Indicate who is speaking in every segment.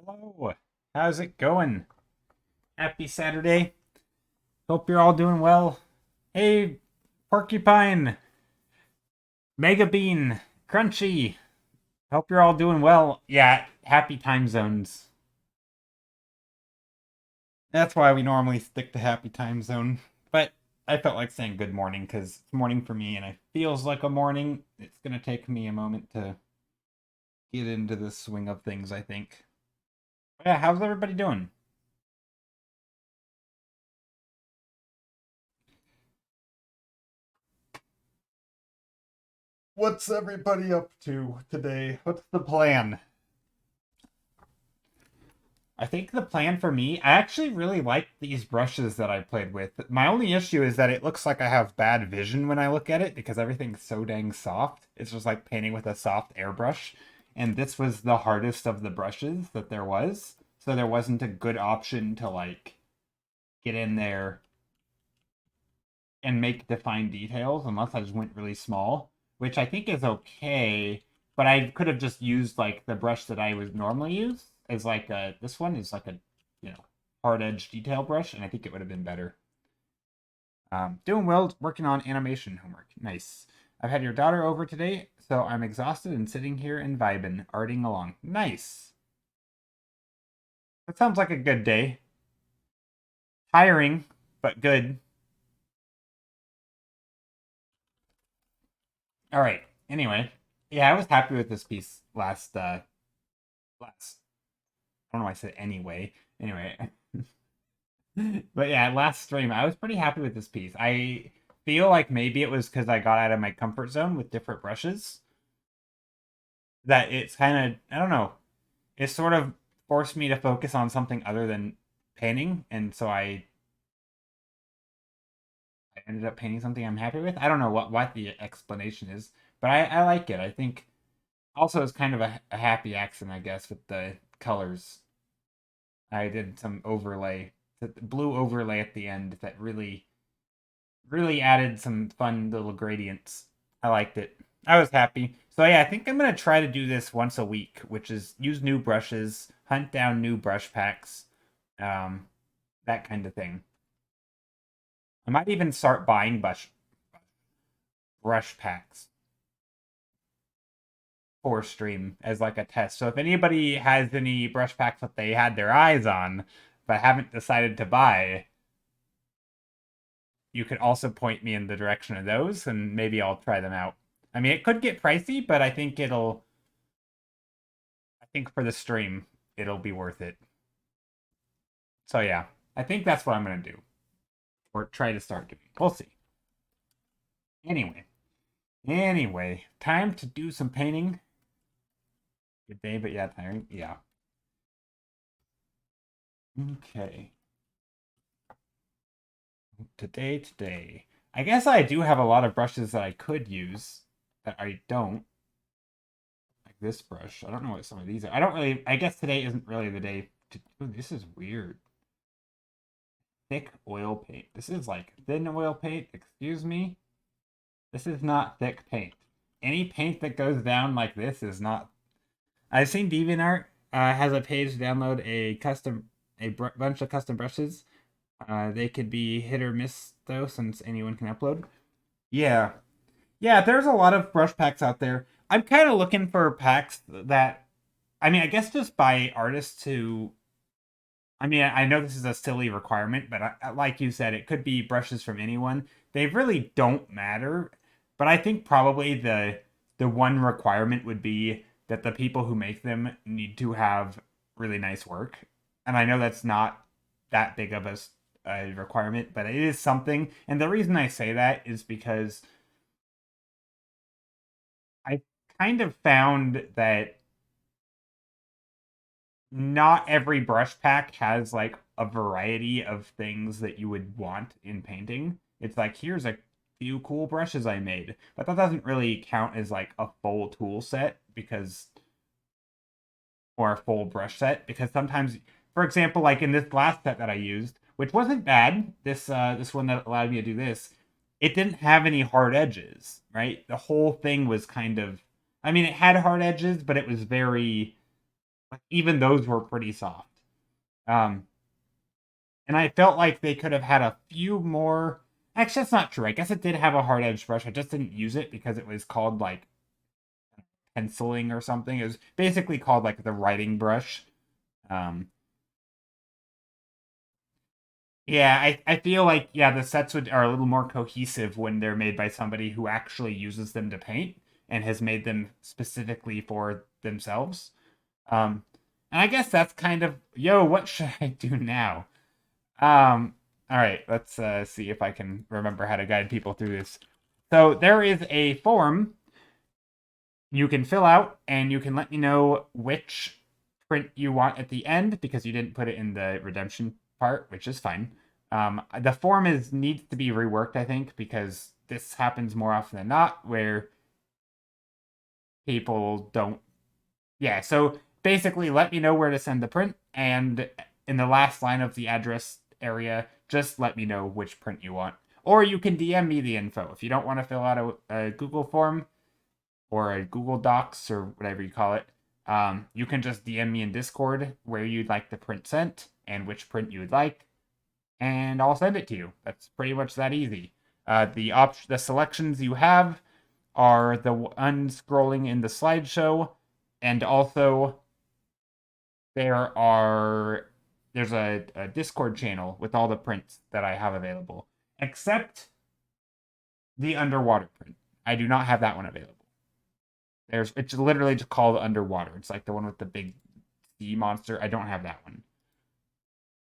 Speaker 1: Hello. How's it going? Happy Saturday. Hope you're all doing well. Hey, Porcupine, Mega Bean, Crunchy. Hope you're all doing well. Yeah, happy time zones. That's why we normally stick to happy time zone. But I felt like saying good morning because it's morning for me and it feels like a morning. It's going to take me a moment to get into the swing of things, I think. Yeah, how's everybody doing? What's everybody up to today? What's the plan? I think the plan for me, I actually really like these brushes that I played with. My only issue is that it looks like I have bad vision when I look at it because everything's so dang soft. It's just like painting with a soft airbrush. And this was the hardest of the brushes that there was. So there wasn't a good option to like get in there and make defined details unless I just went really small, which I think is okay. But I could have just used like the brush that I would normally use as like a this one is like a you know hard edge detail brush, and I think it would have been better. Doing well, working on animation homework. Nice. I've had your daughter over today, so I'm exhausted and sitting here and vibing, arting along. Nice. That sounds like a good day. Tiring, but good. All right. Anyway, yeah, I was happy with this piece last. I don't know why I said anyway. Anyway, but yeah, last stream I was pretty happy with this piece. I feel like maybe it was because I got out of my comfort zone with different brushes. That it's kind of I don't know. It sort of forced me to focus on something other than painting, and so I ended up painting something I'm happy with. I don't know what the explanation is, but I like it. I think also it's kind of a happy accident, I guess, with the colors. I did some overlay, the blue overlay at the end that really added some fun little gradients. I liked it. I was happy. So yeah, I think I'm gonna try to do this once a week, which is use new brushes, hunt down new brush packs, um, that kind of thing. I might even start buying brush packs for stream as like a test. So if anybody has any brush packs that they had their eyes on but haven't decided to buy, you could also point me in the direction of those and maybe I'll try them out. I mean, it could get pricey, but I think for the stream, it'll be worth it. So yeah, I think that's what I'm going to do or try to start doing. We'll see. Anyway, time to do some painting. Good day, but yeah, tiring. Yeah. Okay. Today. I guess I do have a lot of brushes that I could use that I don't. Like this brush. I don't know what some of these are. I don't really. I guess today isn't really the day to. Ooh, this is weird. Thick oil paint. This is like thin oil paint. Excuse me. This is not thick paint. Any paint that goes down like this is not. I've seen DeviantArt has a page to download bunch of custom brushes. They could be hit or miss though, since anyone can upload. Yeah, yeah. There's a lot of brush packs out there. I'm kind of looking for packs that, I mean, I guess just by artists who. I mean, I know this is a silly requirement, but like you said, it could be brushes from anyone. They really don't matter, but I think probably the one requirement would be that the people who make them need to have really nice work. And I know that's not that big of a requirement, but it is something. And the reason I say that is because I kind of found that not every brush pack has like a variety of things that you would want in painting. It's like here's a few cool brushes I made, but that doesn't really count as like a full tool set because or a full brush set because sometimes for example like in this last set that I used, which wasn't bad, this one that allowed me to do this, it didn't have any hard edges, right? The whole thing was kind of, I mean, it had hard edges, but it was very Like even those were pretty soft. Um, and I felt like they could have had a few more. Actually, that's not true. I guess it did have a hard edge brush. I just didn't use it because it was called like penciling or something. It was basically called like the writing brush. Um, yeah, I feel like yeah the sets are a little more cohesive when they're made by somebody who actually uses them to paint and has made them specifically for themselves. Um, and I guess that's kind of yo. What should I do now? All right, let's see if I can remember how to guide people through this. So there is a form you can fill out, and you can let me know which print you want at the end because you didn't put it in the redemption part, which is fine. The form is needs to be reworked, I think, because this happens more often than not, where people don't. Yeah, so basically, let me know where to send the print, and in the last line of the address area, just let me know which print you want. Or you can DM me the info if you don't want to fill out a Google form or a Google Docs or whatever you call it. You can just DM me in Discord where you'd like the print sent and which print you would like, and I'll send it to you. That's pretty much that easy. The selections you have are the unscrolling in the slideshow, and also there's a Discord channel with all the prints that I have available, except the underwater print. I do not have that one available. It's literally just called Underwater. It's like the one with the big sea monster. I don't have that one.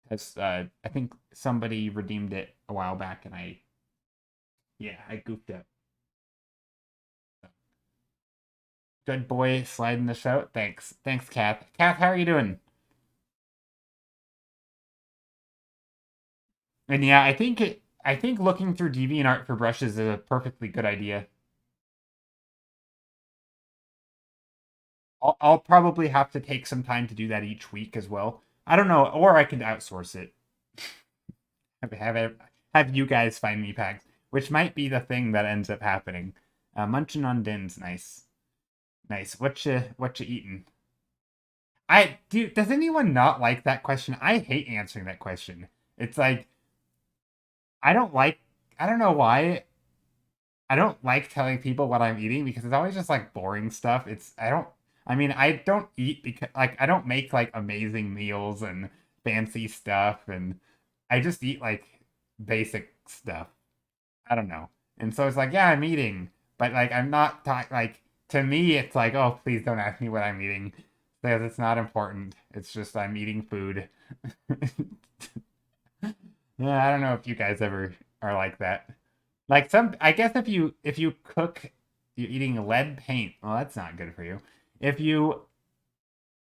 Speaker 1: I think somebody redeemed it a while back, and I goofed up. Good boy, sliding the show. Thanks, Kath. Kath, how are you doing? And yeah, I think looking through DeviantArt for brushes is a perfectly good idea. I'll probably have to take some time to do that each week as well. I don't know, or I could outsource it. Have you guys find me packs, which might be the thing that ends up happening. Munching on Din's nice, nice. What you eating? I do. Does anyone not like that question? I hate answering that question. It's like I don't like. I don't know why. I don't like telling people what I'm eating because it's always just like boring stuff. It's I don't. I mean, I don't eat because like I don't make like amazing meals and fancy stuff, and I just eat like basic stuff. I don't know. And so it's like, yeah, I'm eating, but like I'm not talking like to me it's like, oh, please don't ask me what I'm eating because it's not important. It's just I'm eating food. Yeah, I don't know if you guys ever are like that. Like some I guess if you cook you're eating lead paint. Well, that's not good for you. If you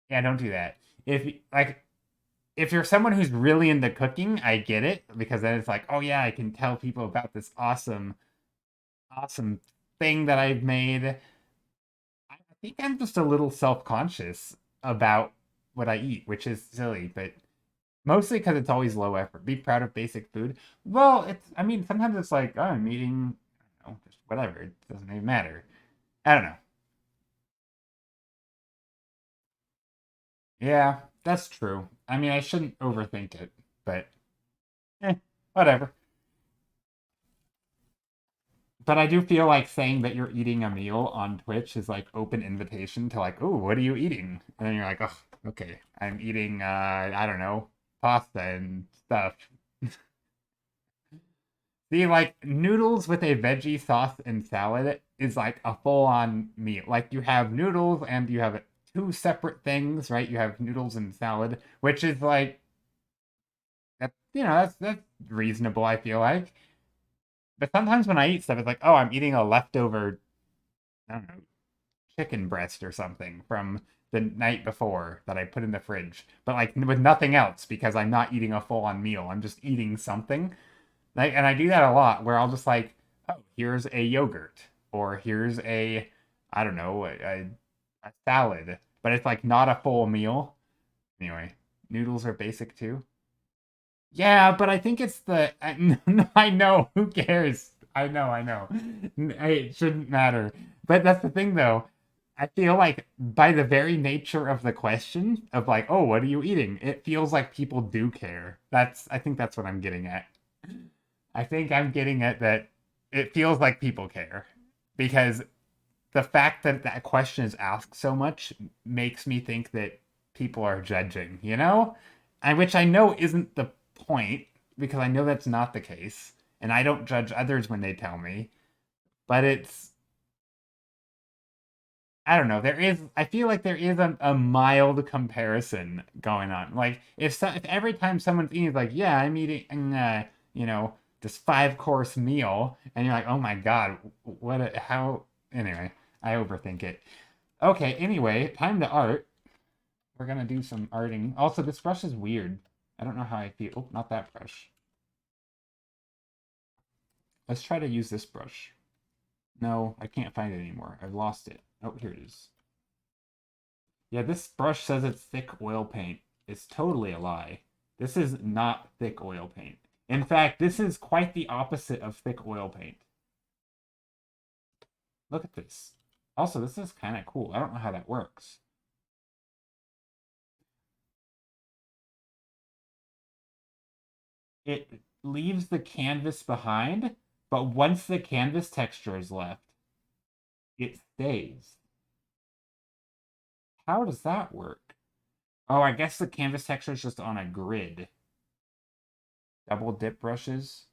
Speaker 1: yeah, don't do that. If you're someone who's really into cooking, I get it because then it's like, oh yeah, I can tell people about this awesome thing that I've made. I think I'm just a little self-conscious about what I eat, which is silly, but mostly because it's always low effort. Be proud of basic food. Well, I mean, sometimes it's like, oh, I'm eating, I don't know, just whatever. It doesn't even matter. I don't know. Yeah, that's true. I mean, I shouldn't overthink it, but whatever. But I do feel like saying that you're eating a meal on Twitch is like open invitation to like, oh, what are you eating? And then you're like, oh, okay, I'm eating, I don't know, pasta and stuff. See, like noodles with a veggie sauce and salad is like a full-on meal. Like you have noodles and you have two separate things, right? You have noodles and salad, which is like that's reasonable. I feel like, but sometimes when I eat stuff, it's like, oh, I'm eating a leftover, I don't know, chicken breast or something from the night before that I put in the fridge, but like with nothing else because I'm not eating a full-on meal. I'm just eating something. Like, and I do that a lot where I'll just like, oh, here's a yogurt or here's I don't know, a salad, but it's like not a full meal. Anyway, noodles are basic too. Yeah, but I think it's I know, who cares? I know. It shouldn't matter. But that's the thing though. I feel like by the very nature of the question of like, oh, what are you eating? It feels like people do care. I think that's what I'm getting at. I think I'm getting at that it feels like people care because the fact that that question is asked so much makes me think that people are judging, you know? And which I know isn't the point because I know that's not the case. And I don't judge others when they tell me. But it's, I don't know. I feel like there is a mild comparison going on. Like, if every time someone's eating, like, yeah, I'm eating, you know, this 5 course meal, and you're like, oh my God, how, anyway, I overthink it. Okay, anyway, time to art. We're gonna do some arting. Also, this brush is weird. I don't know how I feel. Oh, not that brush. Let's try to use this brush. No, I can't find it anymore. I've lost it. Oh, here it is. Yeah, this brush says it's thick oil paint. It's totally a lie. This is not thick oil paint. In fact, this is quite the opposite of thick oil paint. Look at this. Also, this is kind of cool. I don't know how that works. It leaves the canvas behind, but once the canvas texture is left, it stays. How does that work? Oh, I guess the canvas texture is just on a grid. Double dip brushes.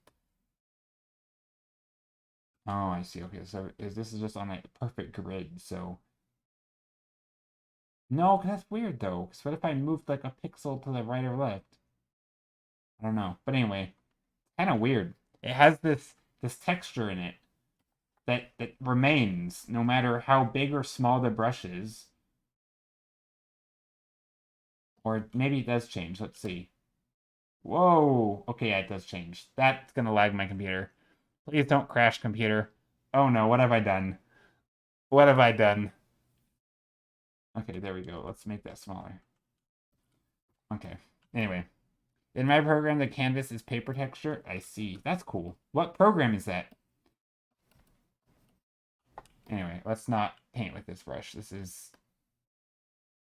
Speaker 1: Oh, I see. Okay, so this is just on a perfect grid, so... No, 'cause that's weird, though. Because what if I moved, like, a pixel to the right or left? I don't know. But anyway, kind of weird. It has this texture in it that remains no matter how big or small the brush is. Or maybe it does change. Let's see. Whoa! Okay, yeah, it does change. That's gonna lag my computer. Please don't crash, computer. Oh no, what have I done? What have I done? Okay, there we go. Let's make that smaller. Okay. Anyway, in my program, the canvas is paper texture. I see. That's cool. What program is that? Anyway, let's not paint with this brush. This is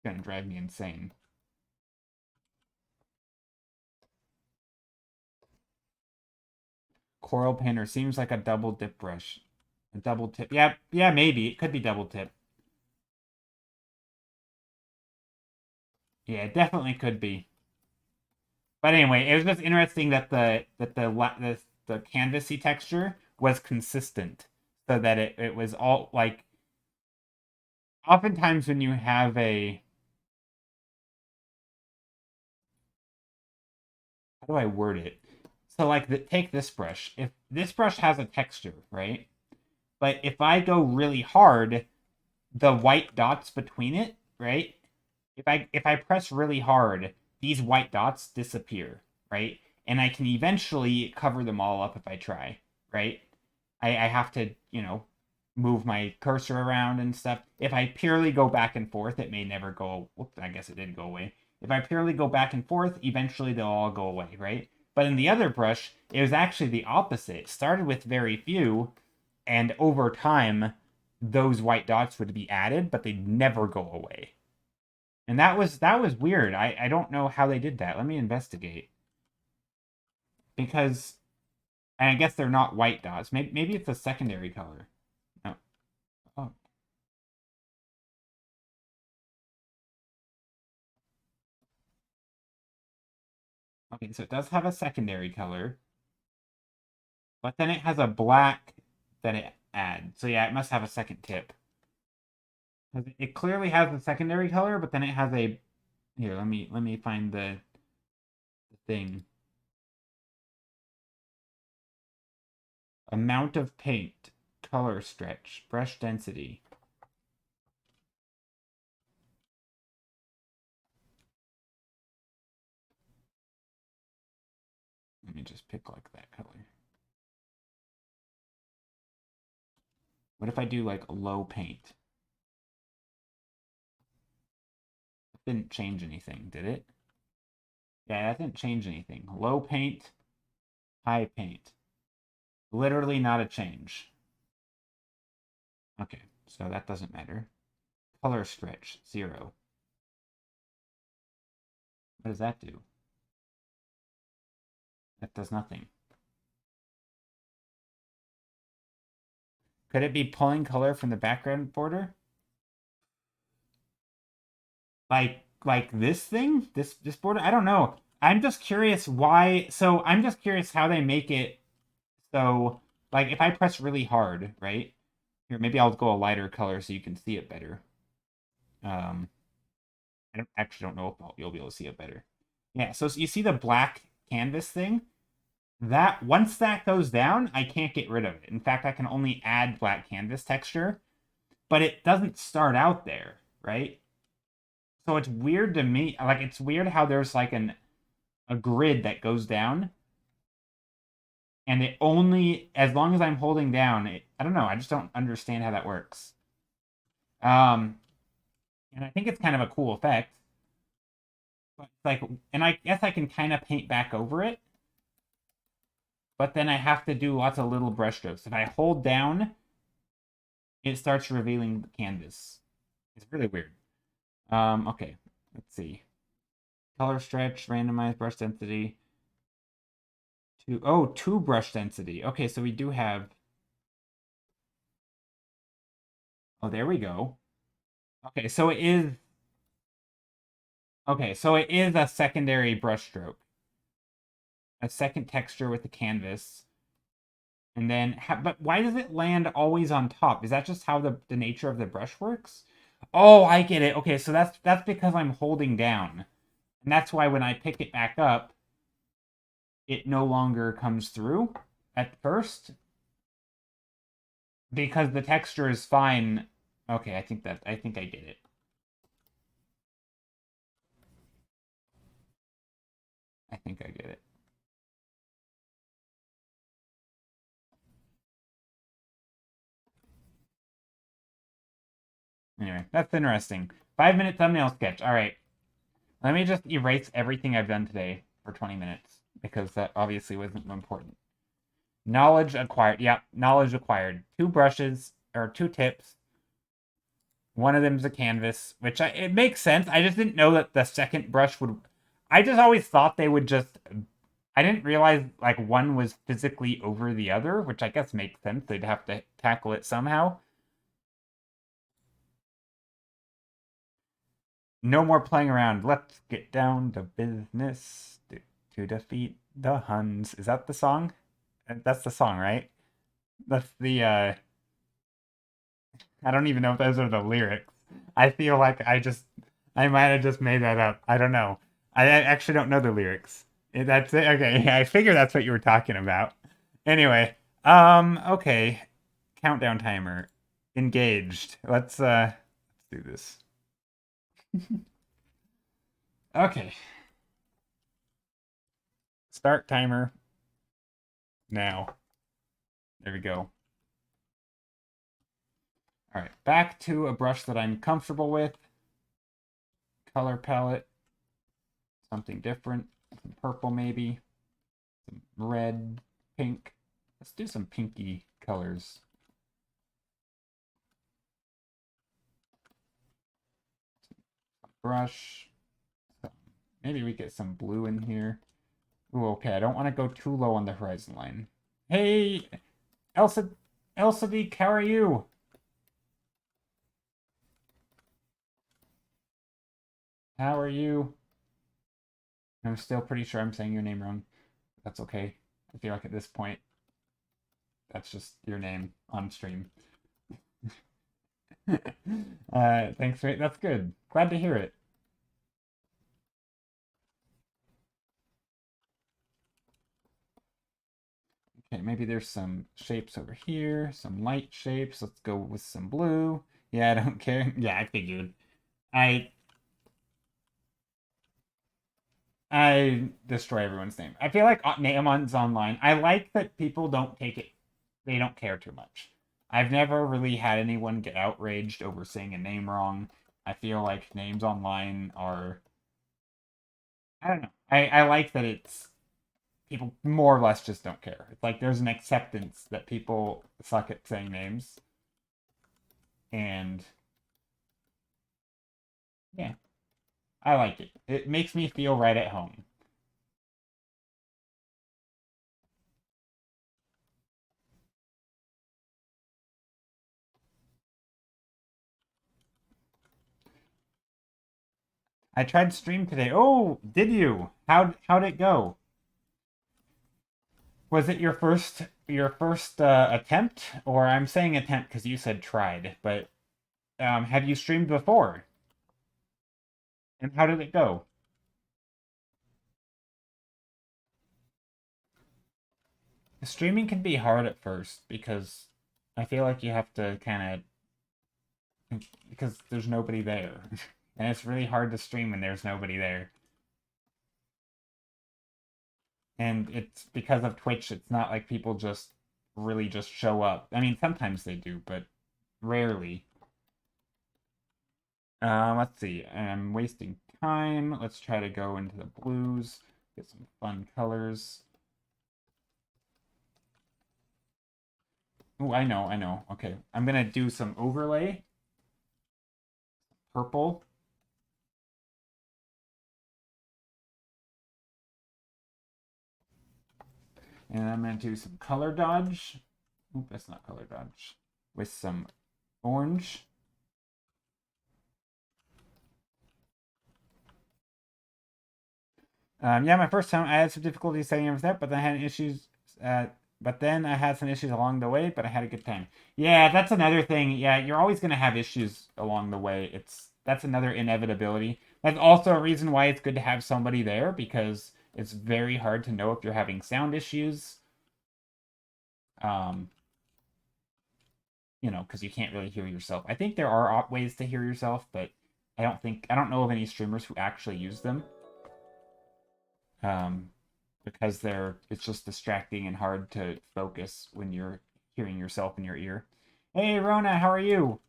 Speaker 1: gonna drive me insane. Coral painter seems like a double dip brush. A double tip. Yeah, yeah, maybe. It could be double tip. Yeah, it definitely could be. But anyway, it was just interesting that the canvasy texture was consistent, so that it was all like. Oftentimes, when you have a, how do I word it? So like, take this brush. If this brush has a texture, right? But if I go really hard, the white dots between it, right? If I press really hard, these white dots disappear, right? And I can eventually cover them all up if I try, right? I have to, move my cursor around and stuff. If I purely go back and forth, it may never go. Whoops, I guess it did go away. If I purely go back and forth, eventually they'll all go away, right? But in the other brush, it was actually the opposite. It started with very few, and over time, those white dots would be added, but they'd never go away. And that was weird. I don't know how they did that. Let me investigate. Because and I guess they're not white dots. Maybe it's a secondary color. No. Oh. Okay, so it does have a secondary color, but then it has a black that it adds. So yeah, it must have a second tip. It clearly has a secondary color, but then it has a, here, let me find the thing. Amount of paint, color stretch, brush density. Let me just pick like that color. What if I do like low paint? It didn't change anything, did it? Yeah, that didn't change anything. Low paint, high paint. Literally not a change. Okay, so that doesn't matter. Color stretch, 0. What does that do? That does nothing. Could it be pulling color from the background border? Like this thing? This border? I don't know. I'm just curious why. So I'm just curious how they make it so, like, if I press really hard, right? Here, maybe I'll go a lighter color so you can see it better. I don't know if you'll be able to see it better. Yeah, so you see the black canvas thing? That once that goes down, I can't get rid of it. In fact, I can only add black canvas texture, but it doesn't start out there, right? So it's weird to me. Like, it's weird how there's like a grid that goes down, and it only, as long as I'm holding down, I don't know. I just don't understand how that works. And I think it's kind of a cool effect. But like, and I guess I can kind of paint back over it, but then I have to do lots of little brush strokes. If I hold down, it starts revealing the canvas. It's really weird. Okay, let's see. Color stretch, randomize brush density. Two brush density. Okay, so we do have. Oh, there we go. Okay, so it is. Okay, so it is a secondary brush stroke. A second texture with the canvas. And then, but why does it land always on top? Is that just how the nature of the brush works? Oh, I get it. Okay, so that's because I'm holding down. And that's why when I pick it back up, it no longer comes through at first. Because the texture is fine. Okay, I think I get it. I think I get it. Anyway, that's interesting. 5-minute thumbnail sketch. All right. Let me just erase everything I've done today for 20 minutes because that obviously wasn't important. Knowledge acquired. Yeah, knowledge acquired. 2 brushes or 2 tips. One of them's a canvas, which it makes sense. I just didn't know that the second brush would. I just always thought they would just. I didn't realize like one was physically over the other, which I guess makes sense. They'd have to tackle it somehow. No more playing around. Let's get down to business to defeat the Huns. Is that the song? That's the song, right? That's the I don't even know if those are the lyrics. I feel like I might have just made that up. I don't know. I actually don't know the lyrics. That's it. Okay, I figure that's what you were talking about. Anyway, okay. Countdown timer. Engaged. Let's do this. Okay. Start timer now. There we go. All right, back to a brush that I'm comfortable with. Color palette. Something different. Some purple maybe. Some red, pink. Let's do some pinky colors. Brush. Maybe we get some blue in here. Ooh, okay, I don't want to go too low on the horizon line. Hey, Elsa Deek, how are you? How are you? I'm still pretty sure I'm saying your name wrong. That's okay. I feel like at this point, that's just your name on stream. Thanks, mate. That's good. Glad to hear it. Okay, maybe there's some shapes over here, some light shapes. Let's go with some blue. Yeah, I don't care. Yeah, I figured. I I destroy everyone's name. I feel like Naemon's online. I like that people don't take it. They don't care too much. I've never really had anyone get outraged over saying a name wrong. I feel like names online are. I don't know. I like that it's people more or less just don't care. It's like there's an acceptance that people suck at saying names, and Yeah, I like it. It makes me feel right at home. I tried stream today. Oh, did you? How'd it go? Was it your first attempt? Or I'm saying attempt because you said tried, but have you streamed before? And how did it go? Streaming can be hard at first because I feel like you have to kind of because there's nobody there. And it's really hard to stream when there's nobody there. And it's because of Twitch, it's not like people just really just show up. I mean, sometimes they do, but rarely. Let's see. I'm wasting time. Let's try to go into the blues, get some fun colors. Oh, I know, I know. Okay. I'm gonna do some overlay. Purple. And I'm gonna do some color dodge. Oop, that's not color dodge. With some orange. Yeah, my first time I had some difficulty setting everything up, but then I had issues. But then I had some issues along the way, but I had a good time. Yeah, that's another thing. Yeah, you're always gonna have issues along the way. That's another inevitability. That's also a reason why it's good to have somebody there because it's very hard to know if you're having sound issues. Um, because you can't really hear yourself. I think there are ways to hear yourself, but I don't know of any streamers who actually use them. Um, because it's just distracting and hard to focus when you're hearing yourself in your ear. Hey Rona, how are you?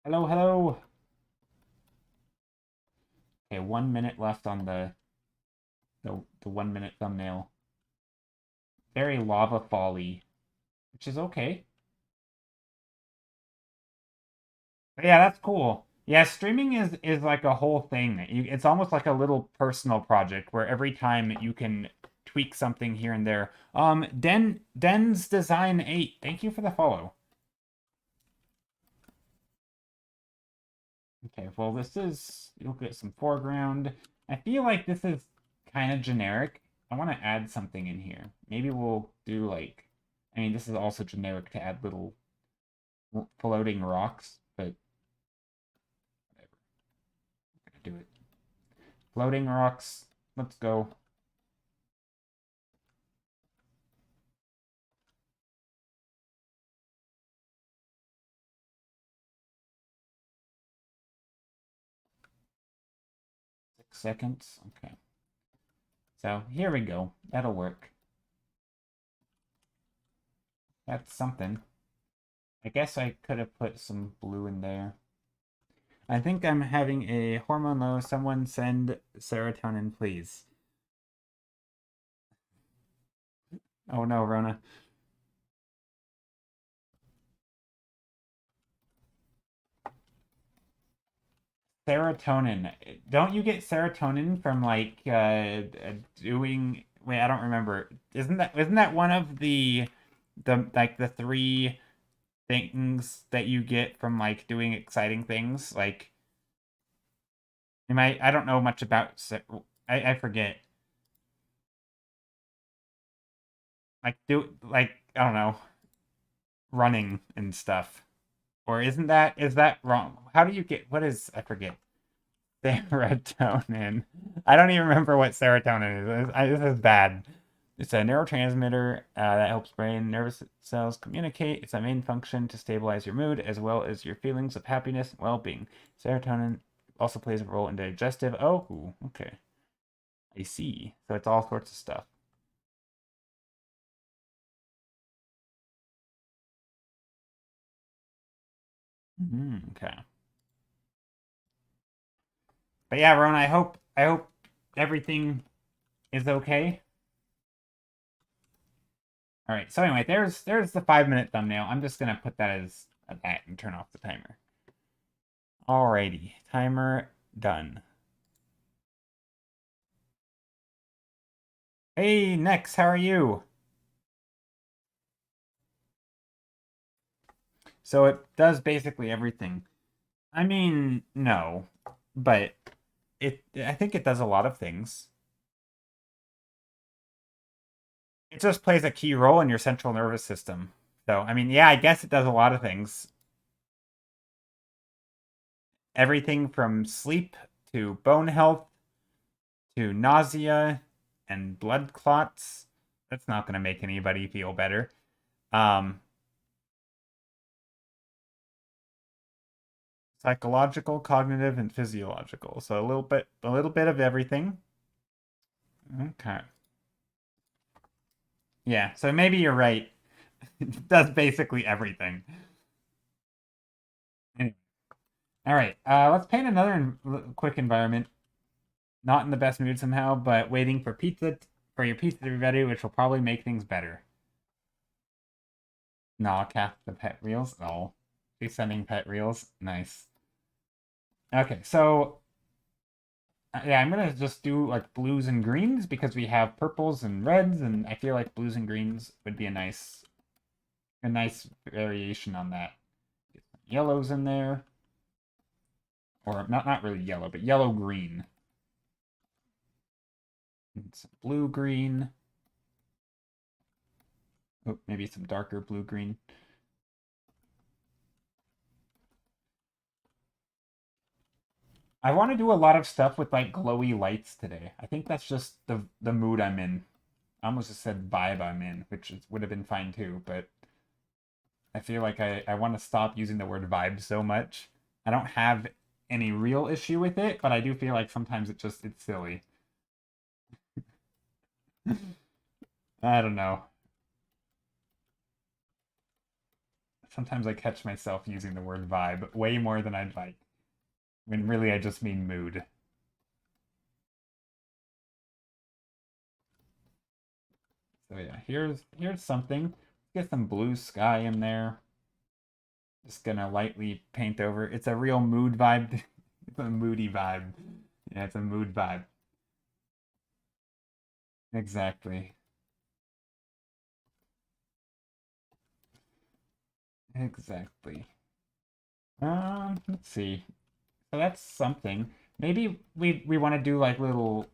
Speaker 1: Hello, hello. Okay, 1 minute left on the 1 minute thumbnail. Very lava folly, which is okay. But yeah, that's cool. Yeah, streaming is like a whole thing. It's almost like a little personal project where every time you can tweak something here and there. Den's Design 8, thank you for the follow. Okay, well, you'll get some foreground. I feel like this is kind of generic. I want to add something in here. Maybe we'll do like, I mean, this is also generic to add little floating rocks, but whatever. I'm gonna do it. Floating rocks. Let's go. Seconds. Okay. So here we go. That'll work. That's something. I guess I could have put some blue in there. I think I'm having a hormone low. Someone send serotonin, please. Oh no, Rona. Serotonin. Don't you get serotonin from like doing wait, I don't remember. Isn't that one of the like the three things that you get from like doing exciting things? Like I don't know much about I forget. Like I don't know, running and stuff. Or is that wrong? How do you get what is I forget. Serotonin. I don't even remember what serotonin is. This is bad. It's a neurotransmitter that helps brain nervous cells communicate. It's a main function to stabilize your mood as well as your feelings of happiness and well-being. Serotonin also plays a role in digestive. Oh, okay. I see. So it's all sorts of stuff. Okay. But yeah, Ron, I hope everything is okay. All right. So anyway, there's the 5 minute thumbnail. I'm just gonna put that as that and turn off the timer. Alrighty, timer done. Hey, Nex, how are you? So it does basically everything. I mean, no, but I think it does a lot of things. It just plays a key role in your central nervous system. So, I mean, yeah, I guess it does a lot of things. Everything from sleep to bone health to nausea and blood clots. That's not going to make anybody feel better. Um, Psychological, cognitive, and physiological. So a little bit of everything. Okay. Yeah, so maybe you're right. It does basically everything. Anyway. All right, let's paint another quick environment. Not in the best mood somehow, but waiting for for your pizza to be ready, which will probably make things better. No, cast the pet reels. Oh, she's sending pet reels. Nice. Okay, so yeah, I'm gonna just do like blues and greens because we have purples and reds, and I feel like blues and greens would be a nice variation on that. Get some yellows in there, or not really yellow, but yellow green. And some blue green. Oh, maybe some darker blue green. I want to do a lot of stuff with like glowy lights today. I think that's just the mood I'm in. I almost just said vibe I'm in, would have been fine too, but I feel like I want to stop using the word vibe so much. I don't have any real issue with it, but I do feel like sometimes it's silly. I don't know. Sometimes I catch myself using the word vibe way more than I'd like, when really I just mean mood. So yeah, here's something. Get some blue sky in there. Just gonna lightly paint over. It's a real mood vibe. It's a moody vibe. Yeah, it's a mood vibe. Exactly. Exactly. Let's see. So that's something. Maybe we want to do like little.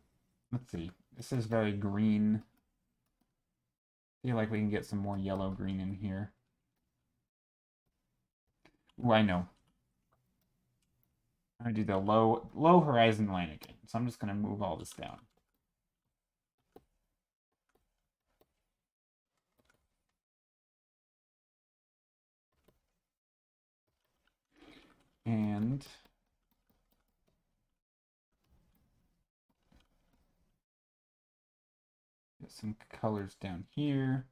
Speaker 1: Let's see. This is very green. Feel like we can get some more yellow green in here. Oh, I know. I'm gonna do the low horizon line again. So I'm just gonna move all this down. And get some colors down here.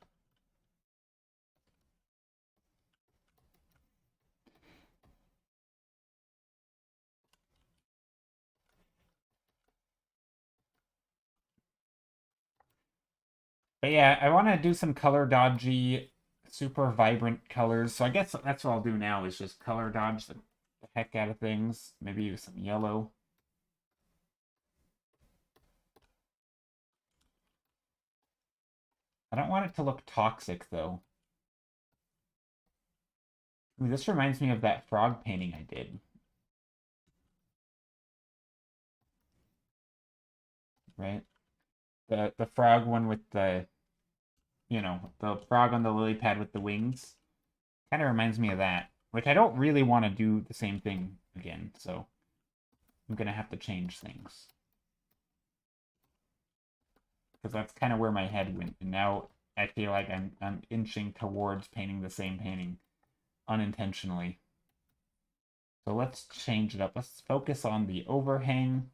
Speaker 1: But yeah, I want to do some color dodgy, super vibrant colors. So I guess that's what I'll do now is just color dodge the heck out of things. Maybe use some yellow. I don't want it to look toxic though. Ooh, this reminds me of that frog painting I did. Right? The frog one with the frog on the lily pad with the wings. Kind of reminds me of that. Which I don't really want to do the same thing again, so I'm gonna have to change things. Because that's kind of where my head went, and now I feel like I'm inching towards painting the same painting unintentionally. So let's change it up. Let's focus on the overhang.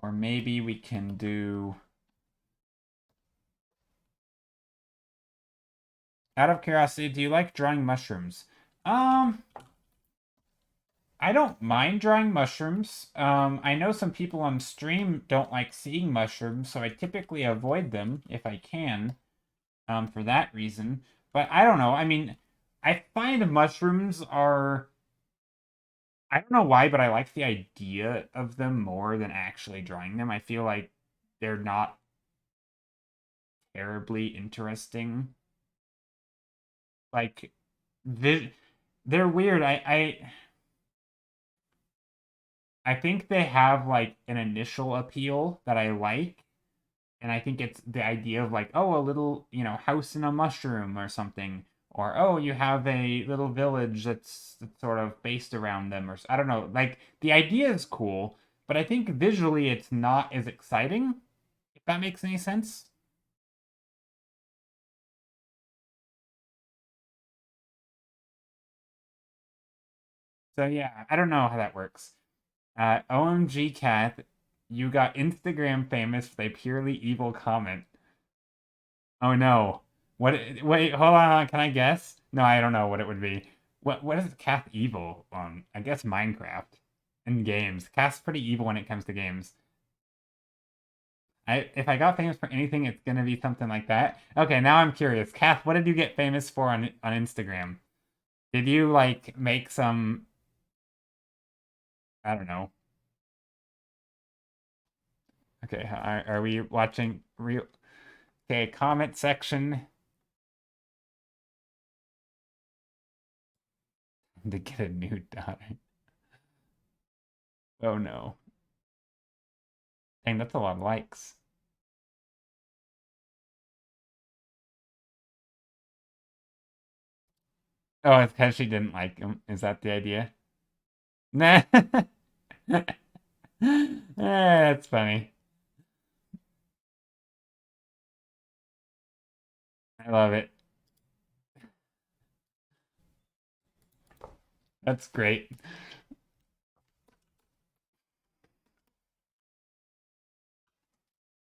Speaker 1: Or maybe we can do... Out of curiosity, do you like drawing mushrooms? Um, I don't mind drawing mushrooms. I know some people on stream don't like seeing mushrooms, so I typically avoid them if I can, for that reason. But I don't know. I mean, I find mushrooms are, I don't know why, but I like the idea of them more than actually drawing them. I feel like they're not terribly interesting. Like, they, they're weird. I think they have like an initial appeal that I like, and I think it's the idea of like, oh, a little, house in a mushroom or something, or oh, you have a little village that's sort of based around them, or I don't know. Like the idea is cool, but I think visually it's not as exciting. If that makes any sense. So yeah, I don't know how that works. OMG Cat, you got Instagram famous with a purely evil comment. Oh no. What? Wait, hold on. Can I guess? No, I don't know what it would be. What is Cath evil on? I guess Minecraft and games. Cath's pretty evil when it comes to games. If I got famous for anything, it's gonna be something like that. Okay, now I'm curious. Cath, what did you get famous for on Instagram? Did you like make some? I don't know. Okay, are we watching real? Okay, comment section to get a new daughter. Oh no. Dang, that's a lot of likes. Oh, it's because she didn't like him. Is that the idea? Nah. That's funny. I love it. That's great.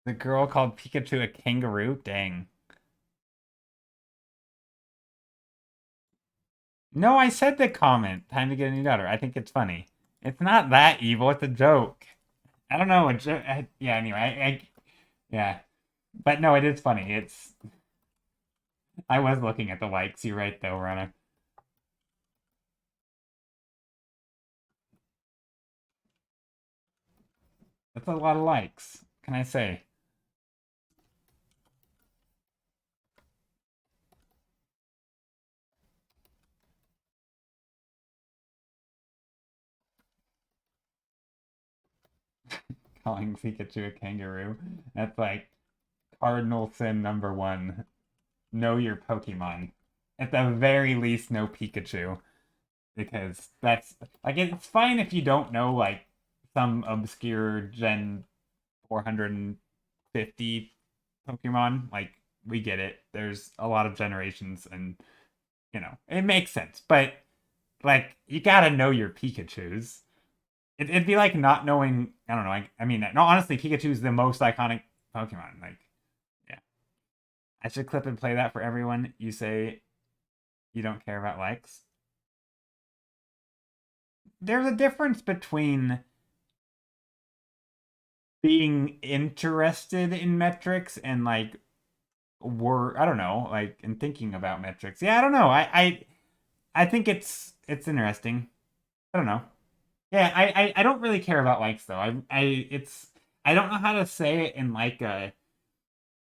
Speaker 1: The girl called Pikachu a kangaroo? Dang. No, I said the comment. Time to get a new daughter. I think it's funny. It's not that evil. It's a joke. I don't know. Yeah, anyway. Yeah. But no, it is funny. I was looking at the likes. You're right, though, Rana. That's a lot of likes. Can I say? Calling Pikachu a kangaroo. That's like cardinal sin number one. Know your Pokemon. At the very least, know Pikachu. Because that's like it's fine if you don't know like some obscure Gen 450 Pokemon. Like we get it. There's a lot of generations and it makes sense. But like you gotta know your Pikachus. It'd be like not knowing, I don't know, I mean no honestly Pikachu's the most iconic Pokemon. Like yeah. I should clip and play that for everyone. You say you don't care about likes. There's a difference between being interested in metrics and like I don't know, like and thinking about metrics. Yeah, I don't know. I think it's interesting. I don't know. Yeah, I don't really care about likes though. I don't know how to say it in like a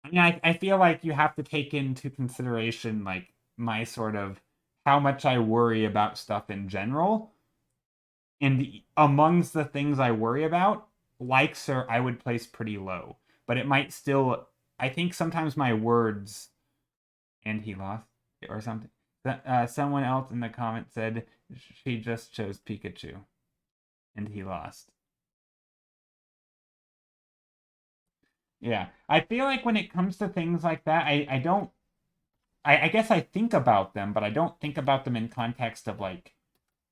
Speaker 1: I mean I feel like you have to take into consideration like my sort of how much I worry about stuff in general. And amongst the things I worry about, likes are I would place pretty low. But it might still I think sometimes my words and he lost or something. Someone else in the comment said she just chose Pikachu and he lost. Yeah. I feel like when it comes to things like that, I don't I guess I think about them, but I don't think about them in context of like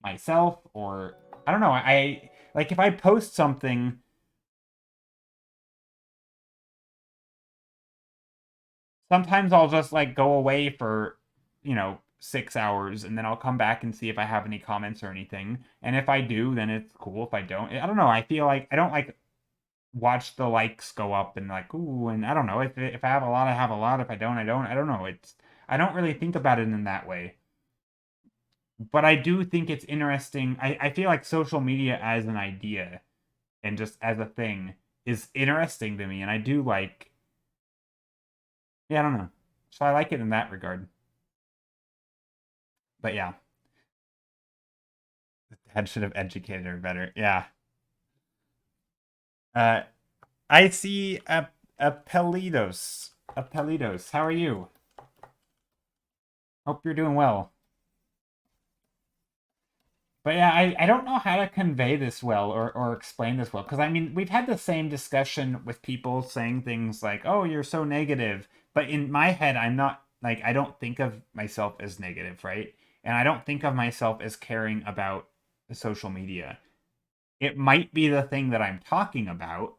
Speaker 1: myself or I don't know. I like if I post something sometimes I'll just like go away for, 6 hours, and then I'll come back and see if I have any comments or anything. And if I do, then it's cool. If I don't, I don't know. I feel like I don't like watch the likes go up and like, ooh, and I don't know. If I have a lot, I have a lot. If I don't, I don't. I don't know. I don't really think about it in that way. But I do think it's interesting. I feel like social media as an idea and just as a thing is interesting to me, and I do like, yeah, I don't know. So I like it in that regard. But yeah, dad should have educated her better. Yeah. Uh, I see a Pelidos. A Pelidos. How are you? Hope you're doing well. But yeah, I don't know how to convey this well or explain this well. Because I mean, we've had the same discussion with people saying things like, oh, you're so negative. But in my head, I'm not like, I don't think of myself as negative, right? And I don't think of myself as caring about social media. It might be the thing that I'm talking about.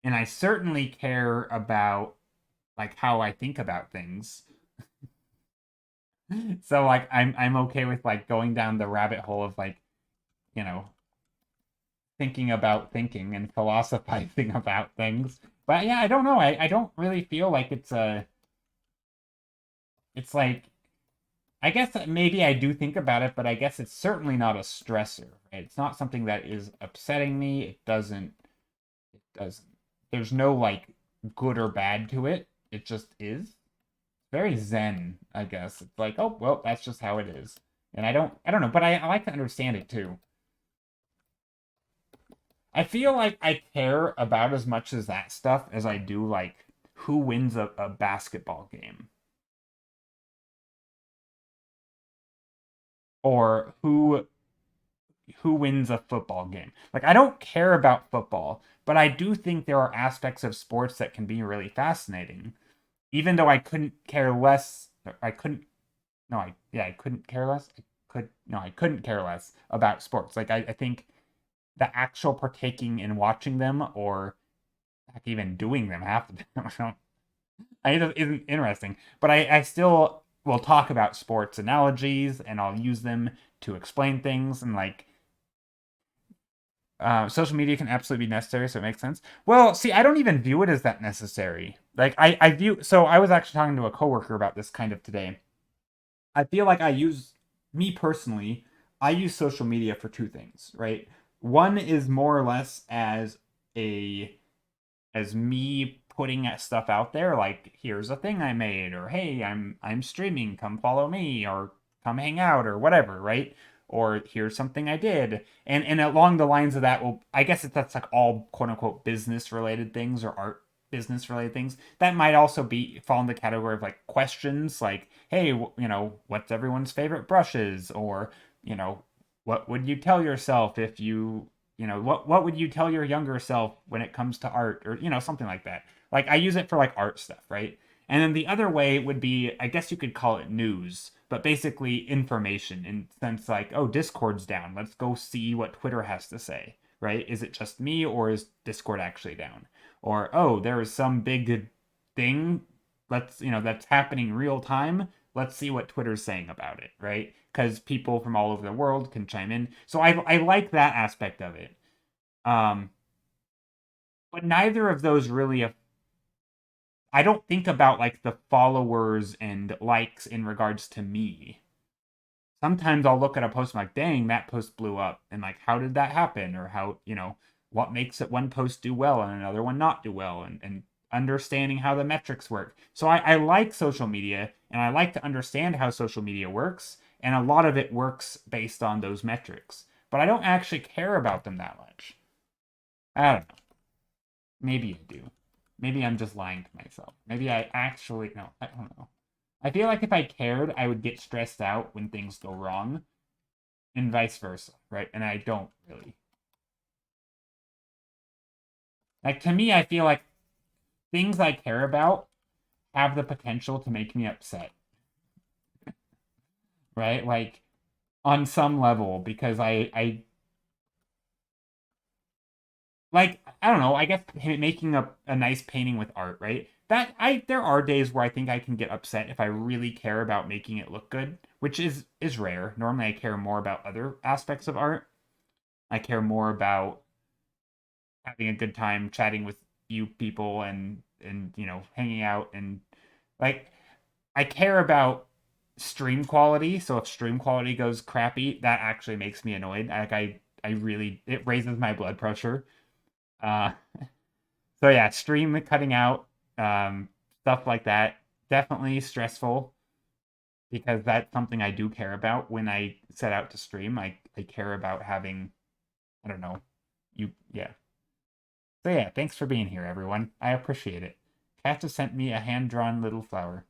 Speaker 1: And I certainly care about like how I think about things. So like I'm okay with like going down the rabbit hole of like, you know, thinking about thinking and philosophizing about things. But yeah, I don't know. I don't really feel like it's like I guess that maybe I do think about it, but I guess it's certainly not a stressor, right? It's not something that is upsetting me. It doesn't there's no like good or bad to it. It just is. Very zen, I guess. It's like, oh well, that's just how it is. And I don't know, but I like to understand it too. I feel like I care about as much as that stuff as I do like who wins a basketball game or who wins a football game. Like I don't care about football, but I do think there are aspects of sports that can be really fascinating. Even though I couldn't care less, I couldn't. No, I couldn't care less. I couldn't care less about sports. Like I think the actual partaking in watching them or heck, even doing them half the time. It isn't interesting. But I still will talk about sports analogies and I'll use them to explain things and like social media can absolutely be necessary, so it makes sense. Well, see, I don't even view it as that necessary. Like I view so I was actually talking to a coworker about this kind of today. I feel like me personally, I use social media for two things, right? One is more or less a as me putting stuff out there like here's a thing I made or hey I'm streaming come follow me or come hang out or whatever, right? Or here's something I did, and along the lines of that, well, I guess that's like all quote unquote business related things or art business related things that might also be fall in the category of like questions like hey what's everyone's favorite brushes or you know what would you tell yourself if what would you tell your younger self when it comes to art or something like that. Like I use it for like art stuff, right? And then the other way would be, I guess you could call it news, but basically information in sense like, oh, Discord's down, let's go see what Twitter has to say, right? Is it just me or is Discord actually down? Or oh, there is some big thing that's happening real time, let's see what Twitter's saying about it, right? Because people from all over the world can chime in. So I like that aspect of it. Um, but neither of those really. I don't think about like the followers and likes in regards to me. Sometimes I'll look at a post and I'm like, dang, that post blew up, and like, how did that happen? Or how what makes it one post do well and another one not do well, and understanding how the metrics work. So I like social media and I like to understand how social media works, and a lot of it works based on those metrics. But I don't actually care about them that much. I don't know. Maybe I do. Maybe I'm just lying to myself. Maybe I actually no, I don't know. I feel like if I cared, I would get stressed out when things go wrong, and vice versa, right? And I don't really. Like to me, I feel like things I care about have the potential to make me upset, right? Like on some level because I like, I don't know, I guess making a nice painting with art, right? There are days where I think I can get upset if I really care about making it look good, which is rare. Normally I care more about other aspects of art. I care more about having a good time chatting with you people and hanging out and like I care about stream quality. So if stream quality goes crappy, that actually makes me annoyed. Like I really it raises my blood pressure. Uh so yeah, stream cutting out, stuff like that, definitely stressful because that's something I do care about when I set out to stream. I care about having, I don't know, yeah. So yeah, thanks for being here, everyone. I appreciate it. Kat just sent me a hand-drawn little flower.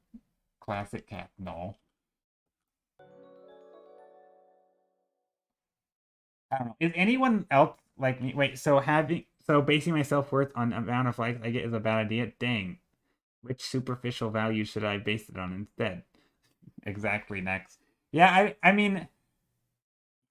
Speaker 1: Classic cat. No. I don't know. Is anyone else like me? Wait, so basing my self-worth on the amount of likes I get is a bad idea? Dang. Which superficial value should I base it on instead? Exactly, next. Yeah, I mean,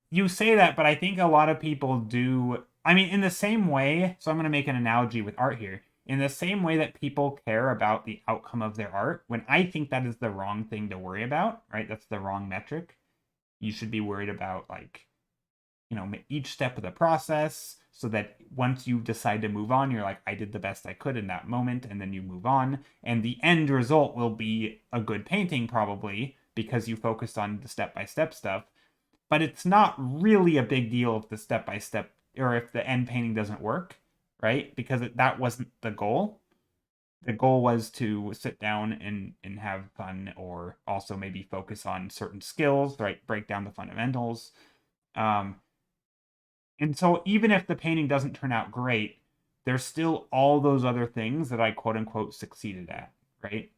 Speaker 1: you say that, but I think a lot of people do. I mean, in the same way, so I'm going to make an analogy with art here. In the same way that people care about the outcome of their art, when I think that is the wrong thing to worry about, right? That's the wrong metric. You should be worried about, like, each step of the process so that once you decide to move on, you're like, I did the best I could in that moment, and then you move on. And the end result will be a good painting, probably, because you focused on the step by step stuff. But it's not really a big deal if the step by step or if the end painting doesn't work, right? Because that wasn't the goal. The goal was to sit down and have fun, or also maybe focus on certain skills, right? Break down the fundamentals. Um, and so even if the painting doesn't turn out great, there's still all those other things that I quote unquote succeeded at, right?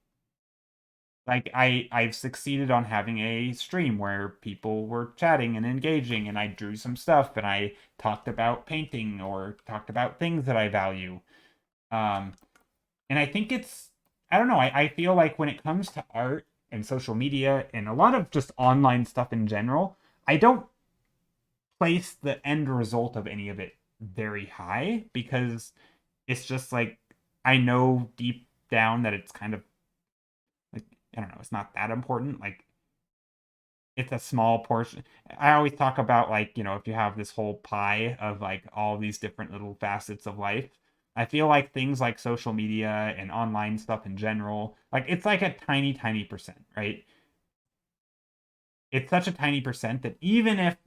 Speaker 1: Like I've succeeded on having a stream where people were chatting and engaging and I drew some stuff and I talked about painting or talked about things that I value. Um and I think I don't know, I feel like when it comes to art and social media and a lot of just online stuff in general, I don't place the end result of any of it very high because it's just like I know deep down that it's kind of like, I don't know, it's not that important. Like it's a small portion. I always talk about, like, if you have this whole pie of like all these different little facets of life, I feel like things like social media and online stuff in general, like it's like a tiny, tiny percent, right? It's such a tiny percent that even if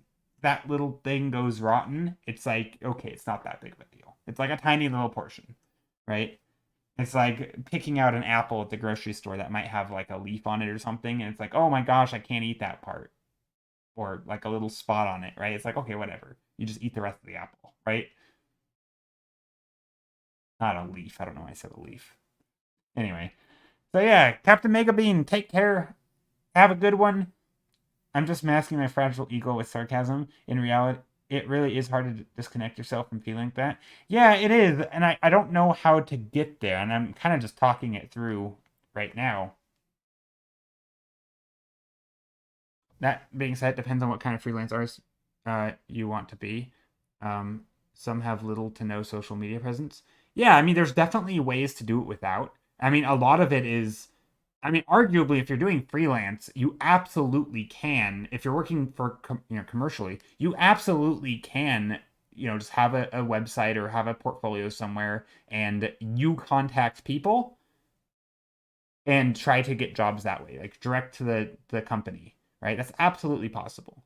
Speaker 1: that little thing goes rotten, it's like, okay, it's not that big of a deal. It's like a tiny little portion, right? It's like picking out an apple at the grocery store that might have like a leaf on it or something, and it's like, oh my gosh, I can't eat that part. Or like a little spot on it, right? It's like, okay, whatever. You just eat the rest of the apple, right? Not a leaf. I don't know why I said a leaf. Anyway. So yeah, Captain Mega Bean, take care. Have a good one. I'm just masking my fragile ego with sarcasm. In reality, it really is hard to disconnect yourself from feeling like that. Yeah, it is. And I don't know how to get there. And I'm kind of just talking it through right now. That being said, it depends on what kind of freelance artist you want to be. Um, some have little to no social media presence. Yeah, I mean, there's definitely ways to do it without. I mean, a lot of it is, I mean, arguably, if you're doing freelance, you absolutely can. If you're working for, commercially, you absolutely can, just have a website or have a portfolio somewhere, and you contact people and try to get jobs that way, like direct to the company, right? That's absolutely possible.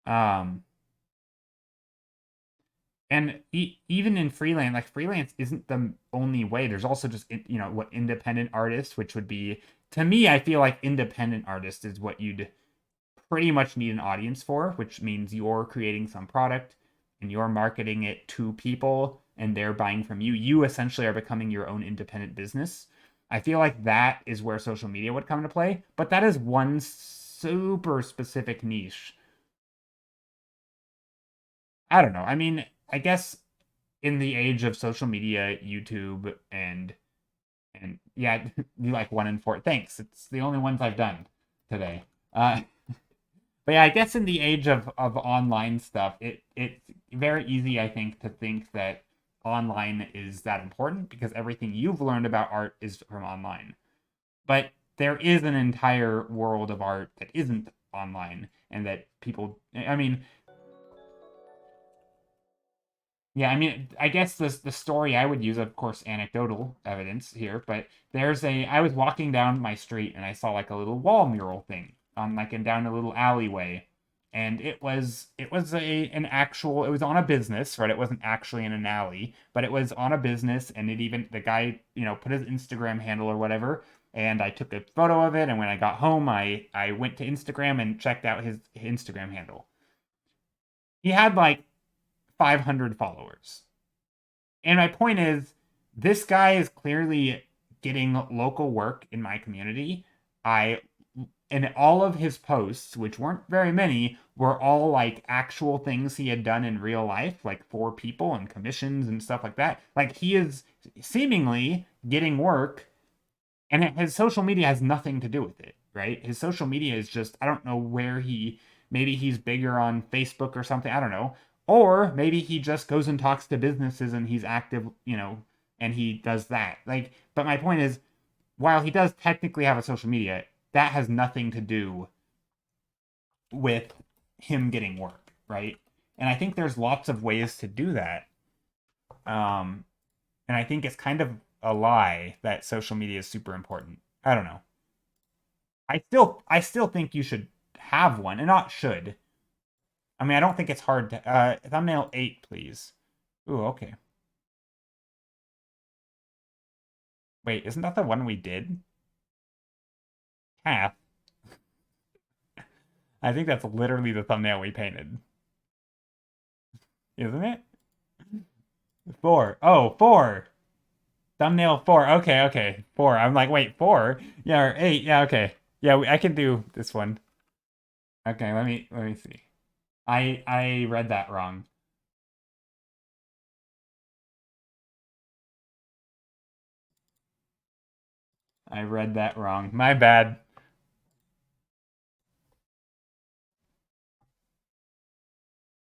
Speaker 1: Um, and even in freelance, like freelance isn't the only way. There's also just what independent artists, which would be, to me, I feel like independent artist is what you'd pretty much need an audience for, which means you're creating some product and you're marketing it to people and they're buying from you. You essentially are becoming your own independent business. I feel like that is where social media would come into play, but that is one super specific niche. I don't know. I mean, I guess in the age of social media, YouTube, and yeah, you like 1 in 4. Thanks. It's the only ones I've done today. But yeah, I guess in the age of online stuff, it's very easy, I think, to think that online is that important because everything you've learned about art is from online. But there is an entire world of art that isn't online and that people, I mean, yeah, I mean, I guess the story I would use, of course, anecdotal evidence here, but I was walking down my street and I saw like a little wall mural thing on like and down a little alleyway, and it was on a business, right? It wasn't actually in an alley, but it was on a business, and the guy put his Instagram handle or whatever, and I took a photo of it, and when I got home, I went to Instagram and checked out his Instagram handle. He had like 500 followers. And my point is, this guy is clearly getting local work in my community. I and all of his posts, which weren't very many, were all like actual things he had done in real life, like for people and commissions and stuff like that. Like he is seemingly getting work, and his social media has nothing to do with it, right? His social media is just, I don't know where maybe he's bigger on Facebook or something, I don't know. Or maybe he just goes and talks to businesses and he's active, and he does that. Like, but my point is, while he does technically have a social media, that has nothing to do with him getting work, right? And I think there's lots of ways to do that. And I think it's kind of a lie that social media is super important. I don't know. I still think you should have one, and not should. I mean, I don't think it's hard to thumbnail 8, please. Ooh, okay. Wait, isn't that the one we did? Half. I think that's literally the thumbnail we painted. Isn't it? 4. Oh, 4. Thumbnail 4. Okay, okay. 4. I'm like, wait, 4? Yeah, or 8. Yeah, okay. Yeah, I can do this one. Okay, let me see. I read that wrong. I read that wrong. My bad.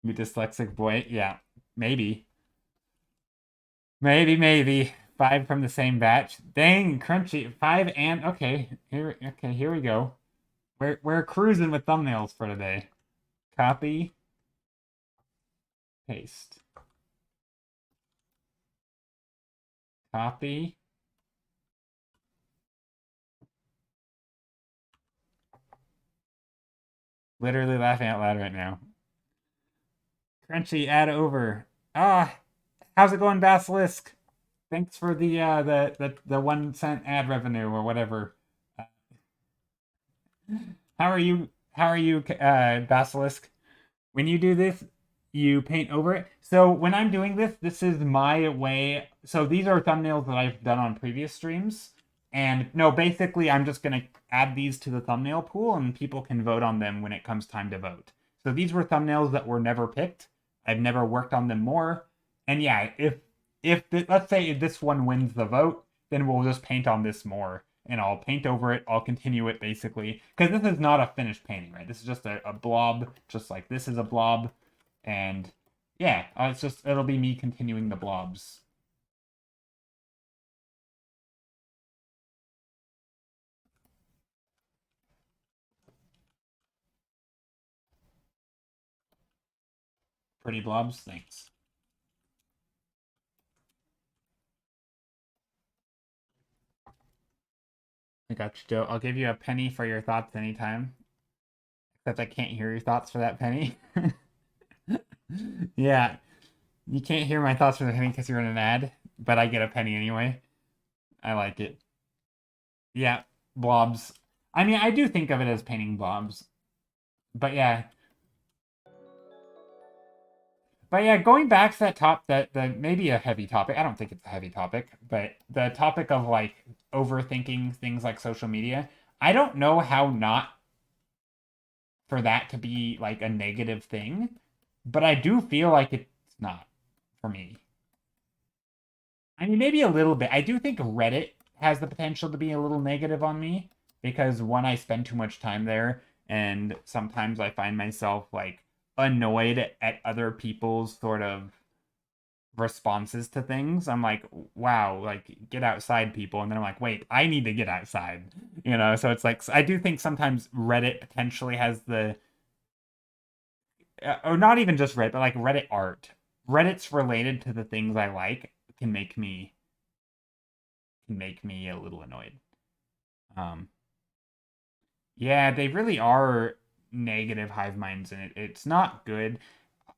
Speaker 1: You dyslexic boy. Yeah, maybe. Maybe. 5 from the same batch. Dang, crunchy. 5 and here we go. We're cruising with thumbnails for today. Copy, paste. Copy. Literally laughing out loud right now. Crunchy, add over. Ah, how's it going, Basilisk? Thanks for the 1 cent ad revenue or whatever. How are you? How are you, Basilisk? When you do this, you paint over it. So when I'm doing this, this is my way. So these are thumbnails that I've done on previous streams. And no, basically, I'm just going to add these to the thumbnail pool and people can vote on them when it comes time to vote. So these were thumbnails that were never picked. I've never worked on them more. And yeah, let's say this one wins the vote, then we'll just paint on this more. And I'll paint over it. I'll continue it basically. Because this is not a finished painting, right? This is just a blob, just like this is a blob. And yeah, it'll be me continuing the blobs. Pretty blobs, thanks. I got you, Joe. I'll give you a penny for your thoughts anytime. Except I can't hear your thoughts for that penny. Yeah, you can't hear my thoughts for the penny because you're in an ad, but I get a penny anyway. I like it. Yeah, blobs. I mean, I do think of it as painting blobs. But yeah. But yeah, going back to that that the maybe a heavy topic. I don't think it's a heavy topic, but the topic of like overthinking things like social media. I don't know how not for that to be like a negative thing, but I do feel like it's not for me. I mean, maybe a little bit. I do think Reddit has the potential to be a little negative on me because one, I spend too much time there, and sometimes I find myself like annoyed at other people's sort of responses to things. I'm like, wow, like get outside, people. And then I'm like, wait, I need to get outside, you know? So it's like, I do think sometimes Reddit potentially has the, or not even just Reddit, but like Reddit art. Reddit's related to the things I like can make me a little annoyed. Um, yeah, they really are negative hive minds, and it's not good.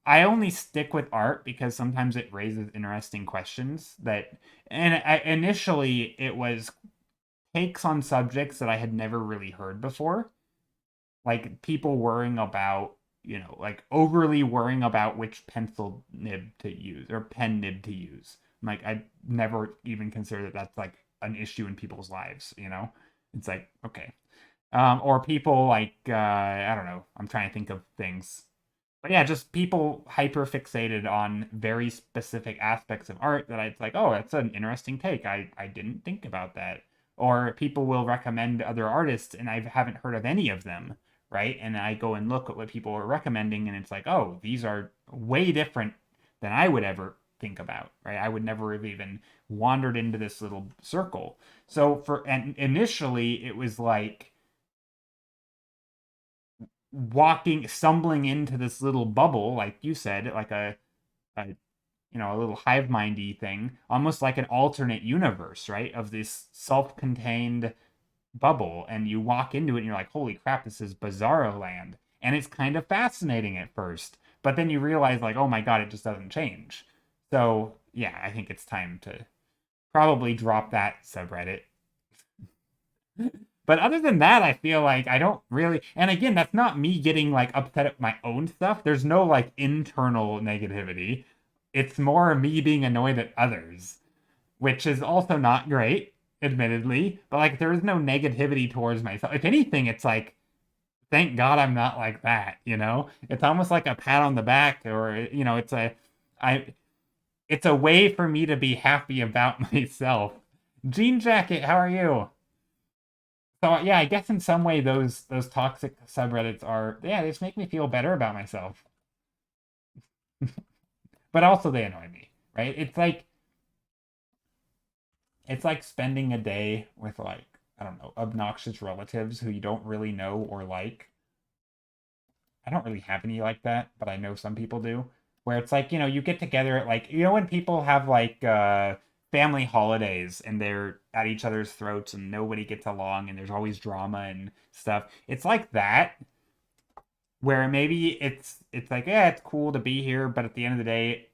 Speaker 1: I only stick with art because sometimes it raises interesting questions that, and initially it was takes on subjects that I had never really heard before, like people worrying about, like overly worrying about which pencil nib to use or pen nib to use. Like I never even considered that that's like an issue in people's lives, you know? It's like, okay. Or people like I don't know, I'm trying to think of things. But yeah, just people hyper fixated on very specific aspects of art that it's like, oh, that's an interesting take. I didn't think about that. Or people will recommend other artists and I haven't heard of any of them, right? And I go and look at what people are recommending and it's like, oh, these are way different than I would ever think about, right? I would never have even wandered into this little circle. And initially it was like stumbling into this little bubble, like you said, like a a little hive mindy thing, almost like an alternate universe, right? Of this self-contained bubble, and you walk into it and you're like, holy crap, this is bizarro land. And it's kind of fascinating at first, but then you realize, like, oh my god, it just doesn't change. So yeah, I think it's time to probably drop that subreddit. But other than that, I feel like I don't really. And again, that's not me getting like upset at my own stuff. There's no like internal negativity. It's more me being annoyed at others, which is also not great, admittedly. But like, there is no negativity towards myself. If anything, it's like, thank God I'm not like that. You know, it's almost like a pat on the back, or I. It's a way for me to be happy about myself. Jean Jacket, how are you? So yeah, I guess in some way those toxic subreddits are, yeah, they just make me feel better about myself. But also they annoy me, right? It's like spending a day with like, I don't know, obnoxious relatives who you don't really know or like. I don't really have any like that, but I know some people do. Where it's like, you get together at like, when people have like family holidays and they're at each other's throats and nobody gets along and there's always drama and stuff. It's like that, where maybe it's like, yeah, it's cool to be here, but at the end of the day,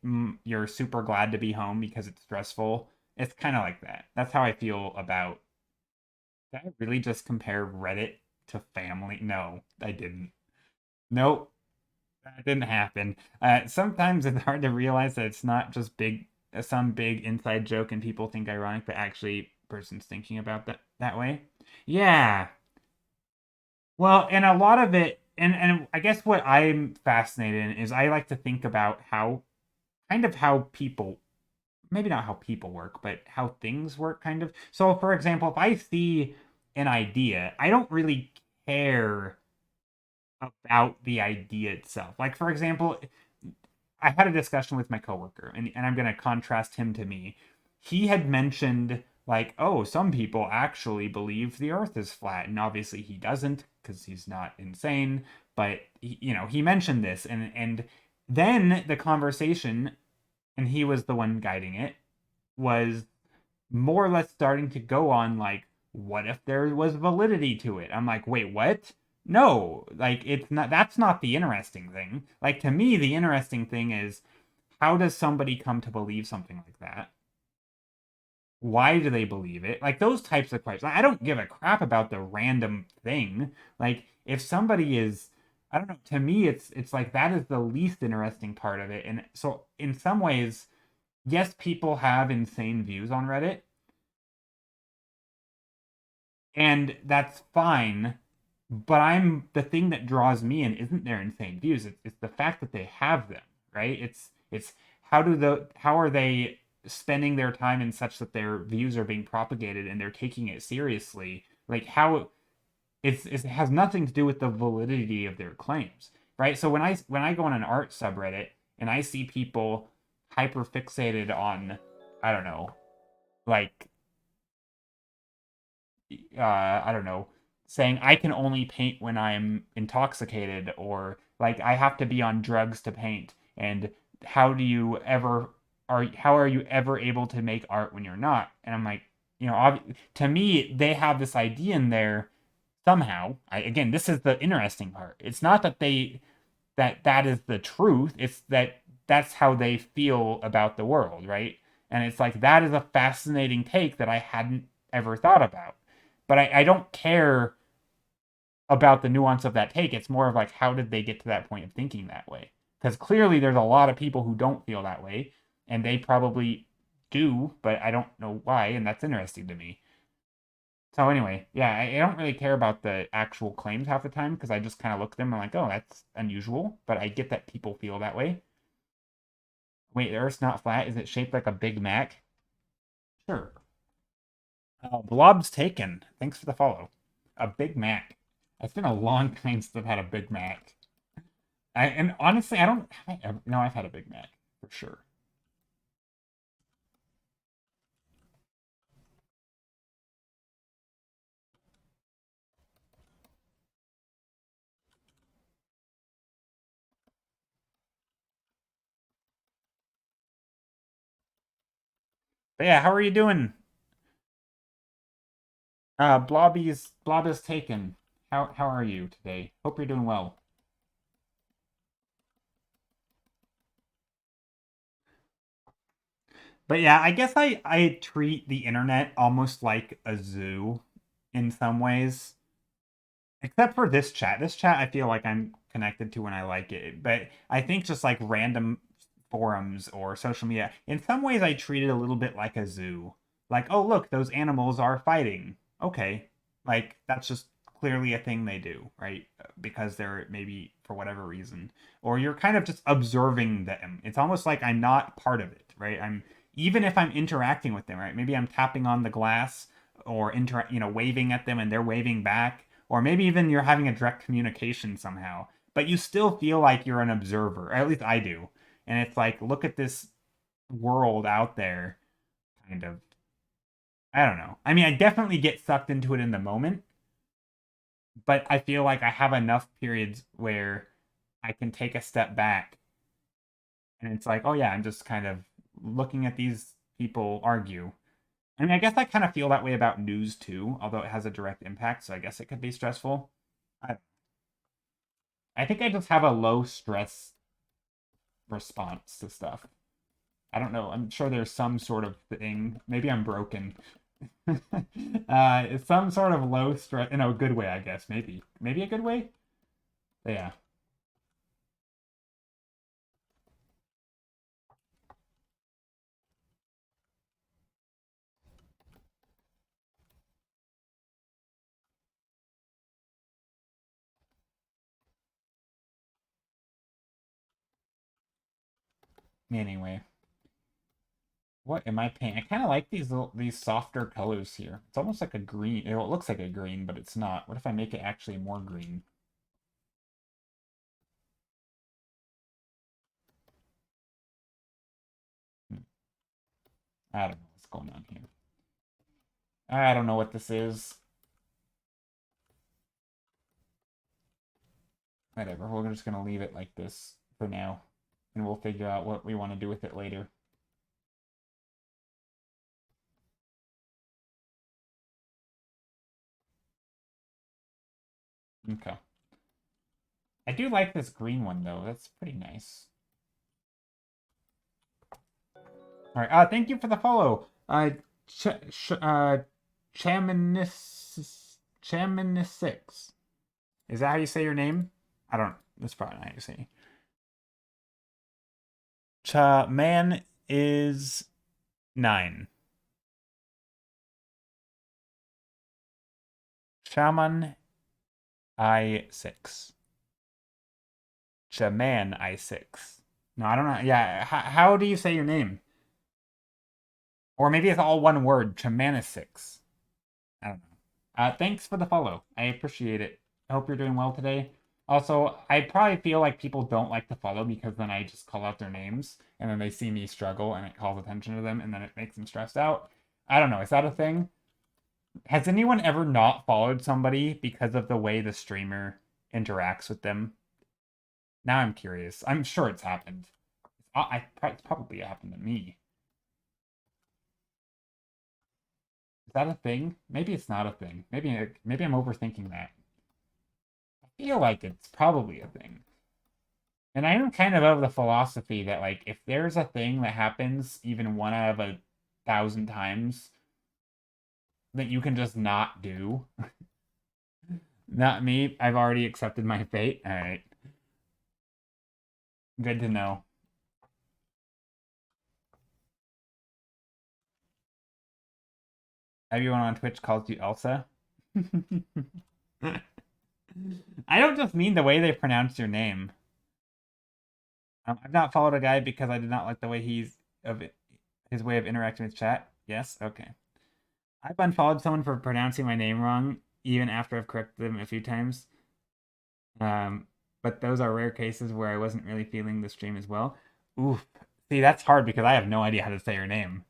Speaker 1: you're super glad to be home because it's stressful. It's kind of like that. That's how I feel about. Did I really just compare Reddit to family? No, I didn't. Nope, that didn't happen. Sometimes it's hard to realize that it's not just some big inside joke and people think ironic, but actually person's thinking about that way. Yeah. Well, and a lot of it, and I guess what I'm fascinated in is I like to think about how people, maybe not how people work, but how things work, kind of. So, for example, if I see an idea, I don't really care about the idea itself. Like, for example, I had a discussion with my coworker, and I'm going to contrast him to me. He had mentioned, like, oh, some people actually believe the earth is flat. And obviously he doesn't because he's not insane. But, he mentioned this. And then the conversation, and he was the one guiding it, was more or less starting to go on, like, what if there was validity to it? I'm like, wait, what? No, like it's not, that's not the interesting thing. Like to me, the interesting thing is, how does somebody come to believe something like that? Why do they believe it? Like those types of questions. I don't give a crap about the random thing. Like if somebody is, I don't know, to me it's like that is the least interesting part of it. And so in some ways, yes, people have insane views on Reddit, and that's fine. But the thing that draws me in isn't their insane views. It's the fact that they have them, right? It's how are they spending their time in such that their views are being propagated and they're taking it seriously? Like how it has nothing to do with the validity of their claims, right? So when I go on an art subreddit and I see people hyper fixated on, I don't know, like I don't know, saying I can only paint when I'm intoxicated, or like I have to be on drugs to paint, and how do you ever how are you ever able to make art when you're not? And I'm like, to me they have this idea in there somehow. Again, this is the interesting part. It's not that that is the truth. It's that that's how they feel about the world, right? And it's like that is a fascinating take that I hadn't ever thought about. But I don't care about the nuance of that take. It's more of like, how did they get to that point of thinking that way? Because clearly there's a lot of people who don't feel that way, and they probably do, but I don't know why, and that's interesting to me. So anyway, yeah, I don't really care about the actual claims half the time because I just kind of look at them and I'm like, oh, that's unusual. But I get that people feel that way. Wait, the Earth's not flat. Is it shaped like a Big Mac? Sure. Oh, Blob's taken. Thanks for the follow. A Big Mac. It's been a long time since I've had a Big Mac. And honestly, I don't. No, I've had a Big Mac for sure. But yeah, how are you doing? Blob is taken. How are you today? Hope you're doing well. But yeah, I guess I treat the internet almost like a zoo in some ways. Except for this chat. This chat I feel like I'm connected to when I like it. But I think just like random forums or social media, in some ways I treat it a little bit like a zoo. Like, oh look, those animals are fighting. Okay. Like that's just clearly a thing they do, right? Because they're maybe for whatever reason. Or you're kind of just observing them. It's almost like I'm not part of it, right? I'm even if I'm interacting with them, right? Maybe I'm tapping on the glass or waving at them and they're waving back, or maybe even you're having a direct communication somehow, but you still feel like you're an observer, or at least I do. And it's like, look at this world out there, kind of. I don't know. I mean, I definitely get sucked into it in the moment, but I feel like I have enough periods where I can take a step back and it's like, oh yeah, I'm just kind of looking at these people argue. I mean, I guess I kind of feel that way about news too, although it has a direct impact, so I guess it could be stressful. I, I think I just have a low stress response to stuff. I don't know. I'm sure there's some sort of thing. Maybe I'm broken. It's some sort of low stress in a good way, I guess. Maybe a good way. But yeah. Anyway, what am I painting? I kind of like these softer colors here. It's almost like a green. It looks like a green, but it's not. What if I make it actually more green? Hmm. I don't know what's going on here. I don't know what this is. Whatever. We're just gonna leave it like this for now, and we'll figure out what we want to do with it later. Okay. I do like this green one though. That's pretty nice. All right. Thank you for the follow. Ch ch Chaminis Chaminis 6. Is that how you say your name? I don't. That's probably not how you say it. Man is 9. Shaman I6. Chaman I6. No, I don't know. Yeah, how do you say your name? Or maybe it's all one word. Chaman6. I don't know. Thanks for the follow. I appreciate it. I hope you're doing well today. Also, I probably feel like people don't like to follow because then I just call out their names and then they see me struggle and it calls attention to them and then it makes them stressed out. I don't know. Is that a thing? Has anyone ever not followed somebody because of the way the streamer interacts with them? Now I'm curious. I'm sure it's happened. It's probably happened to me. Is that a thing? Maybe it's not a thing. Maybe I'm overthinking that. I feel like it's probably a thing. And I am kind of the philosophy that like if there's a thing that happens even one out of 1,000 times that you can just not do. Not me. I've already accepted my fate. All right. Good to know. Everyone on Twitch calls you Elsa. I don't just mean the way they pronounce your name. I've not followed a guy because I did not like the way his way of interacting with chat. Yes, okay. I've unfollowed someone for pronouncing my name wrong, even after I've corrected them a few times. But those are rare cases where I wasn't really feeling the stream as well. Oof. See, that's hard because I have no idea how to say your name.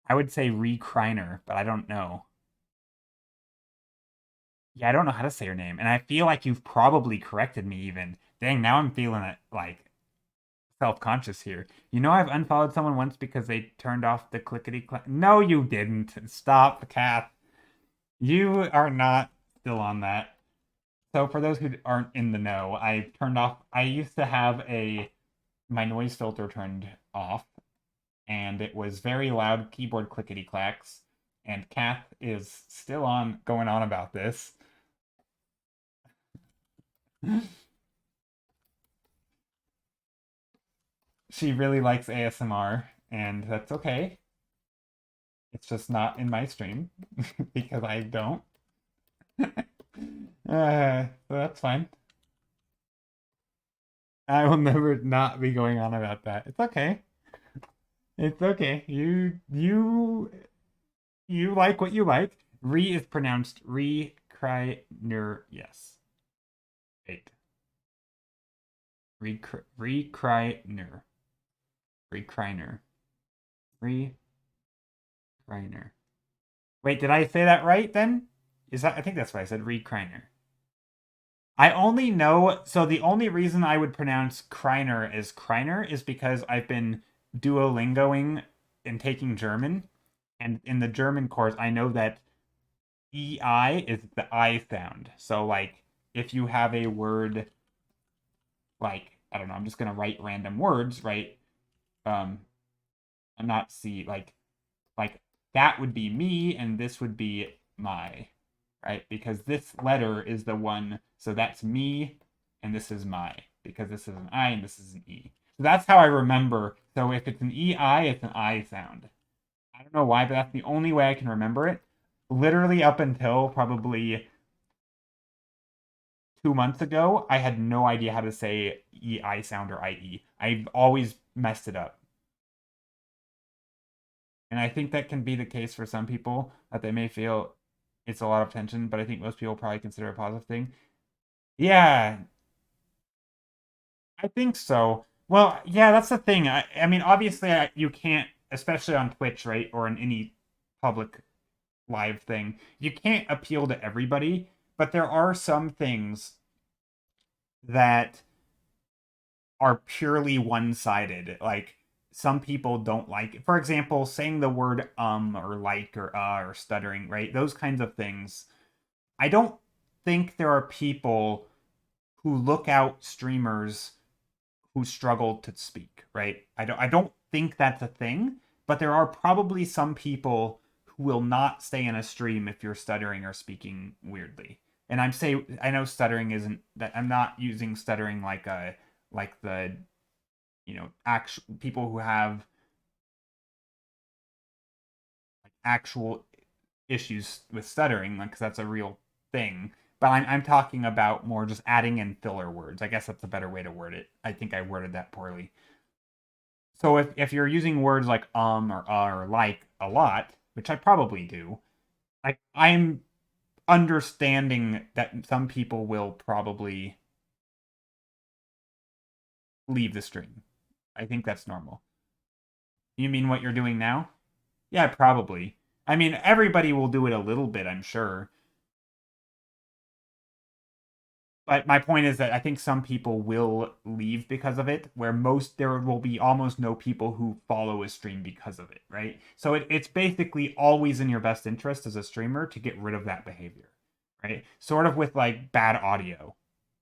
Speaker 1: I would say Rekriner, but I don't know. Yeah, I don't know how to say your name, and I feel like you've probably corrected me even. Dang, now I'm feeling it like self-conscious here. You know I've unfollowed someone once because they turned off the clickety clack. No, you didn't. Stop, Kath. You are not still on that. So for those who aren't in the know, I turned off. I used to have my noise filter turned off, and it was very loud keyboard clickety clacks. And Kath is still on going on about this. She really likes ASMR, and that's okay. It's just not in my stream because I don't. So that's fine. I will never not be going on about that. It's okay. It's okay. You like what you like. Re is pronounced re cry ner yes. Wait. Re cry ner. Re criner. Re criner. Wait, did I say that right then? I think that's what I said, re criner. I only know, so the only reason I would pronounce Kreiner as Kreiner is because I've been Duolingoing and taking German. And in the German course, I know that EI is the I sound. So, like, if you have a word, like, I don't know, I'm just going to write random words, right? Um, I'm not C, like, that would be me, and this would be my, right? Because this letter is the one, so that's me, and this is my, because this is an I and this is an E. So that's how I remember. So if it's an EI, it's an I sound. I don't know why, but that's the only way I can remember it. Literally up until probably 2 months ago, I had no idea how to say EI sound or IE. I've always messed it up. And I think that can be the case for some people that they may feel it's a lot of tension, but I think most people probably consider it a positive thing. Yeah, I think so. Well, yeah, that's the thing. I mean, obviously, you can't, especially on Twitch, right, or in any public live thing, you can't appeal to everybody, but there are some things that are purely one-sided. Like some people don't like it. For example, saying the word or like or stuttering, right? Those kinds of things. I don't think there are people who look out streamers who struggle to speak, right? I don't think that's a thing, but there are probably some people who will not stay in a stream if you're stuttering or speaking weirdly. And I know stuttering isn't that I'm not using stuttering like the actual people who have actual issues with stuttering, like because that's a real thing. But I'm talking about more just adding in filler words. I guess that's a better way to word it. I think I worded that poorly. So if you're using words like or like a lot, which I probably do, like understanding that some people will probably leave the stream. I think that's normal. You mean what you're doing now? Yeah, probably. I mean, everybody will do it a little bit, I'm sure. But my point is that I think some people will leave because of it, where there will be almost no people who follow a stream because of it, right? So it's basically always in your best interest as a streamer to get rid of that behavior, right? Sort of with like bad audio,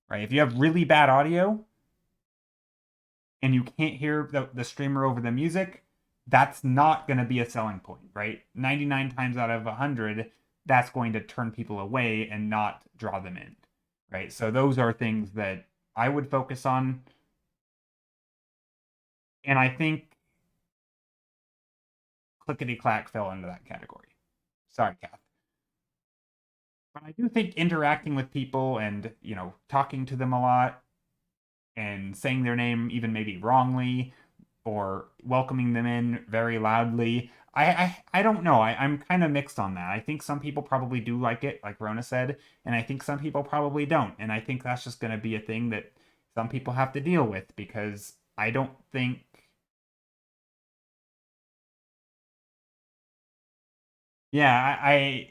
Speaker 1: right? If you have really bad audio and you can't hear the streamer over the music, that's not going to be a selling point, right? 99 times out of 100, that's going to turn people away and not draw them in, right? So those are things that I would focus on. And I think Clickety Clack fell into that category. Sorry, Kath. But I do think interacting with people and, talking to them a lot and saying their name even maybe wrongly or welcoming them in very loudly. I don't know. I'm kind of mixed on that. I think some people probably do like it, like Rona said, and I think some people probably don't. And I think that's just going to be a thing that some people have to deal with because I don't think. Yeah,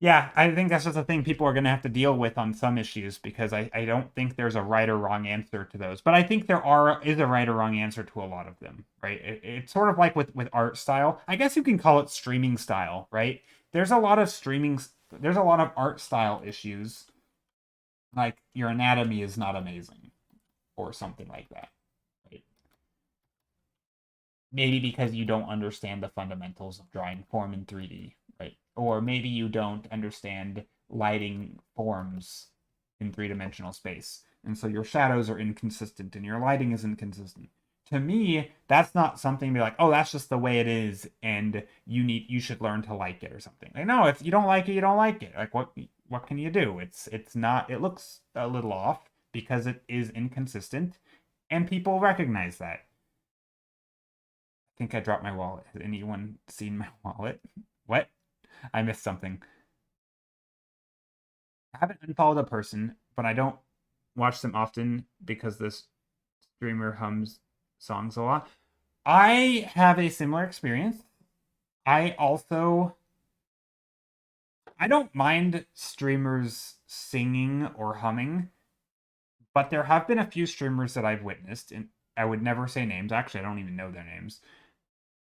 Speaker 1: yeah, I think that's just a thing people are going to have to deal with on some issues because I don't think there's a right or wrong answer to those. But I think is a right or wrong answer to a lot of them, right? It's sort of like with art style. I guess you can call it streaming style, right? There's a lot of there's a lot of art style issues, like your anatomy is not amazing or something like that, right? Maybe because you don't understand the fundamentals of drawing form in 3D, right? Or maybe you don't understand lighting forms in three-dimensional space. And so your shadows are inconsistent and your lighting is inconsistent. To me, that's not something to be like, oh, that's just the way it is, and you should learn to like it or something. Like, no, if you don't like it, you don't like it. Like what can you do? It's not it looks a little off because it is inconsistent, and people recognize that. Think I dropped my wallet. Has anyone seen my wallet? What? I missed something. I haven't unfollowed a person, but I don't watch them often because this streamer hums songs a lot. I have a similar experience. I also I don't mind streamers singing or humming, but there have been a few streamers that I've witnessed, and I would never say names. Actually, I don't even know their names.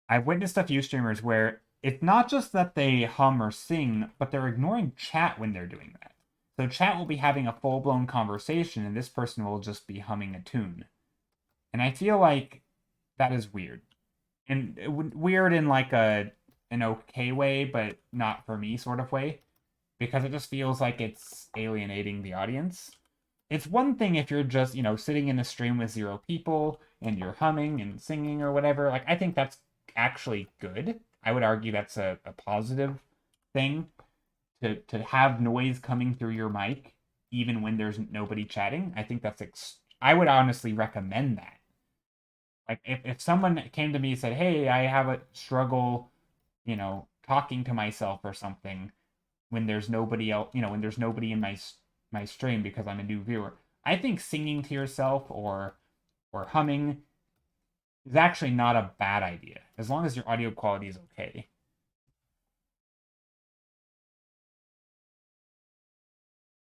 Speaker 1: I've witnessed a few streamers where it's not just that they hum or sing, but they're ignoring chat when they're doing that. So chat will be having a full-blown conversation and this person will just be humming a tune. And I feel like that is weird. And weird in like an okay way, but not for me sort of way. Because it just feels like it's alienating the audience. It's one thing if you're just, sitting in a stream with 0 people and you're humming and singing or whatever. Like, I think that's actually good. I would argue that's a positive thing to have noise coming through your mic even when there's nobody chatting. I think I would honestly recommend that. Like if someone came to me and said, "Hey, I have a struggle, talking to myself or something when there's nobody else, when there's nobody in my stream because I'm a new viewer." I think singing to yourself or humming is actually not a bad idea as long as your audio quality is okay.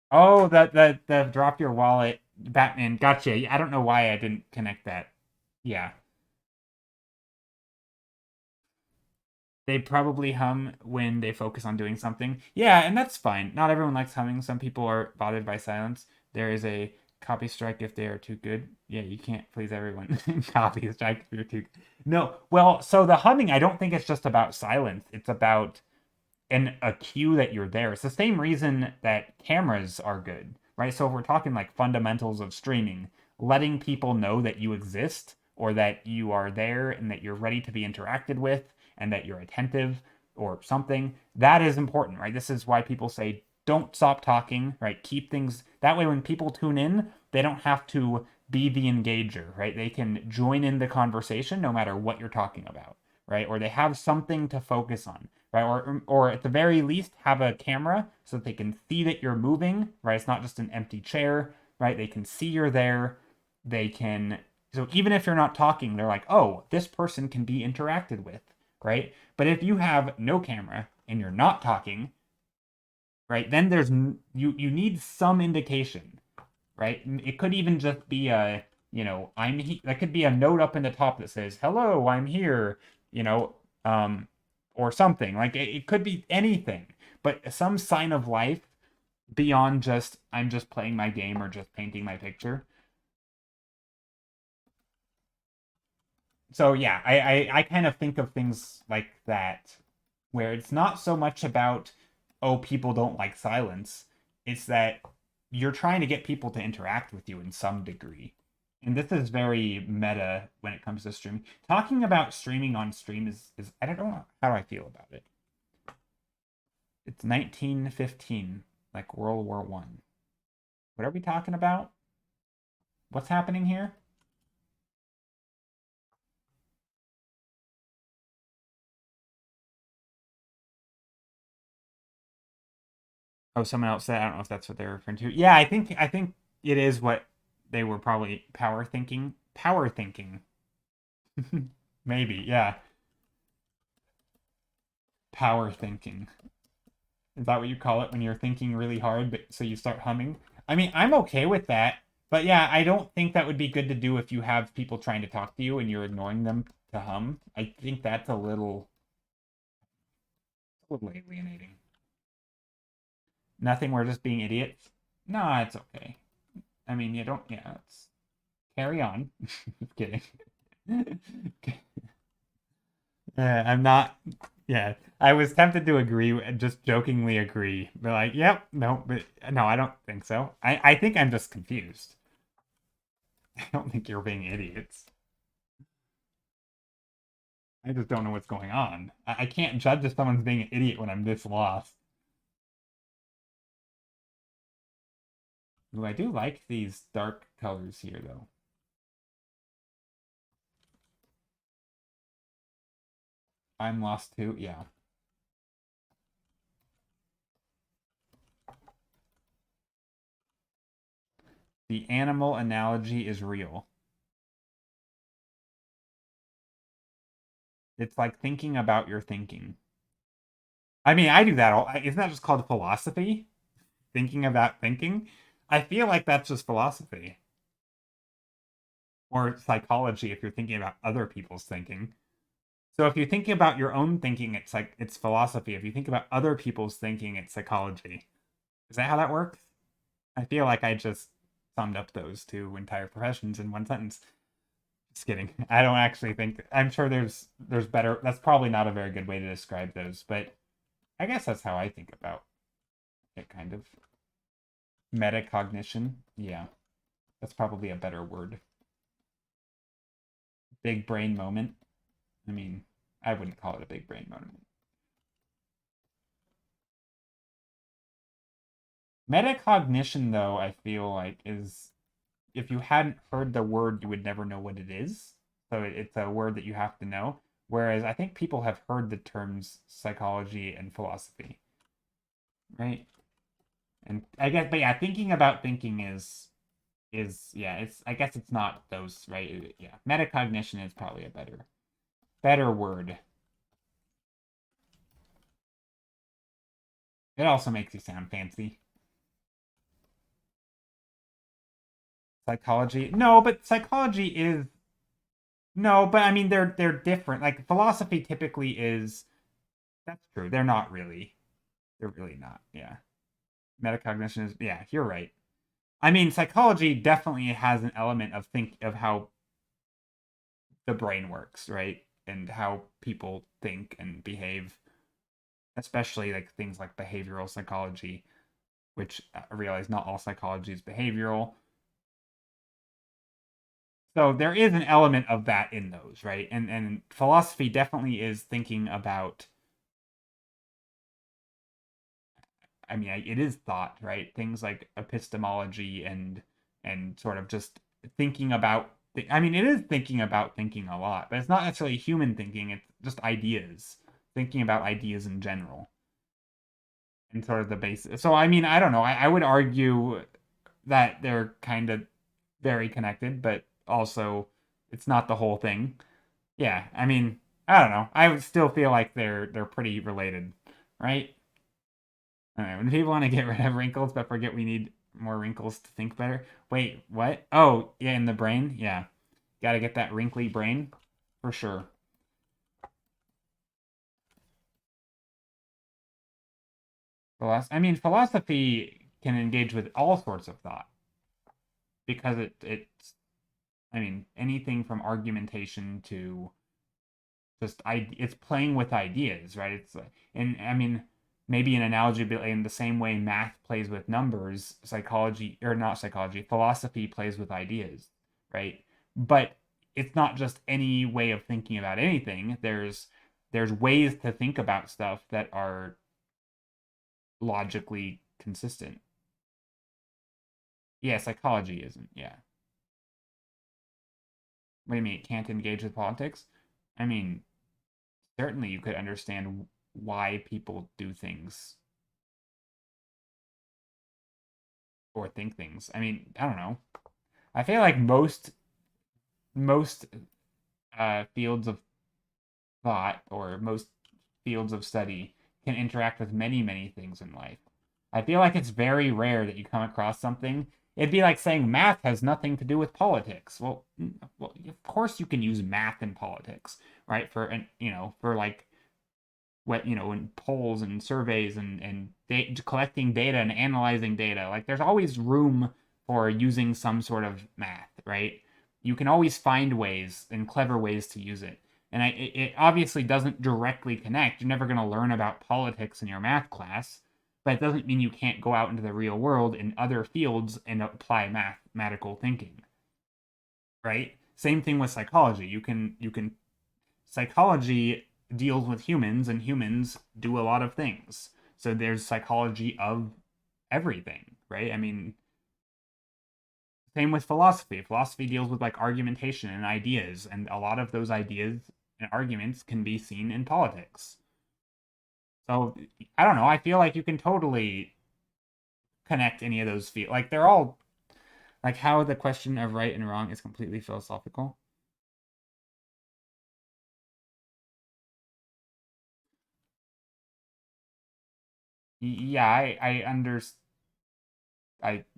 Speaker 1: Oh, the drop your wallet Batman. Gotcha. I don't know why I didn't connect that. Yeah. They probably hum when they focus on doing something. Yeah, and that's fine. Not everyone likes humming. Some people are bothered by silence. There is a copy strike if they are too good. Yeah, you can't please everyone. Copy strike if you're too. No, well, so the humming, I don't think it's just about silence. It's about a cue that you're there. It's the same reason that cameras are good, right? So if we're talking like fundamentals of streaming, letting people know that you exist or that you are there and that you're ready to be interacted with and that you're attentive or something, that is important, right? This is why people say don't stop talking, right? Keep things that way when people tune in, they don't have to be the engager, right? They can join in the conversation no matter what you're talking about, right? Or they have something to focus on. right? Or at the very least, have a camera so that they can see that you're moving, right? It's not just an empty chair, right? They can see you're there. They can, so even if you're not talking, they're like, oh, this person can be interacted with, right? But if you have no camera and you're not talking, right, then you need some indication, right? It could even just be a, that could be a note up in the top that says, hello, I'm here, you know, or something. Like it could be anything, but some sign of life beyond just, I'm just playing my game or just painting my picture. So yeah, I kind of think of things like that, where it's not so much about, oh, people don't like silence. It's that you're trying to get people to interact with you in some degree. And this is very meta when it comes to streaming. Talking about streaming on stream is I don't know how I feel about it. It's 1915, like World War One. What are we talking about? What's happening here? Oh, someone else said, I don't know if that's what they're referring to. Yeah, I think it is what they were probably power thinking. Power thinking. Maybe, yeah. Power thinking. Is that what you call it when you're thinking really hard, but so you start humming? I mean, I'm okay with that, but yeah, I don't think that would be good to do if you have people trying to talk to you and you're ignoring them to hum. I think that's a little alienating. Nothing, we're just being idiots. No, it's okay. I mean, you don't. Yeah, it's carry on. Just kidding. I'm not. Yeah, I was tempted to agree, just jokingly agree, but like, yep, no, but no, I don't think so. I think I'm just confused. I don't think you're being idiots. I just don't know what's going on. I can't judge if someone's being an idiot when I'm this lost. Ooh, I do like these dark colors here, though. I'm lost too. Yeah. The animal analogy is real. It's like thinking about your thinking. I mean, I do that all. Isn't that just called philosophy? Thinking about thinking? I feel like that's just philosophy or psychology if you're thinking about other people's thinking. So if you're thinking about your own thinking, it's like it's philosophy. If you think about other people's thinking, it's psychology. Is that how that works? I feel like I just summed up those two entire professions in one sentence. Just kidding. I don't actually think. I'm sure there's better. That's probably not a very good way to describe those, but I guess that's how I think about it. Kind of metacognition. Yeah, that's probably a better word. Big brain moment. I mean, I wouldn't call it a big brain moment. Metacognition, though, I feel like is if you hadn't heard the word, you would never know what it is. So it's a word that you have to know. Whereas I think people have heard the terms psychology and philosophy, right? And I guess, but yeah, thinking about thinking is yeah, it's I guess it's not those, right? Yeah, metacognition is probably a better word. It also makes you sound fancy. Psychology, no, but psychology is no, but I mean they're different. Like philosophy typically is that's true. They're not really. They're really not. Yeah. Metacognition is yeah, you're right. I mean psychology definitely has an element of think of how the brain works, right? And how people think and behave, especially like things like behavioral psychology, which I realize not all psychology is behavioral. So there is an element of that in those, right? And philosophy definitely is thinking about I mean, it is thought, right? Things like epistemology and sort of just thinking about. I mean, it is thinking about thinking a lot, but it's not necessarily human thinking. It's just ideas thinking about ideas in general and sort of the basis. So I mean, I don't know. I would argue that they're kind of very connected, but also it's not the whole thing. Yeah, I mean, I don't know. I would still feel like they're pretty related, right? When people want to get rid of wrinkles but forget we need more wrinkles to think better. Wait, what? Oh, yeah, in the brain? Yeah. Got to get that wrinkly brain for sure. I mean, philosophy can engage with all sorts of thought because it's I mean, anything from argumentation to just it's playing with ideas, right? And I mean, maybe an analogy in the same way math plays with numbers, psychology or not psychology, philosophy plays with ideas, right? But it's not just any way of thinking about anything. There's ways to think about stuff that are logically consistent. Yeah, psychology isn't. Yeah. What do you mean it can't engage with politics? I mean, certainly you could understand why people do things or think things. I mean, I don't know. I feel like most fields of thought or most fields of study can interact with many things in life. I feel like it's very rare that you come across something. It'd be like saying math has nothing to do with politics. Well, of course you can use math in politics, right? For like what in polls and surveys and collecting data and analyzing data. Like there's always room for using some sort of math, right? You can always find ways and clever ways to use it. And it obviously doesn't directly connect. You're never going to learn about politics in your math class, but it doesn't mean you can't go out into the real world in other fields and apply mathematical thinking, right? Same thing with psychology. You can psychology deals with humans and humans do a lot of things. So there's psychology of everything, right? I mean, same with philosophy. Philosophy deals with like argumentation and ideas, and a lot of those ideas and arguments can be seen in politics. So I don't know. I feel like you can totally connect any of those fields. Like they're all like how the question of right and wrong is completely philosophical. Yeah, I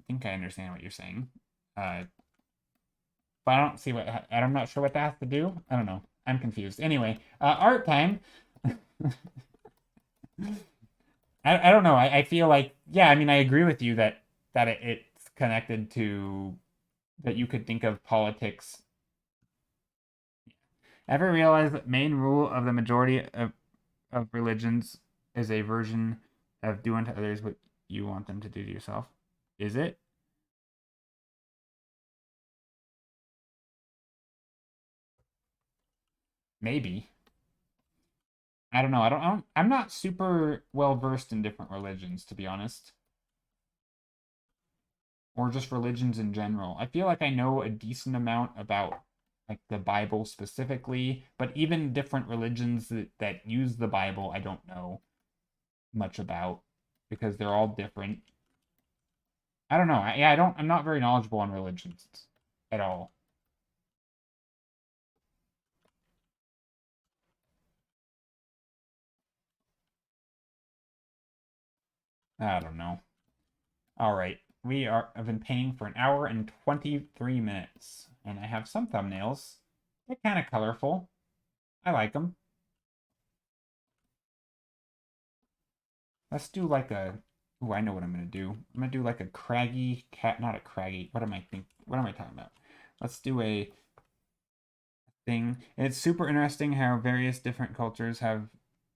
Speaker 1: think I understand what you're saying. Uh, but I don't see I'm not sure what that has to do. I don't know. I'm confused. Anyway, art time. I don't know. I feel like yeah. I mean, I agree with you that it's connected to that you could think of politics. Ever realize that main rule of the majority of religions is a version of do unto others what you want them to do to yourself? Is it? Maybe. I don't know. I'm not super well versed in different religions, to be honest, or just religions in general. I feel like I know a decent amount about like the Bible specifically, but even different religions that use the Bible, I don't know much about because they're all different. I don't know. Yeah, I don't. I'm not very knowledgeable on religions at all. I don't know. All right, have been paying for an hour and 23 minutes, and I have some thumbnails. They're kind of colorful. I like them. Let's do like a. Oh, I know what I'm gonna do. I'm gonna do like a craggy cat, not a craggy. What am I talking about? Let's do a thing. It's super interesting how various different cultures have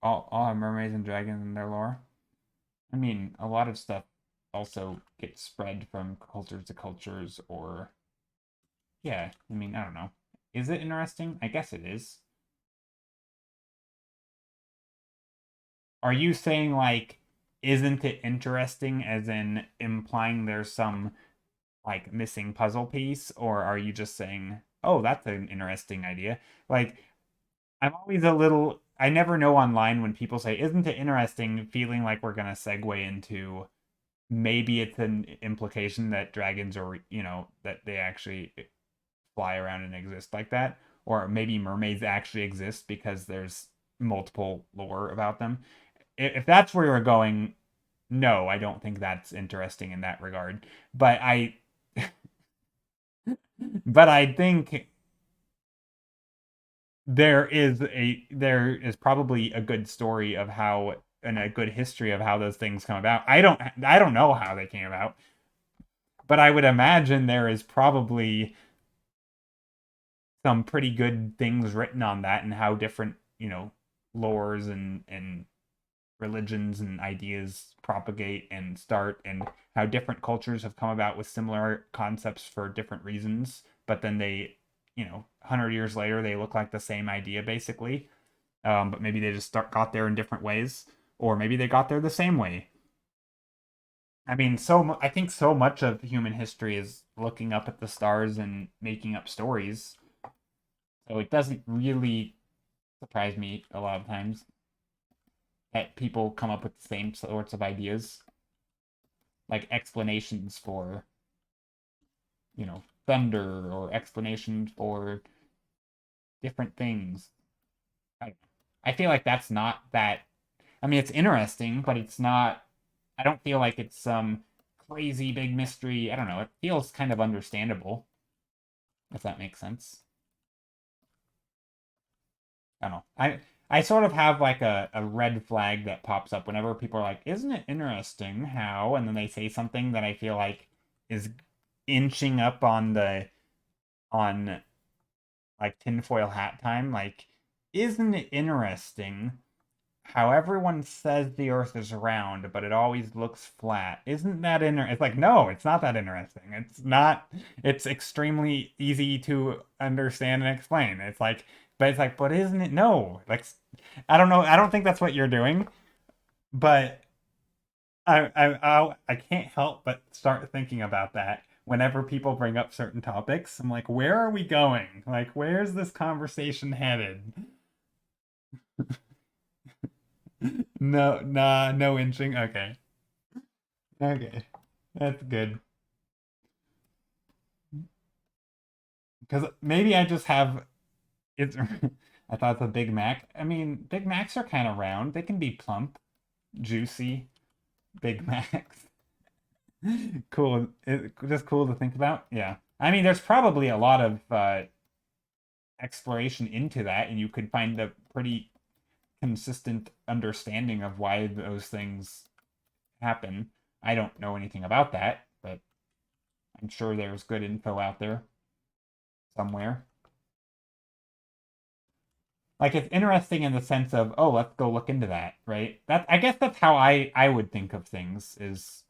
Speaker 1: all have mermaids and dragons in their lore. I mean, a lot of stuff also gets spread from cultures to cultures, or yeah. I mean, I don't know. Is it interesting? I guess it is. Are you saying like, isn't it interesting, as in implying there's some like missing puzzle piece, or are you just saying, "Oh, that's an interesting idea"? Like I'm always a little I never know online when people say, "Isn't it interesting?" Feeling like we're gonna segue into maybe it's an implication that dragons are, that they actually fly around and exist like that, or maybe mermaids actually exist because there's multiple lore about them. If that's where you're going, no, I don't think that's interesting in that regard. But but I think there is probably a good story of how and a good history of how those things come about. I don't know how they came about, but I would imagine there is probably some pretty good things written on that and how different, lores and religions and ideas propagate and start, and how different cultures have come about with similar concepts for different reasons, but then they, 100 years later they look like the same idea basically. But maybe they just got there in different ways, or maybe they got there the same way. I mean, I think so much of human history is looking up at the stars and making up stories. So it doesn't really surprise me a lot of times that people come up with the same sorts of ideas, like explanations for, thunder, or explanations for different things. I, I feel like that's not that. I mean, it's interesting, but it's not. I don't feel like it's some crazy big mystery. I don't know. It feels kind of understandable, if that makes sense. I don't know. I sort of have like a red flag that pops up whenever people are like, "Isn't it interesting how?" And then they say something that I feel like is inching up on like tinfoil hat time. Like, isn't it interesting how everyone says the Earth is round, but it always looks flat? Isn't that It's like, no, it's not that interesting. It's not. It's extremely easy to understand and explain. But isn't it? No, like, I don't know. I don't think that's what you're doing, but I can't help but start thinking about that whenever people bring up certain topics. I'm like, where are we going? Like, where's this conversation headed? No, nah, no inching. Okay, okay, that's good. Because maybe I just have it's. I thought the Big Mac. I mean, Big Macs are kind of round. They can be plump, juicy. Big Macs. Cool. Just cool to think about. Yeah. I mean, there's probably a lot of exploration into that, and you could find a pretty consistent understanding of why those things happen. I don't know anything about that, but I'm sure there's good info out there somewhere. Like, it's interesting in the sense of, oh, let's go look into that, right? I guess that's how I would think of things is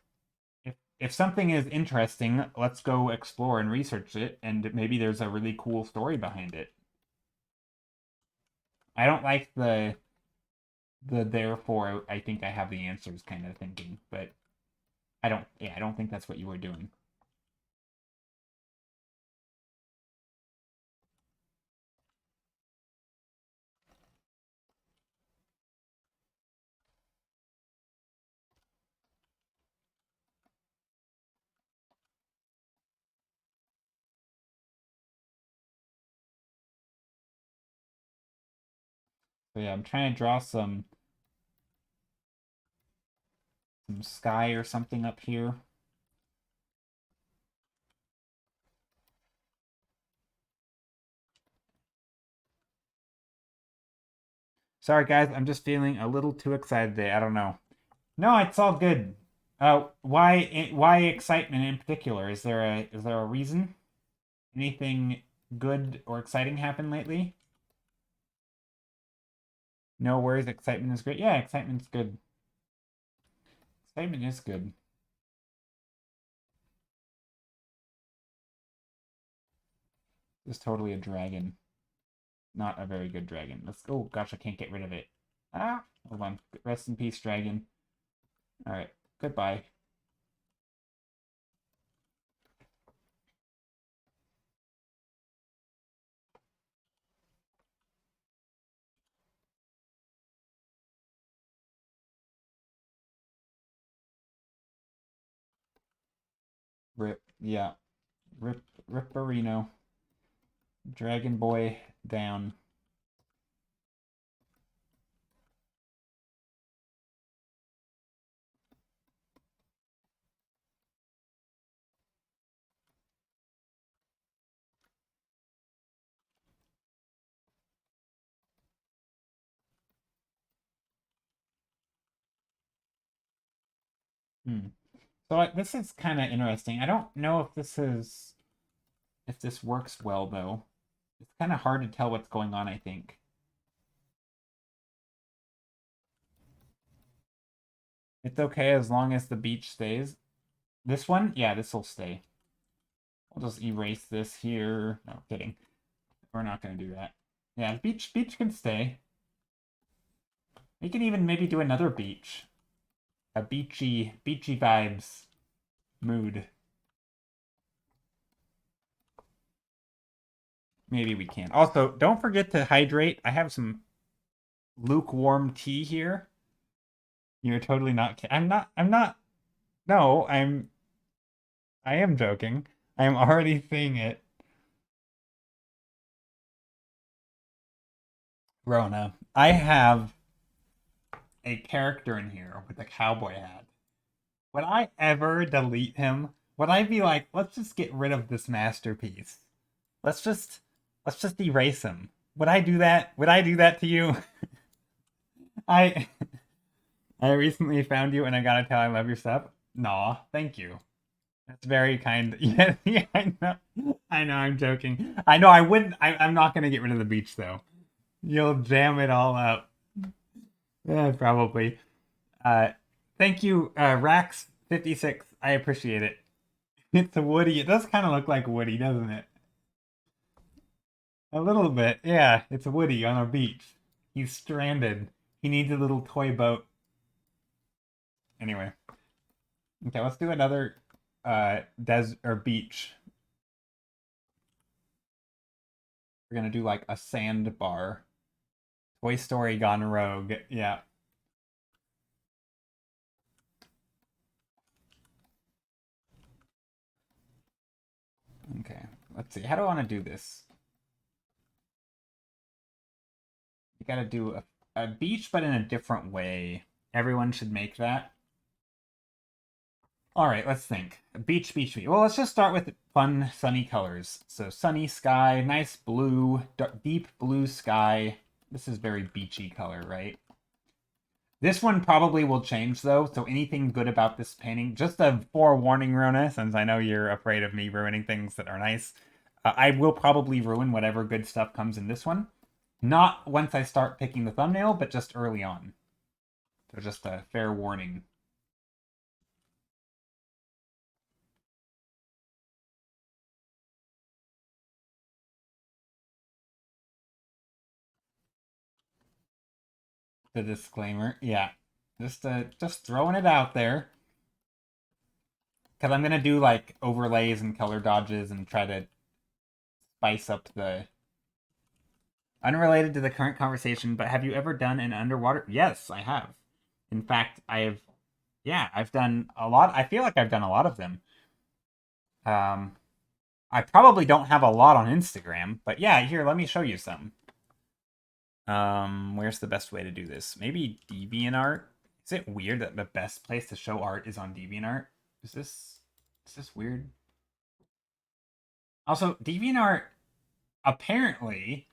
Speaker 1: if something is interesting, let's go explore and research it, and maybe there's a really cool story behind it. I don't like the therefore I think I have the answers kind of thinking, but I don't think that's what you were doing. So yeah, I'm trying to draw some sky or something up here. Sorry guys, I'm just feeling a little too excited today. I don't know. No, it's all good. Why excitement in particular? Is there a reason? Anything good or exciting happened lately? No worries, excitement is great. Yeah, excitement's good. Excitement is good. It's totally a dragon. Not a very good dragon. Oh gosh, I can't get rid of it. Ah, hold on. Rest in peace, dragon. Alright, goodbye. Rip, yeah. Ripperino. Dragon Boy down. Hmm. So this is kind of interesting. I don't know if this works well though. It's kind of hard to tell what's going on, I think. It's okay as long as the beach stays. This one? Yeah, this will stay. I'll just erase this here. No, kidding. We're not going to do that. Yeah, beach can stay. We can even maybe do another beach. A beachy vibes mood. Maybe we can. Also, don't forget to hydrate. I have some lukewarm tea here. You're totally not. I'm not. No, I am joking. I am already saying it. Rona, I have a character in here with a cowboy hat. Would I ever delete him? Would I be like, let's just get rid of this masterpiece? Let's just let's just erase him. Would I do that? Would I do that to you? I I recently found you and I gotta tell I love your stuff. Nah, thank you. That's very kind. Yeah, yeah, I know. I know, I'm joking. I know I wouldn't I'm not gonna get rid of the beach though. You'll jam it all up. Yeah, probably. Uh thank you, Rax56. I appreciate it. It's a Woody. It does kind of look like Woody, doesn't it? A little bit. Yeah, it's a Woody on a beach. He's stranded. He needs a little toy boat. Anyway. Okay, let's do another des or beach. We're gonna do like a sandbar. Toy Story gone rogue. Yeah. Okay. Let's see. How do I want to do this? You gotta do a beach, but in a different way. Everyone should make that. All right, let's think. Beach. Well, let's just start with fun, sunny colors. So sunny sky, nice blue, deep blue sky. This is very beachy color, right? This one probably will change though, so anything good about this painting, just a forewarning, Rona, since I know you're afraid of me ruining things that are nice. I will probably ruin whatever good stuff comes in this one. Not once I start picking the thumbnail, but just early on. So just a fair warning. The disclaimer, yeah. Just throwing it out there. Because I'm going to do like overlays and color dodges and try to spice up the unrelated to the current conversation, but have you ever done an underwater? Yes, I have. In fact, I've done a lot. I feel like I've done a lot of them. I probably don't have a lot on Instagram, but yeah, here, let me show you some. Where's the best way to do this? Maybe DeviantArt? Is it weird that the best place to show art is on DeviantArt? Is this weird? Also, DeviantArt, apparently,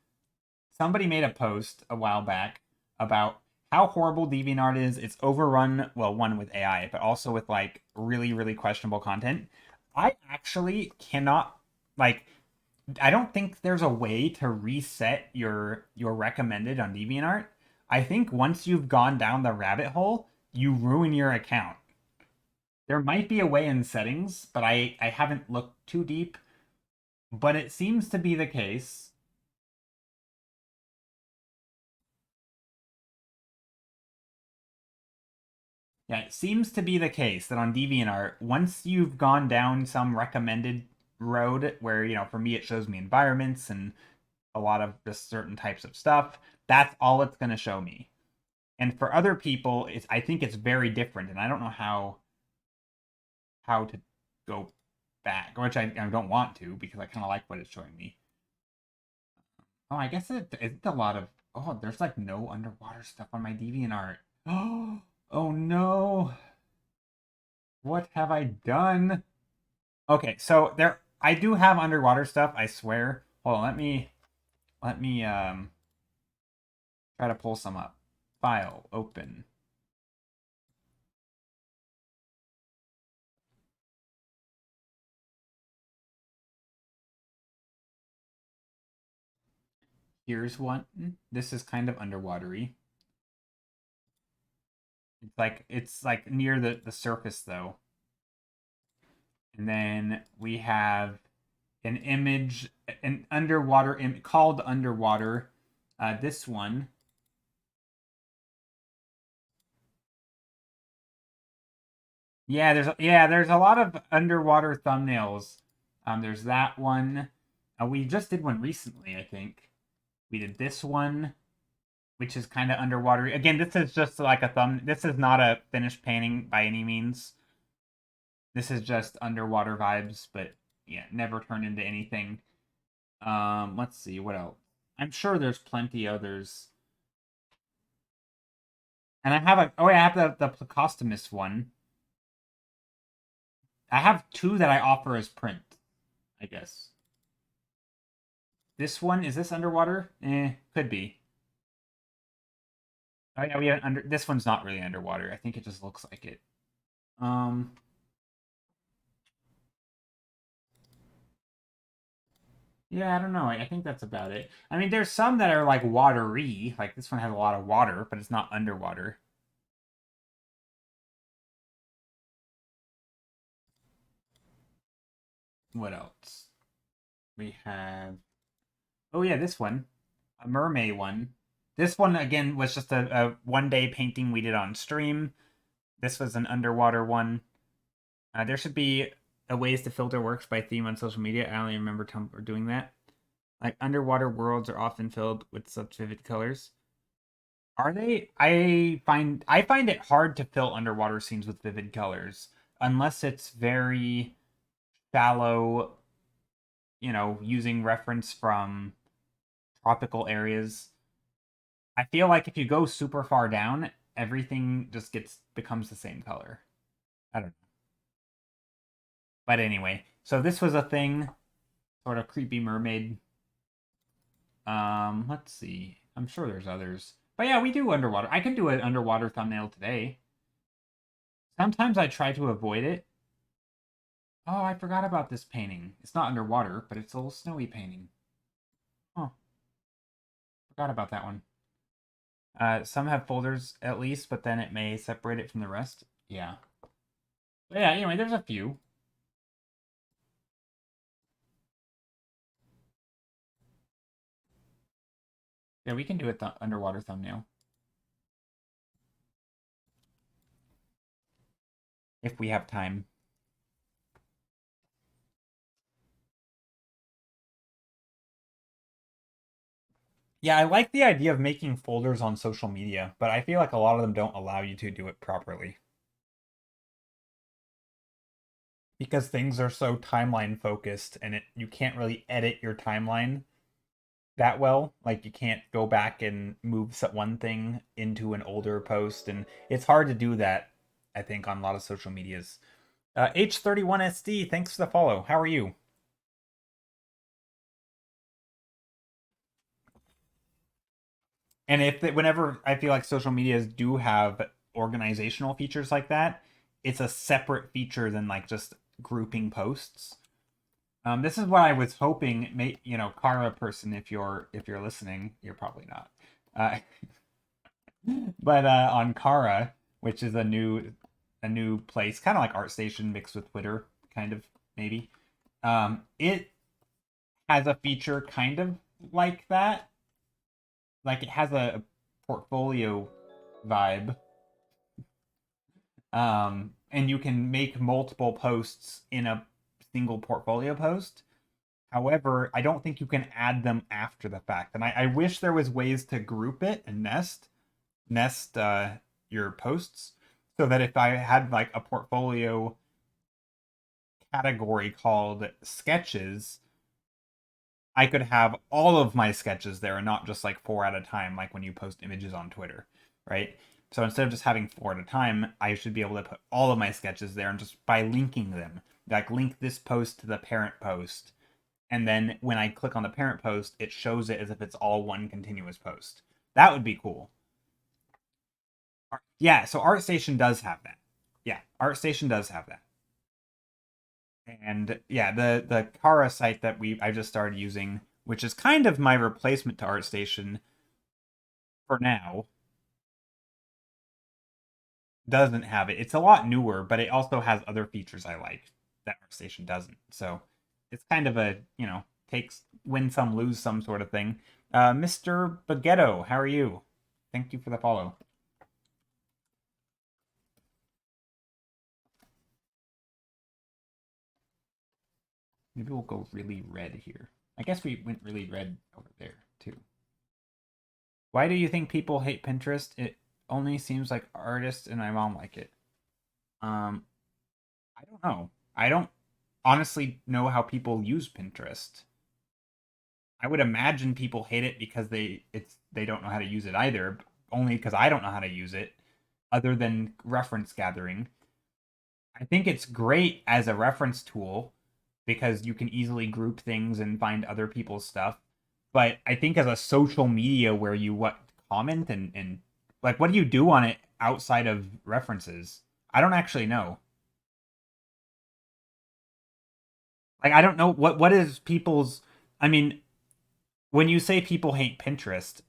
Speaker 1: somebody made a post a while back about how horrible DeviantArt is. It's overrun, well, one with AI, but also with like really, really questionable content. I actually cannot like. I don't think there's a way to reset your recommended on DeviantArt. I think once you've gone down the rabbit hole, you ruin your account. There might be a way in settings, but I haven't looked too deep. But it seems to be the case. Yeah, it seems to be the case that on DeviantArt, once you've gone down some recommended road where, for me, it shows me environments and a lot of just certain types of stuff, that's all it's going to show me. And for other people, I think it's very different, and I don't know how to go back, which I don't want to because I kind of like what it's showing me. Oh, I guess it isn't a lot of. Oh, there's like no underwater stuff on my DeviantArt. Oh no! What have I done? Okay, so there I do have underwater stuff. I swear. Hold on, let me try to pull some up. File open. Here's one. This is kind of underwatery. It's like near the surface though. And then we have an image, an underwater called underwater. This one. There's a lot of underwater thumbnails. There's that one. We just did one recently, I think. We did this one, which is kind of underwater. Again, this is just like a thumb. This is not a finished painting by any means. This is just underwater vibes, but yeah, never turned into anything. Let's see what else. I'm sure there's plenty others. And I have I have the Placostomus one. I have two that I offer as print, I guess. This one, is this underwater? Could be. Oh yeah, we have this one's not really underwater. I think it just looks like it. Um Yeah, I don't know. I think that's about it. I mean, there's some that are like watery. Like this one has a lot of water, but it's not underwater. What else? We have. Oh yeah, this one, a mermaid one. This one again was just a 1 day painting we did on stream. This was an underwater one. There should be a ways to filter works by theme on social media. I only remember Tumblr doing that. Like underwater worlds are often filled with such vivid colors. Are they? I find it hard to fill underwater scenes with vivid colors unless it's very shallow, using reference from tropical areas. I feel like if you go super far down, everything just becomes the same color. I don't know. But anyway, so this was a thing, sort of creepy mermaid. Let's see. I'm sure there's others. But yeah, we do underwater. I can do an underwater thumbnail today. Sometimes I try to avoid it. Oh, I forgot about this painting. It's not underwater, but it's a little snowy painting. Oh, forgot about that one. Some have folders at least, but then it may separate it from the rest. Yeah. But yeah, anyway, there's a few. Yeah, we can do it underwater thumbnail. If we have time. Yeah, I like the idea of making folders on social media, but I feel like a lot of them don't allow you to do it properly. Because things are so timeline focused and you can't really edit your timeline that well. Like you can't go back and move one thing into an older post, and it's hard to do that, I think, on a lot of social medias. H31SD, thanks for the follow. How are you? And whenever I feel like social medias do have organizational features like that, it's a separate feature than like just grouping posts. This is what I was hoping. Kara person, if you're listening, you're probably not. Uh, but on Kara, which is a new place, kind of like ArtStation mixed with Twitter, kind of maybe. It has a feature kind of like that. Like it has a portfolio vibe. And you can make multiple posts in a single portfolio post. However, I don't think you can add them after the fact. And I wish there was ways to group it and nest your posts so that if I had like a portfolio category called sketches, I could have all of my sketches there and not just like 4 at a time, like when you post images on Twitter, right? So instead of just having 4 at a time, I should be able to put all of my sketches there and just by linking them, like link this post to the parent post. And then when I click on the parent post, it shows it as if it's all one continuous post. That would be cool. Yeah, so ArtStation does have that. Yeah, ArtStation does have that. And yeah, the Kara site that I just started using, which is kind of my replacement to ArtStation for now, doesn't have it. It's a lot newer, but it also has other features I like that ArtStation doesn't. So it's kind of a, takes win some, lose some sort of thing. Mr. Baguetto, how are you? Thank you for the follow. Maybe we'll go really red here. I guess we went really red over there, too. Why do you think people hate Pinterest? It only seems like artists and my mom like it. Um, I don't know. I don't honestly know how people use Pinterest. I would imagine people hate it because they don't know how to use it either, only because I don't know how to use it, other than reference gathering. I think it's great as a reference tool because you can easily group things and find other people's stuff. But I think as a social media where you comment and like what do you do on it outside of references? I don't actually know. Like I don't know what is people's I mean, when you say people hate Pinterest,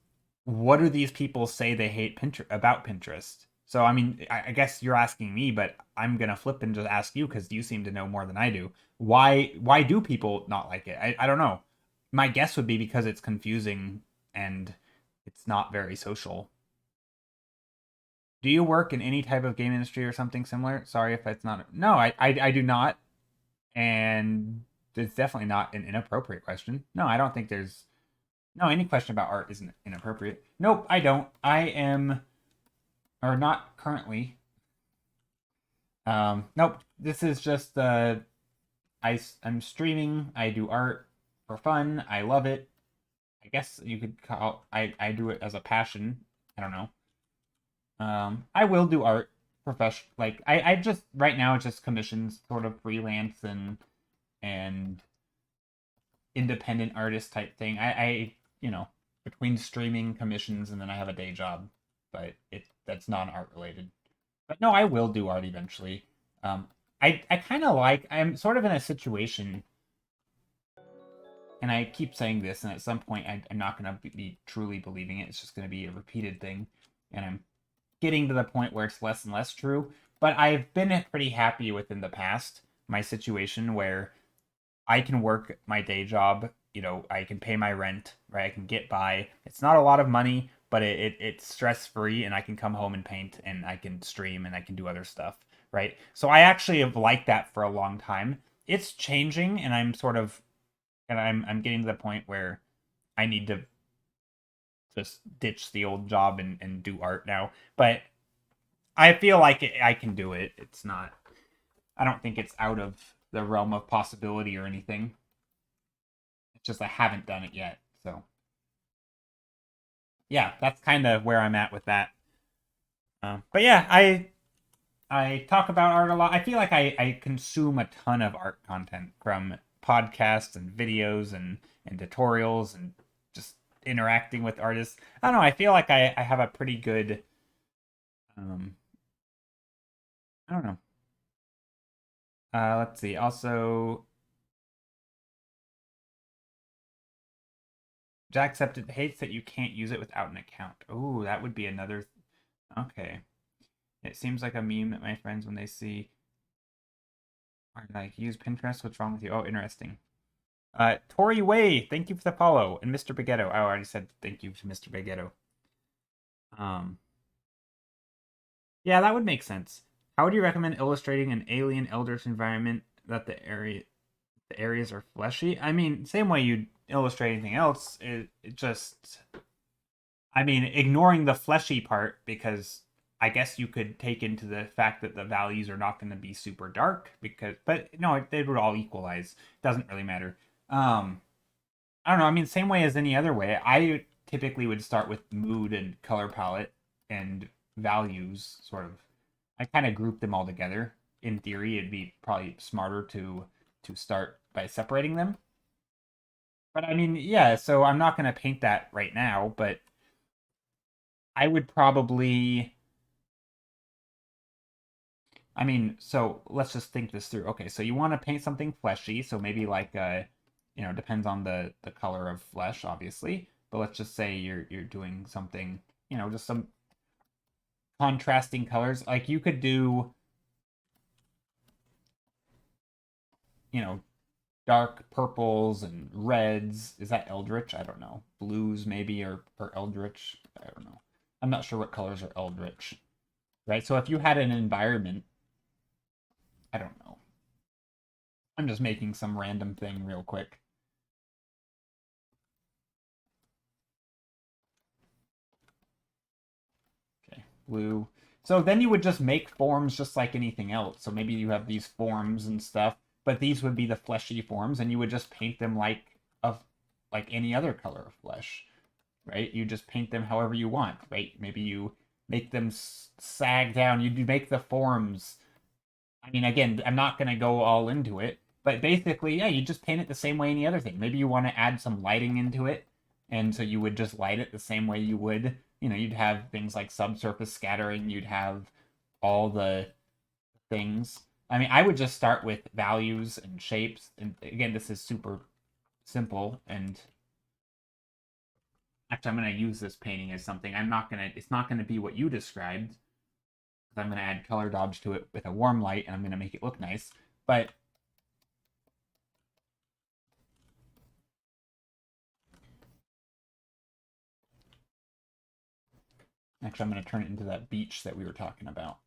Speaker 1: what do these people say they hate Pinterest about Pinterest? So I mean, I guess you're asking me, but I'm gonna flip and just ask you because you seem to know more than I do. Why do people not like it? I don't know. My guess would be because it's confusing and it's not very social. Do you work in any type of game industry or something similar? Sorry if that's not. No, I do not, and it's definitely not an inappropriate question. No, I don't think there's no, any question about art isn't inappropriate. Nope, I don't. I am, or not currently. Nope. This is just I'm streaming. I do art for fun. I love it. I guess you could call. I do it as a passion. I don't know. I will do art profession. Like I just right now it's just commissions, sort of freelance and independent artist type thing. I between streaming commissions and then I have a day job, but that's non art related. But no, I will do art eventually. I kind of like I'm sort of in a situation, and I keep saying this, and at some point I'm not gonna be truly believing it. It's just gonna be a repeated thing, and I'm getting to the point where it's less and less true. But I've been pretty happy within the past my situation where I can work my day job. I can pay my rent, right? I can get by. It's not a lot of money, but it's stress free, and I can come home and paint, and I can stream, and I can do other stuff, right? So I actually have liked that for a long time. It's changing, and I'm getting to the point where I need to just ditch the old job and do art now. But I feel like I can do it. It's not. I don't think it's out of the realm of possibility or anything. It's just I haven't done it yet. So yeah, that's kind of where I'm at with that. But yeah, I talk about art a lot. I feel like I consume a ton of art content from podcasts and videos and tutorials and just interacting with artists. I don't know. I feel like I have a pretty good. Um, I don't know. Let's see. Also, Jacksepticeye hates that you can't use it without an account. Oh, that would be another. Okay. It seems like a meme that my friends, when they see, are like, use Pinterest. What's wrong with you? Oh, interesting. Tori Way, thank you for the follow, and Mr. Baguetto. I already said thank you to Mr. Baguetto. Um, yeah, that would make sense. How would you recommend illustrating an alien eldritch environment that the areas are fleshy? I mean, same way you'd illustrate anything else. It just, I mean, ignoring the fleshy part because I guess you could take into the fact that the values are not going to be super dark but no, they would all equalize. Doesn't really matter. I don't know. I mean, same way as any other way. I typically would start with mood and color palette and values, sort of. I kind of group them all together. In theory, it'd be probably smarter to start by separating them. But I mean, yeah. So I'm not going to paint that right now, but I would probably. I mean, so let's just think this through. Okay, so you want to paint something fleshy, so maybe like depends on the color of flesh, obviously. But let's just say you're doing something, just some contrasting colors. Like you could do, you know, dark purples and reds. Is that eldritch? I don't know. Blues maybe or eldritch. I don't know. I'm not sure what colors are eldritch. Right? So if you had an environment, I don't know. I'm just making some random thing real quick. Okay, blue. So then you would just make forms just like anything else. So maybe you have these forms and stuff, but these would be the fleshy forms, and you would just paint them like any other color of flesh, right? You just paint them however you want, right? Maybe you make them sag down. You make the forms. I mean, again, I'm not going to go all into it, but basically, yeah, you just paint it the same way any other thing. Maybe you want to add some lighting into it, and so you would just light it the same way you would. You'd have things like subsurface scattering, you'd have all the things. I mean, I would just start with values and shapes, and again, this is super simple, and actually, I'm going to use this painting as something. It's not going to be what you described. I'm going to add color dodge to it with a warm light, and I'm going to make it look nice. But actually, I'm going to turn it into that beach that we were talking about.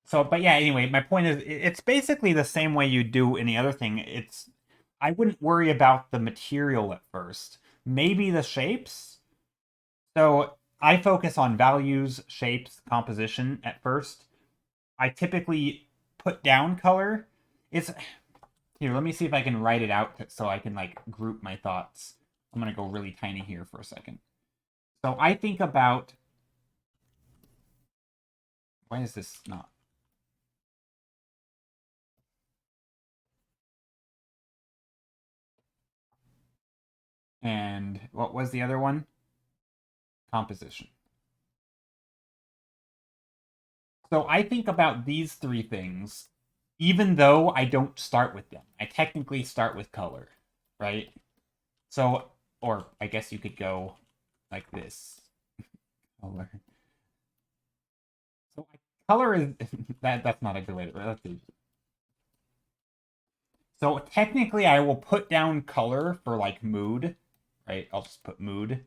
Speaker 1: So, but yeah, anyway, my point is it's basically the same way you do any other thing. I wouldn't worry about the material at first. Maybe the shapes. So I focus on values, shapes, composition at first. I typically put down color. It's Here, let me see if I can write it out so I can like group my thoughts. I'm gonna go really tiny here for a second. So I think about, why is this not? And what was the other one? Composition. So I think about these three things, even though I don't start with them. I technically start with color, right? So, or I guess you could go like this. Color. So color is that's not a good way to. Let's see. So technically, I will put down color for like mood, right? I'll just put mood.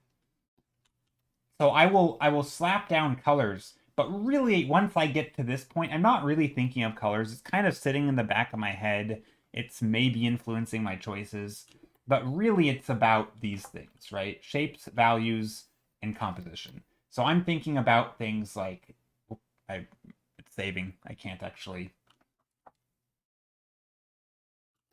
Speaker 1: So I will slap down colors, but really once I get to this point, I'm not really thinking of colors. It's kind of sitting in the back of my head. It's maybe influencing my choices, but really it's about these things, right? Shapes, values, and composition. So I'm thinking about things like it's saving. I can't actually.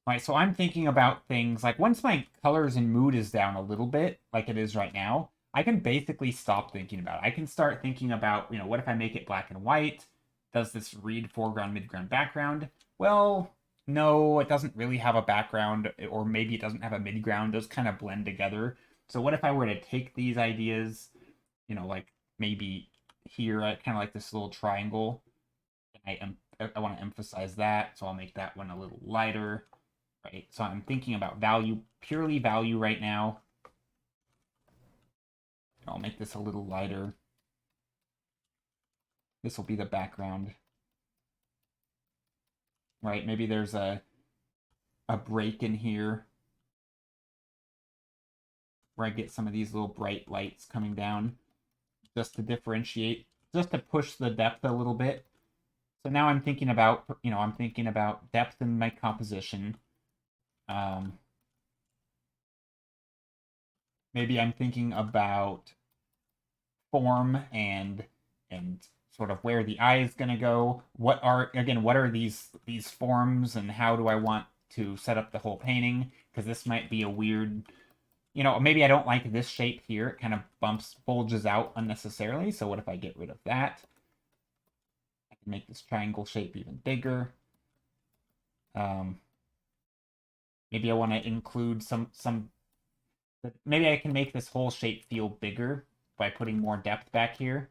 Speaker 1: Right, so I'm thinking about things like once my colors and mood is down a little bit, like it is right now, I can basically stop thinking about it. I can start thinking about, what if I make it black and white? Does this read foreground, midground, background? Well, no, it doesn't really have a background, or maybe it doesn't have a midground. Those kind of blend together. So what if I were to take these ideas, like maybe here, I kind of like this little triangle. I want to emphasize that, so I'll make that one a little lighter. Right, so I'm thinking about value, purely value right now. I'll make this a little lighter. This will be the background. Right, maybe there's a break in here where I get some of these little bright lights coming down just to differentiate, just to push the depth a little bit. So now I'm thinking about, I'm thinking about depth in my composition. Maybe I'm thinking about form and sort of where the eye is going to go. What are these forms, and how do I want to set up the whole painting? Because this might be a weird, maybe I don't like this shape here. It kind of bulges out unnecessarily. So what if I get rid of that? I can make this triangle shape even bigger. Maybe I want to include maybe I can make this whole shape feel bigger by putting more depth back here.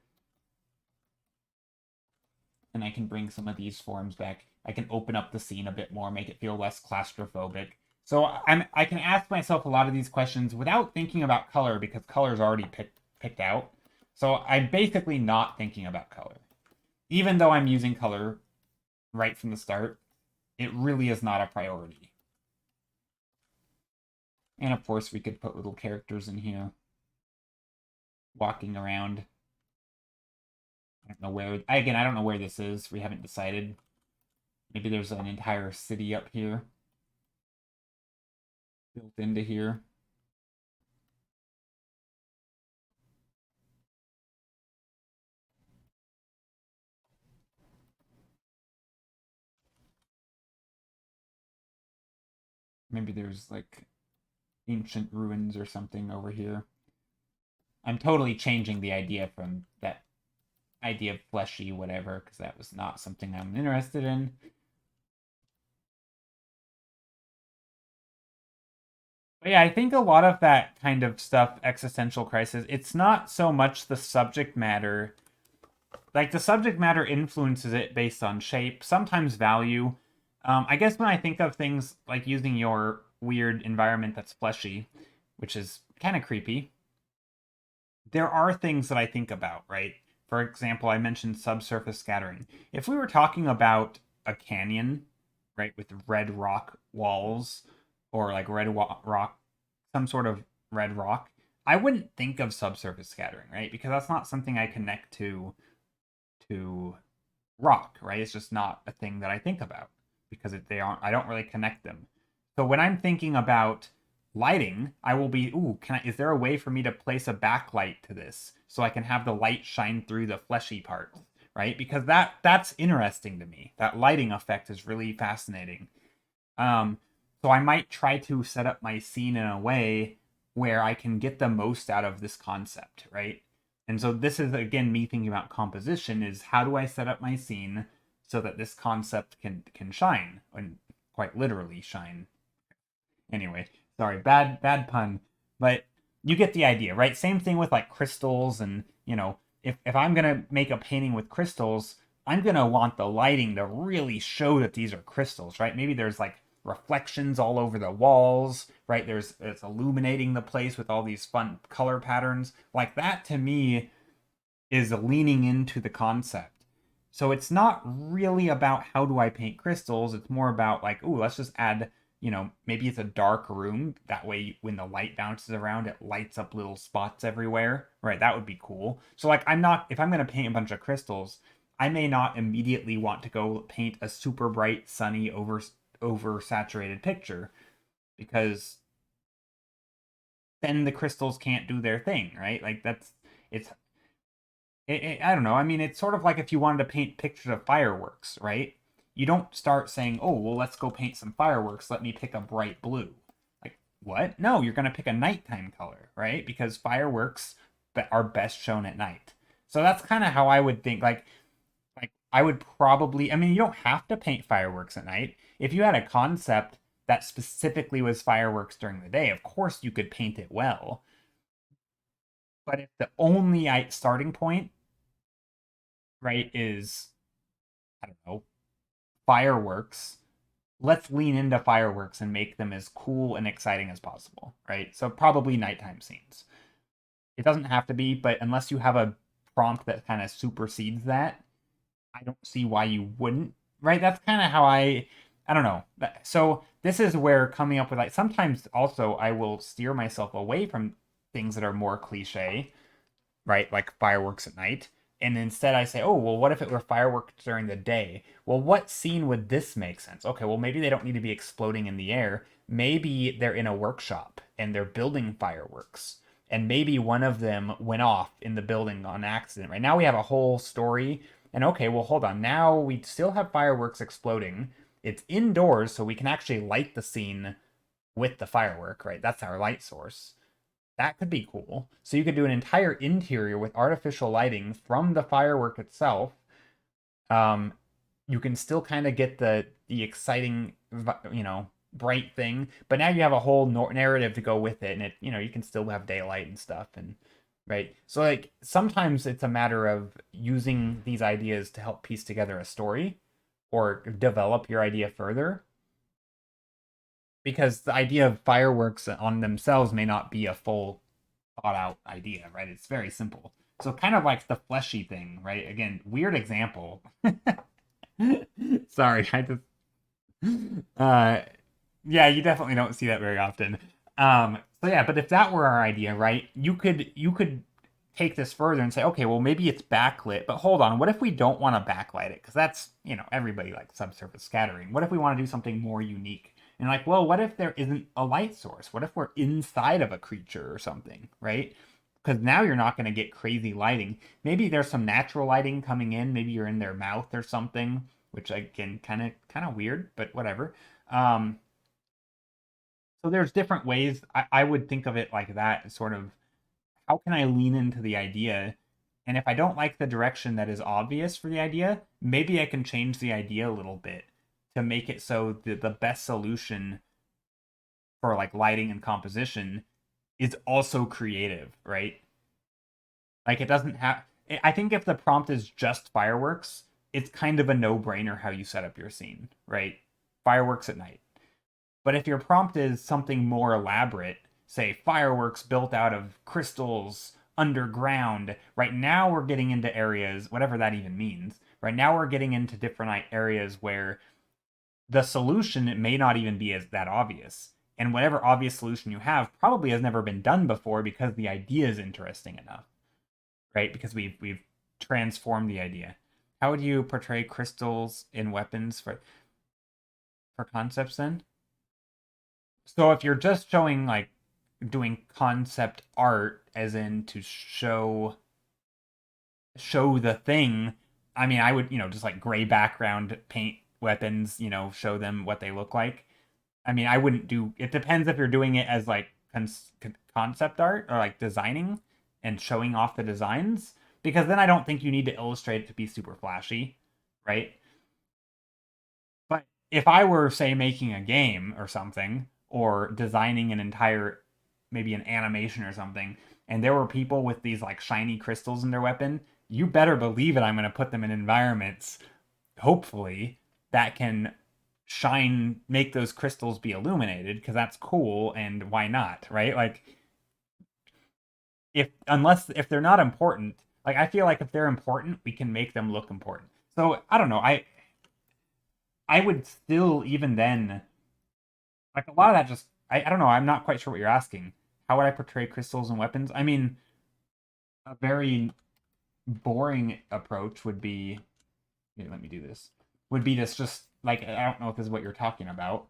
Speaker 1: And I can bring some of these forms back. I can open up the scene a bit more, make it feel less claustrophobic. So I can ask myself a lot of these questions without thinking about color, because color is already picked out. So I'm basically not thinking about color. Even though I'm using color right from the start, it really is not a priority. And of course, we could put little characters in here walking around. I don't know where, again, I don't know where this is. We haven't decided. Maybe there's an entire city up here built into here. Maybe there's like ancient ruins or something over here. I'm totally changing the idea from that idea of fleshy whatever, because that was not something I'm interested in. But yeah, I think a lot of that kind of stuff, existential crisis, it's not so much the subject matter. Like, the subject matter influences it based on shape, sometimes value. I guess when I think of things like using your weird environment that's fleshy, which is kind of creepy, there are things that I think about, right? For example, I mentioned subsurface scattering. If we were talking about a canyon, right, with red rock walls, or like rock, some sort of red rock, I wouldn't think of subsurface scattering, right? Because that's not something I connect to rock, right? It's just not a thing that I think about, because they aren't. I don't really connect them. So when I'm thinking about lighting, I will be, ooh, is there a way for me to place a backlight to this so I can have the light shine through the fleshy parts, right? Because that's interesting to me. That lighting effect is really fascinating. So I might try to set up my scene in a way where I can get the most out of this concept, right? And so this is again me thinking about composition, is how do I set up my scene so that this concept can shine, and quite literally shine. Anyway, sorry, bad pun, but you get the idea, right? Same thing with like crystals, and if I'm gonna make a painting with crystals, I'm gonna want the lighting to really show that these are crystals, right? Maybe there's like reflections all over the walls, right? It's illuminating the place with all these fun color patterns. Like, that to me is leaning into the concept. So it's not really about how do I paint crystals. It's more about like, ooh, let's just add, maybe it's a dark room. That way, when the light bounces around, it lights up little spots everywhere, right? That would be cool. So like, if I'm going to paint a bunch of crystals, I may not immediately want to go paint a super bright, sunny, oversaturated picture, because then the crystals can't do their thing, right? Like, it's I don't know. I mean, it's sort of like if you wanted to paint pictures of fireworks, right? You don't start saying, "Oh, well, let's go paint some fireworks. Let me pick a bright blue." Like, what? No, you're going to pick a nighttime color, right? Because fireworks are best shown at night. So that's kind of how I would think. Like I would probably. I mean, you don't have to paint fireworks at night. If you had a concept that specifically was fireworks during the day, of course you could paint it well. But if the only starting point, right, is, I don't know, fireworks, let's lean into fireworks and make them as cool and exciting as possible, right? So probably nighttime scenes. It doesn't have to be, but unless you have a prompt that kind of supersedes that, I don't see why you wouldn't, right? That's kind of how I don't know. So this is where coming up with, like, sometimes also I will steer myself away from things that are more cliche, right? Like fireworks at night. And instead I say, oh, well, what if it were fireworks during the day? Well, what scene would this make sense? Okay, well, maybe they don't need to be exploding in the air. Maybe they're in a workshop and they're building fireworks. And maybe one of them went off in the building on accident. Right now we have a whole story. And okay, well, hold on. Now we still have fireworks exploding. It's indoors, so we can actually light the scene with the firework, right? That's our light source. That could be cool. So you could do an entire interior with artificial lighting from the firework itself. Um, you can still kind of get the exciting, bright thing, but now you have a whole narrative to go with it, and you can still have daylight and stuff, and right. So like sometimes it's a matter of using these ideas to help piece together a story or develop your idea further because the idea of fireworks on themselves may not be a full thought out idea, right? It's very simple. So kind of like the fleshy thing, right? Again, weird example. Sorry, I just uh yeah, you definitely don't see that very often. So yeah, but if that were our idea, right? You could take this further and say, okay, well maybe it's backlit, but hold on, what if we don't want to backlight it? Because that's, everybody likes subsurface scattering. What if we want to do something more unique? And like, well, what if there isn't a light source? What if we're inside of a creature or something, right? Because now you're not going to get crazy lighting. Maybe there's some natural lighting coming in. Maybe you're in their mouth or something, which again, kind of weird, but whatever. Um, so there's different ways. I would think of it like that, sort of how can I lean into the idea? And if I don't like the direction that is obvious for the idea, maybe I can change the idea a little bit to make it so the best solution for like lighting and composition is also creative, right? Like it doesn't have. I think if the prompt is just fireworks, it's kind of a no-brainer how you set up your scene, right? Fireworks at night. But if your prompt is something more elaborate, say fireworks built out of crystals underground, right now we're getting into areas, whatever that even means. Right now we're getting into different areas where the solution it may not even be as that obvious. And whatever obvious solution you have probably has never been done before because the idea is interesting enough, right? Because we've transformed the idea. How would you portray crystals in weapons for concepts then? So if you're just showing like doing concept art as in to show the thing, I mean I would, just like gray background paint weapons, show them what they look like. I mean, I wouldn't do it depends if you're doing it as like concept art or like designing and showing off the designs because then I don't think you need to illustrate it to be super flashy, right? But if I were, say, making a game or something, or designing an entire, maybe an animation or something, and there were people with these like shiny crystals in their weapon, you better believe it. I'm going to put them in environments, hopefully, that can make those crystals be illuminated because that's cool and why not, right? Like, if they're not important, like I feel like if they're important, we can make them look important. So I don't know. I would still even then like a lot of that just I don't know, I'm not quite sure what you're asking. How would I portray crystals and weapons? I mean, a very boring approach would be here, let me do this. Would be this just like I don't know if this is what you're talking about,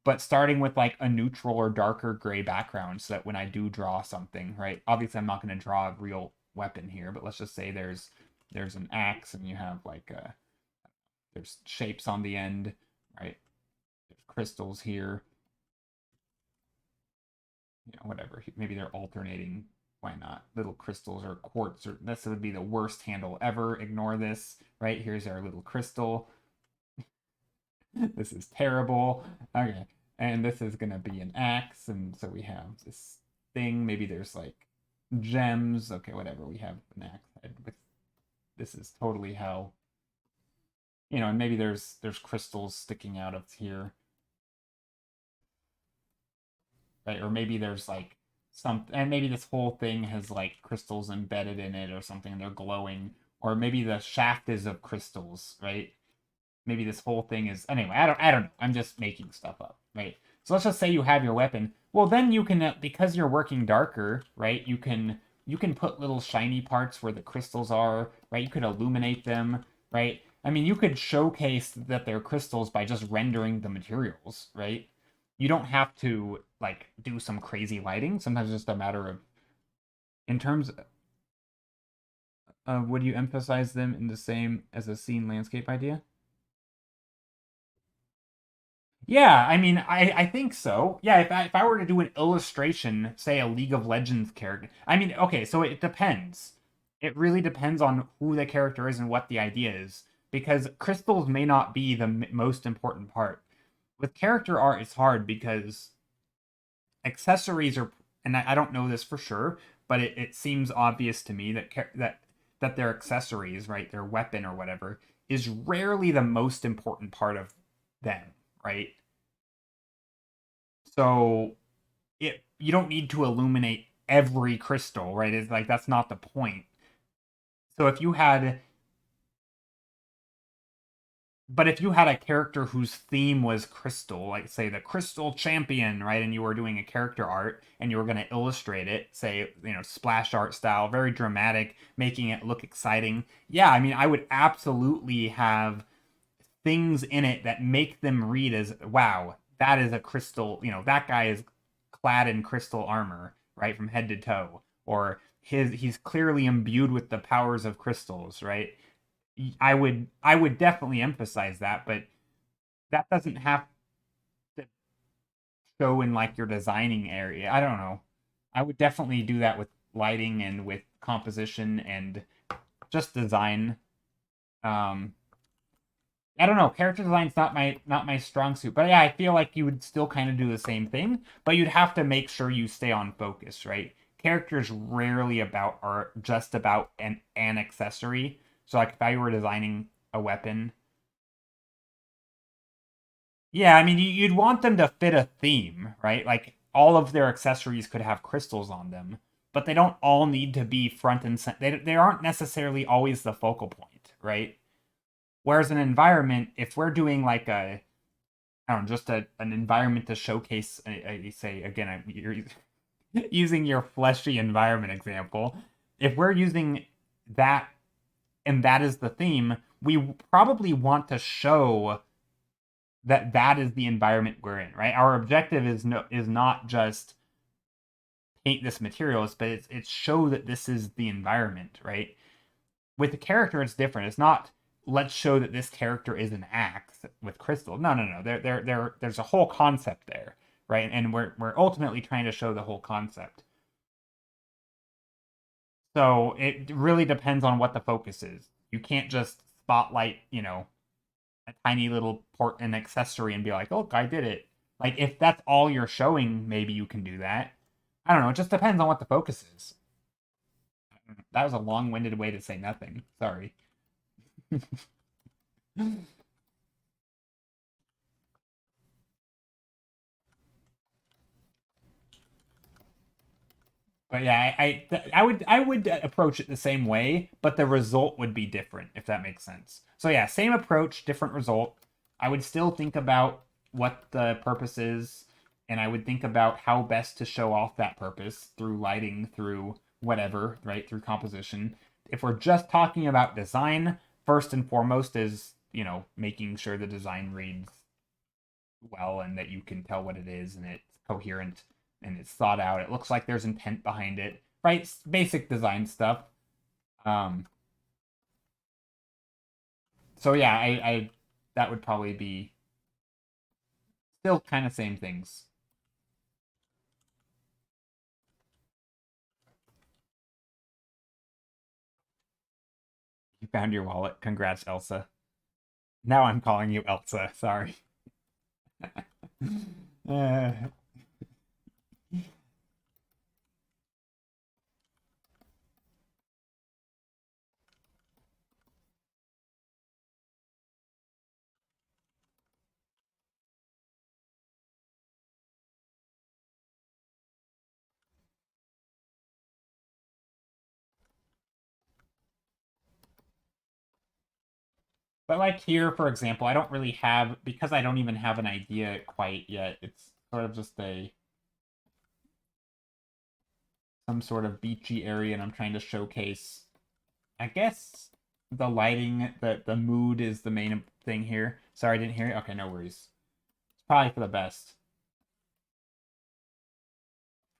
Speaker 1: but starting with like a neutral or darker gray background so that when I do draw something, right? Obviously I'm not going to draw a real weapon here, but let's just say there's an axe and you have like there's shapes on the end, right? There's crystals here, whatever. Maybe they're alternating. Why not? Little crystals or quartz, or this would be the worst handle ever. Ignore this, right? Here's our little crystal. This is terrible. Okay. And this is gonna be an axe, and so we have this thing. Maybe there's like gems. Okay, whatever. We have an axe head with this is totally how and maybe there's crystals sticking out of here, right? Or maybe there's like some, and maybe this whole thing has like crystals embedded in it or something, and they're glowing. Or maybe the shaft is of crystals, right? Maybe this whole thing is anyway. I don't know. I'm just making stuff up, right? So let's just say you have your weapon. Well, then you can because you're working darker, right? You can you can put little shiny parts where the crystals are, right? You could illuminate them, right? I mean, you could showcase that they're crystals by just rendering the materials, right? You don't have to like do some crazy lighting. Sometimes it's just a matter of in terms of would you emphasize them in the same as a scene landscape idea? Yeah, I mean, I think so. Yeah, if I were to do an illustration, say a League of Legends character, I mean, okay, so it depends. It really depends on who the character is and what the idea is, because crystals may not be the most important part. With character art, it's hard because accessories are, and I don't know this for sure, but it seems obvious to me that that their accessories, right, their weapon or whatever, is rarely the most important part of them, right? So it you don't need to illuminate every crystal, right? It's like that's not the point. So if you had but if you had a character whose theme was crystal, like say the crystal champion, right, and you were doing a character art and you were going to illustrate it, say, splash art style, very dramatic, making it look exciting. Yeah, I mean, I would absolutely have things in it that make them read as wow, that is a crystal, that guy is clad in crystal armor, right, from head to toe, or he's clearly imbued with the powers of crystals, right? I would definitely emphasize that, but that doesn't have to show in like your designing area. I don't know. I would definitely do that with lighting and with composition and just design. Um, I don't know. Character design's not my strong suit, but yeah, I feel like you would still kind of do the same thing, but you'd have to make sure you stay on focus, right? Characters rarely about are just about an accessory. So like if I were designing a weapon, yeah, I mean you'd want them to fit a theme, right? Like all of their accessories could have crystals on them, but they don't all need to be front and center. They aren't necessarily always the focal point, right? Whereas an environment, if we're doing like I don't know, just an environment to showcase, say again, you're using your fleshy environment example. If we're using that and that is the theme, we probably want to show that that is the environment we're in, right? Our objective is not just paint this materials, but it's show that this is the environment, right? With the character, it's different. It's not let's show that this character is an axe with crystal. No, no, no. There's a whole concept there, right? And we're ultimately trying to show the whole concept. So it really depends on what the focus is. You can't just spotlight, a tiny little port and accessory and be like, "Look, I did it." Like if that's all you're showing, maybe you can do that. I don't know. It just depends on what the focus is. That was a long-winded way to say nothing. Sorry. But yeah, I would approach it the same way, but the result would be different if that makes sense. So yeah, same approach, different result. I would still think about what the purpose is, and I would think about how best to show off that purpose through lighting, through whatever, right, through composition. If we're just talking about design, first and foremost is, making sure the design reads well and that you can tell what it is and it's coherent and it's thought out. It looks like there's intent behind it, right? Basic design stuff. Um, so yeah, I that would probably be still kind of same things. You found your wallet. Congrats, Elsa. Now I'm calling you Elsa. Sorry. uh, but like here, for example, I don't really have because I don't even have an idea quite yet. It's sort of just a some sort of beachy area, and I'm trying to showcase, I guess, the lighting, the mood is the main thing here. Sorry, I didn't hear you. Okay, no worries. It's probably for the best.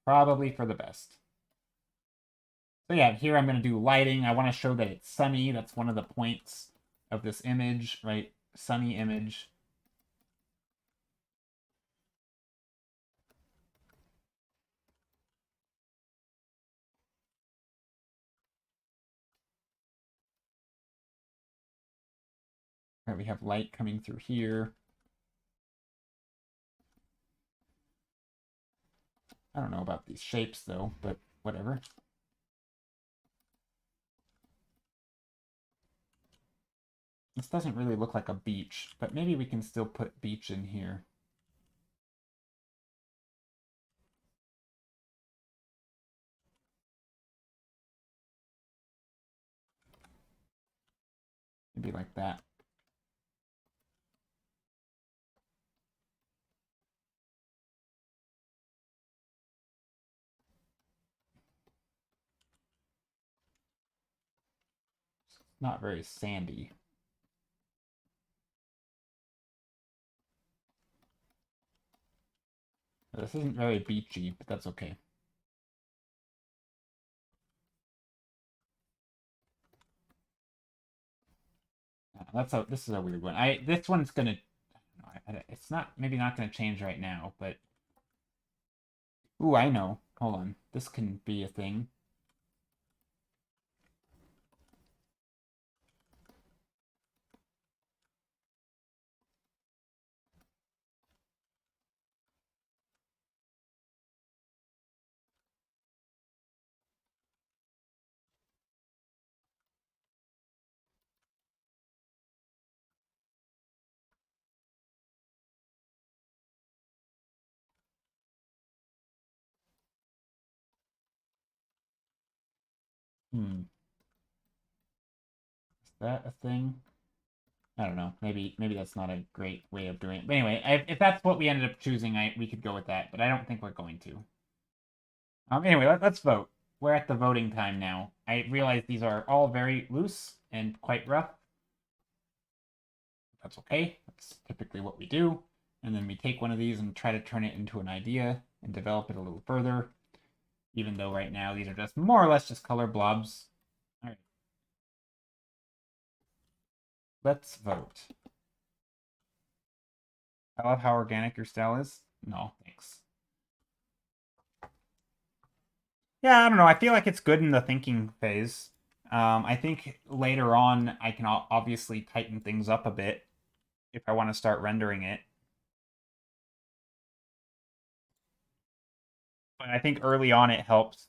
Speaker 1: Probably for the best. So yeah, here I'm going to do lighting. I want to show that it's sunny. That's one of the points of this image, right? Sunny image. Right, we have light coming through here. I don't know about these shapes though, but whatever. This doesn't really look like a beach, but maybe we can still put beach in here. Maybe like that. It's not very sandy. This isn't very beachy, but that's okay. This is a weird one. This one's gonna, it's not, maybe not gonna change right now, but ooh, I know. Hold on, this can be a thing. Hmm, is that a thing? I don't know. Maybe that's not a great way of doing it. But anyway, if that's what we ended up choosing, we could go with that. But I don't think we're going to. Anyway, let's vote. We're at the voting time now. I realize these are all very loose and quite rough. That's okay. That's typically what we do. And then we take one of these and try to turn it into an idea and develop it a little further. Even though right now these are just more or less just color blobs. All right. Let's vote. I love how organic your style is. No, thanks. Yeah, I don't know. I feel like it's good in the thinking phase. I think later on I can obviously tighten things up a bit if I want to start rendering it. But I think early on it helps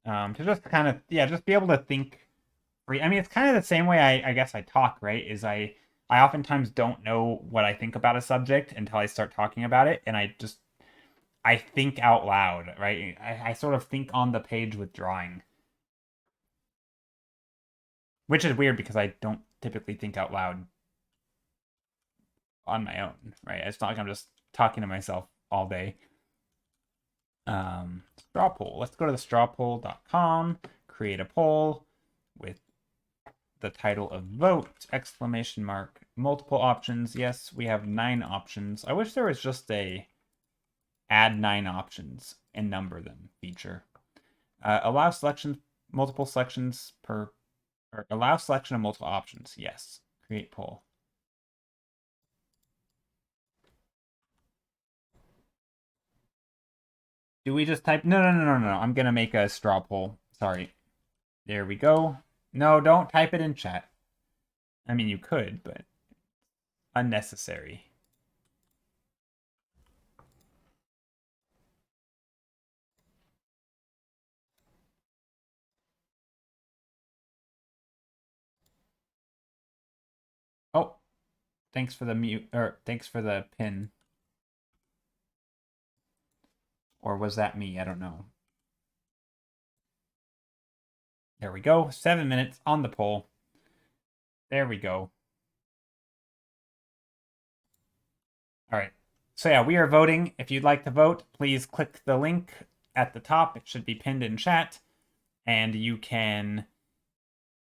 Speaker 1: to just kind of, yeah, just be able to think free. I mean, it's kind of the same way I guess I talk, right? I oftentimes don't know what I think about a subject until I start talking about it, and I think out loud, right? I sort of think on the page with drawing, which is weird because I don't typically think out loud on my own, right? It's not like I'm just talking to myself all day. Straw poll. Let's go to the strawpoll.com, create a poll with the title of vote, exclamation mark, multiple options. Yes, we have 9 options. I wish there was just a add 9 options and number them feature. Allow selection, multiple selections per, or allow selection of multiple options. Yes. Create poll. Do we just type? No. I'm going to make a straw poll. Sorry. There we go. No, don't type it in chat. I mean, you could, but unnecessary. Oh, thanks for the mute, or thanks for the pin. Or was that me? I don't know. There we go. 7 minutes on the poll. There we go. All right. So yeah, we are voting. If you'd like to vote, please click the link at the top. It should be pinned in chat. And you can,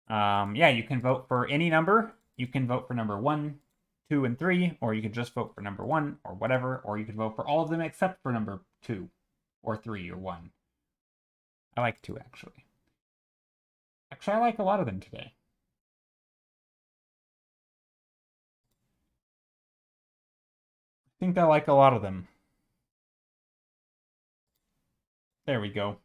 Speaker 1: yeah, you can vote for any number. You can vote for number 1, 2, and 3, or you can just vote for number 1 or whatever, or you can vote for all of them except for number 2 or 3 or 1. I like 2, actually. Actually, I like a lot of them today. I think I like a lot of them. There we go.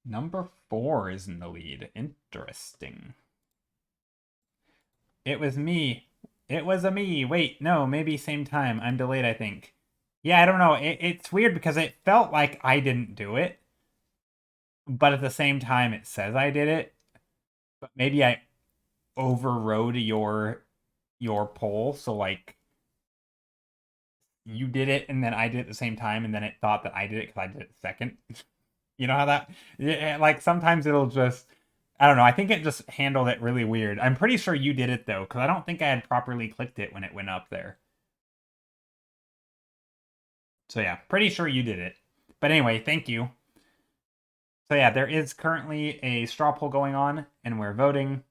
Speaker 1: Number 4 is in the lead. Interesting. It was me. It was a me. Wait, no, maybe same time. I'm delayed, I think. Yeah, I don't know. It's weird because it felt like I didn't do it, but at the same time it says I did it. But maybe I overrode your poll, so like you did it and then I did it at the same time, and then it thought that I did it because I did it second. You know how that, yeah, like sometimes it'll just, I don't know. I think it just handled it really weird. I'm pretty sure you did it though, because I don't think I had properly clicked it when it went up there. So yeah, pretty sure you did it. But anyway, thank you. So yeah, there is currently a straw poll going on, and we're voting.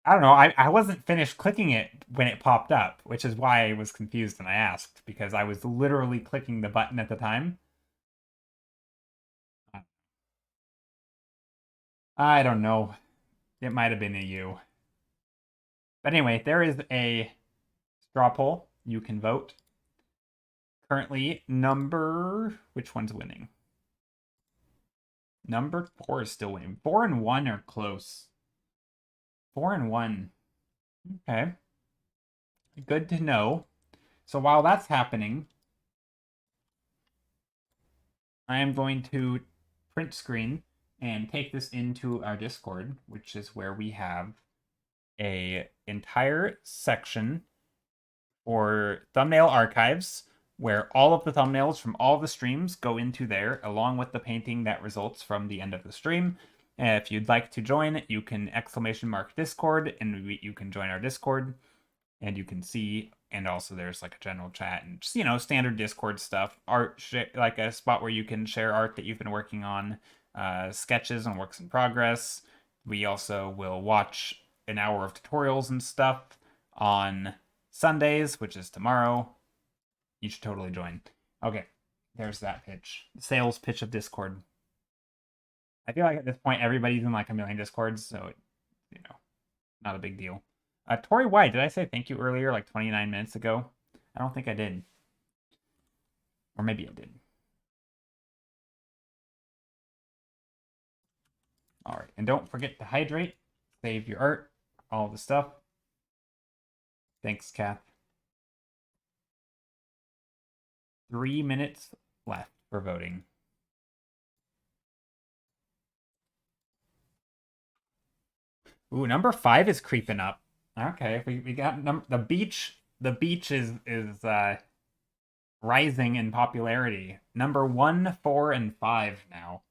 Speaker 1: I don't know. I wasn't finished clicking it when it popped up, which is why I was confused and I asked, because I was literally clicking the button at the time. I don't know. It might have been a you. But anyway, there is a straw poll. You can vote. Currently, which one's winning? Number 4 is still winning. 4 and 1 are close. 4 and 1. Okay. Good to know. So while that's happening, I am going to print screen and take this into our Discord, which is where we have a entire section for thumbnail archives, where all of the thumbnails from all the streams go into there, along with the painting that results from the end of the stream. If you'd like to join, you can !Discord, and you can join our Discord, and you can see, and also there's like a general chat and just, standard Discord stuff, art, like a spot where you can share art that you've been working on, sketches and works in progress. We also will watch an hour of tutorials and stuff on Sundays, which is tomorrow. You should totally join. Okay, there's that pitch. Sales pitch of Discord. I feel like at this point everybody's in like a million Discords, so not a big deal. Tori White, did I say thank you earlier, like 29 minutes ago? I don't think I did. Or maybe I did. All right, and don't forget to hydrate, save your art, all the stuff. Thanks, Kath. 3 minutes left for voting. Ooh, number 5 is creeping up. Okay, we got the beach. The beach is rising in popularity. Number 1, 4, and 5 now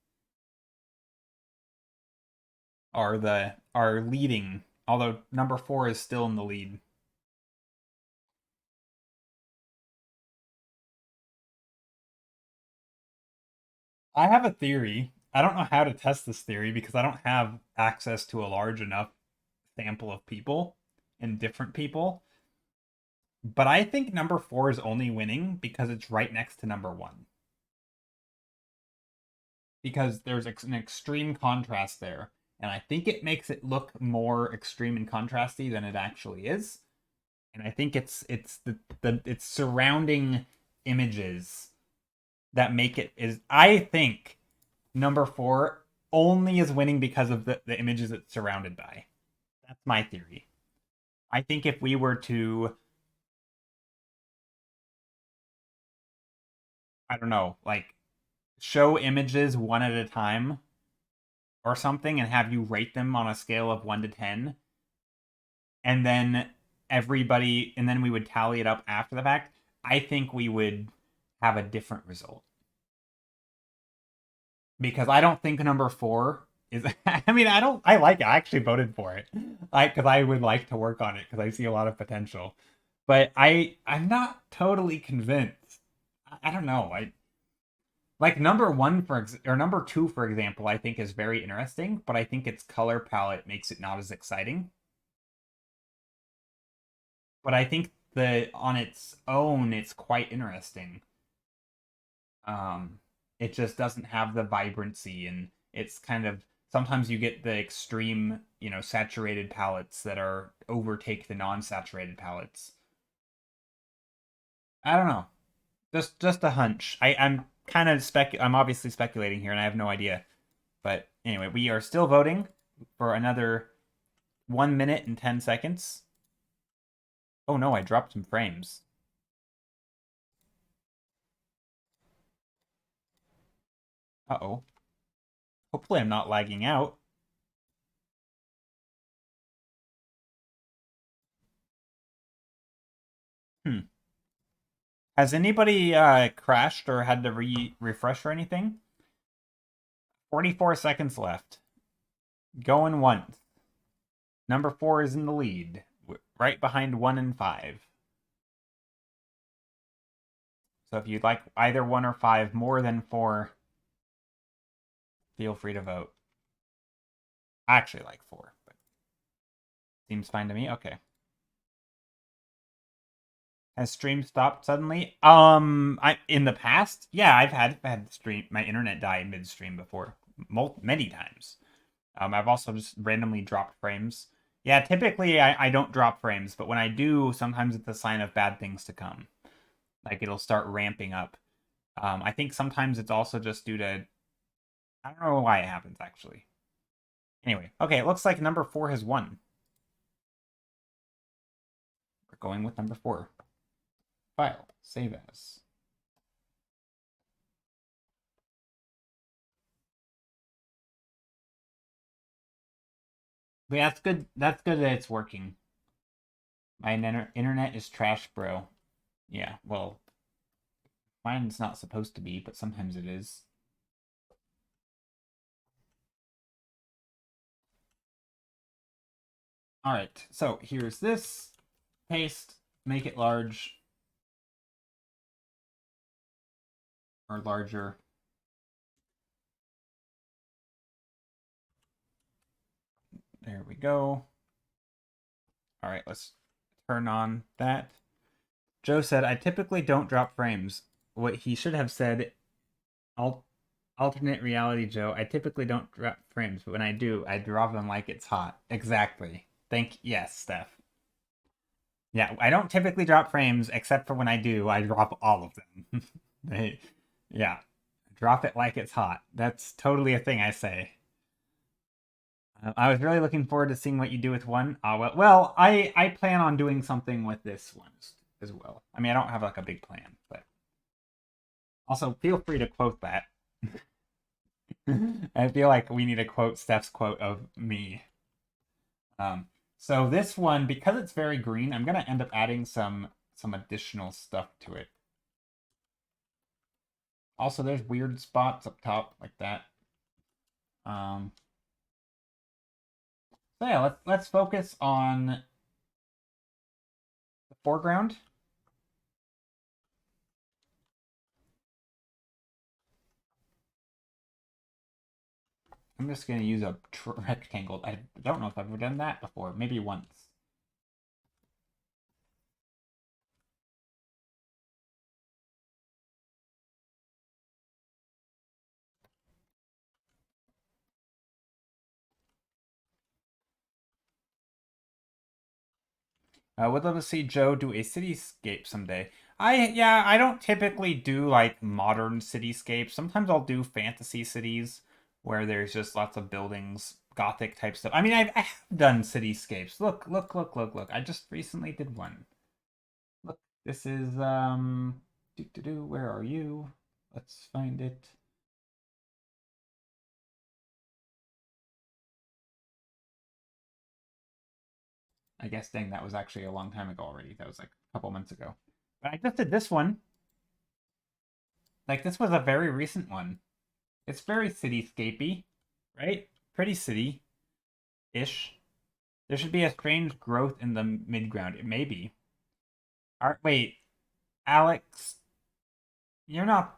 Speaker 1: are leading, although number 4 is still in the lead. I have a theory. I don't know how to test this theory because I don't have access to a large enough sample of people and different people. But I think number 4 is only winning because it's right next to number 1. Because there's an extreme contrast there. And I think it makes it look more extreme and contrasty than it actually is. And I think it's it's surrounding images that make it is. I think number 4 only is winning because of the images it's surrounded by. That's my theory. I think if we were to, I don't know, like show images one at a time or something and have you rate them on a scale of 1 to 10, and then we would tally it up after the fact, I think we would have a different result. Because I don't think number 4 is. I mean, I like it. I actually voted for it, because I would like to work on it because I see a lot of potential. But I'm not totally convinced. I don't know. I like number one or number two, for example, I think is very interesting, but I think its color palette makes it not as exciting. But I think the on its own, it's quite interesting. Um, it just doesn't have the vibrancy, and it's kind of sometimes you get the extreme, saturated palettes that are overtake the non-saturated palettes. I don't know. Just a hunch. I'm obviously speculating here, and I have no idea. But anyway, we are still voting for another 1 minute and 10 seconds. Oh no, I dropped some frames. Uh-oh. Hopefully I'm not lagging out. Hmm. Has anybody crashed or had to refresh or anything? 44 seconds left. Going once. Number 4 is in the lead, right behind 1 and 5. So if you'd like either 1 or 5 more than 4, feel free to vote. I actually like 4, but seems fine to me. Okay. Has stream stopped suddenly? I in the past, yeah, I've had stream my internet die midstream before, many times. I've also just randomly dropped frames. Yeah, typically I don't drop frames, but when I do, sometimes it's a sign of bad things to come. Like it'll start ramping up. I think sometimes it's also just due to I don't know why it happens actually. Anyway, okay, it looks like number 4 has won. We're going with number 4. File, save as. But yeah, that's good. That's good that it's working. My internet is trash, bro. Yeah, well, mine's not supposed to be, but sometimes it is. All right, so here's this. Paste, make it large or larger. There we go. All right, let's turn on that. Joe said, I typically don't drop frames. What he should have said, alternate reality, Joe. I typically don't drop frames, but when I do, I drop them like it's hot. Exactly. Yes, Steph. Yeah, I don't typically drop frames, except for when I do, I drop all of them. Yeah, drop it like it's hot. That's totally a thing I say. I was really looking forward to seeing what you do with one. I plan on doing something with this one as well. I mean, I don't have like a big plan, but also feel free to quote that. I feel like we need to quote Steph's quote of me. Um, so this one, because it's very green, I'm gonna end up adding some additional stuff to it. Also, there's weird spots up top like that. Um, so yeah, let's focus on the foreground. I'm just gonna use a rectangle. I don't know if I've ever done that before. Maybe once. Would love to see Joe do a cityscape someday. I don't typically do like modern cityscapes. Sometimes I'll do fantasy cities where there's just lots of buildings, gothic type stuff. I mean, I have done cityscapes. Look. I just recently did one. Look, this is where are you? Let's find it. I guess dang, that was actually a long time ago already. That was like a couple months ago. But I just did this one. Like this was a very recent one. It's very cityscapey, right? Pretty city-ish. There should be a strange growth in the midground. It may be. Wait, Alex, you're not.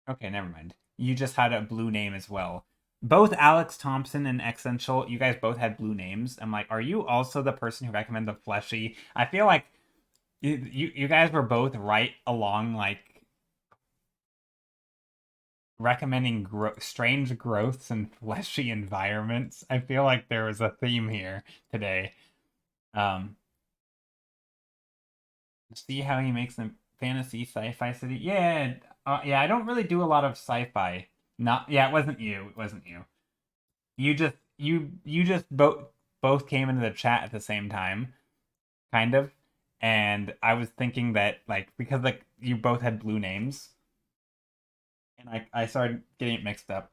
Speaker 1: Okay, never mind. You just had a blue name as well. Both Alex Thompson and Essential, you guys both had blue names. I'm like, are you also the person who recommended the fleshy? I feel like you guys were both right along like recommending strange growths and fleshy environments. I feel like there was a theme here today. Um, see how he makes a fantasy sci-fi city? Yeah, yeah. I don't really do a lot of sci-fi. Not yeah. It wasn't you. It wasn't you. You just both came into the chat at the same time, kind of. And I was thinking that like because like you both had blue names, and I started getting it mixed up.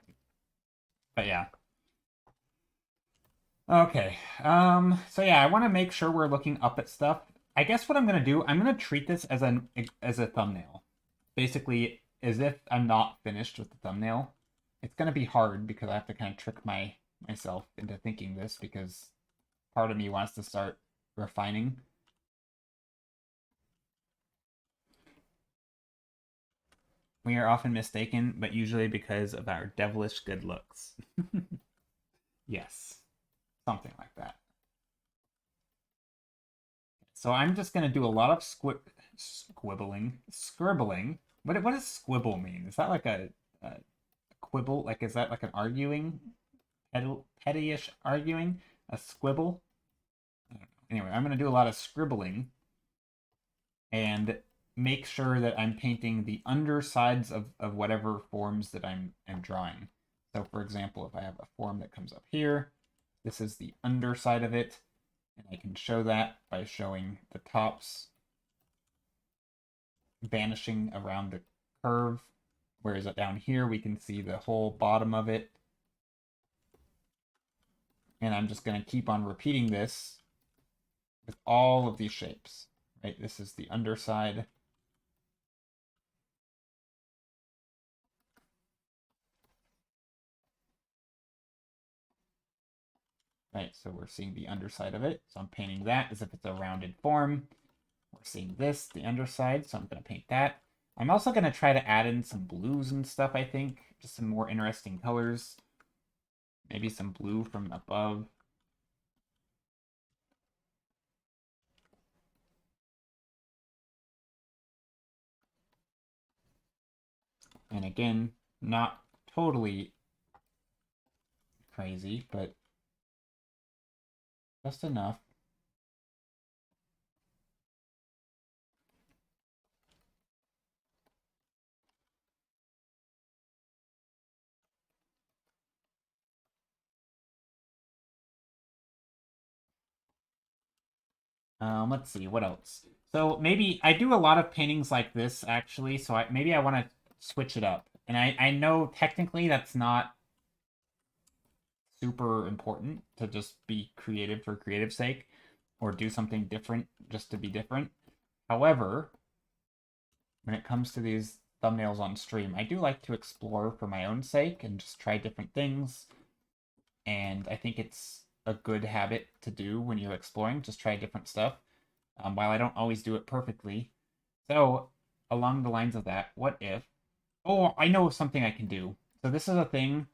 Speaker 1: But yeah. Okay. So yeah, I want to make sure we're looking up at stuff. I guess what I'm gonna do, I'm gonna treat this as a thumbnail. Basically, as if I'm not finished with the thumbnail. It's gonna be hard because I have to kind of trick myself into thinking this because part of me wants to start refining. We are often mistaken, but usually because of our devilish good looks. Yes, something like that. So I'm just gonna do a lot of scribbling. What does squibble mean? Is that like a quibble? Like is that like an arguing, pettyish arguing? A squibble? I don't know. Anyway, I'm gonna do a lot of scribbling and make sure that I'm painting the undersides of whatever forms that I'm drawing. So for example, if I have a form that comes up here, this is the underside of it, and I can show that by showing the tops vanishing around the curve, whereas down here we can see the whole bottom of it. And I'm just going to keep on repeating this with all of these shapes, right? This is the underside. Right, so we're seeing the underside of it. So I'm painting that as if it's a rounded form. We're seeing this, the underside, so I'm going to paint that. I'm also going to try to add in some blues and stuff, I think. Just some more interesting colors. Maybe some blue from above. And again, not totally crazy, but just enough. Let's see, what else? So maybe I do a lot of paintings like this actually, so maybe I want to switch it up. And I know technically that's not super important to just be creative for creative sake or do something different just to be different. However, when it comes to these thumbnails on stream, I do like to explore for my own sake and just try different things. And I think it's a good habit to do when you're exploring, just try different stuff. While I don't always do it perfectly. So, along the lines of that, what if... Oh, I know something I can do. So this is a thing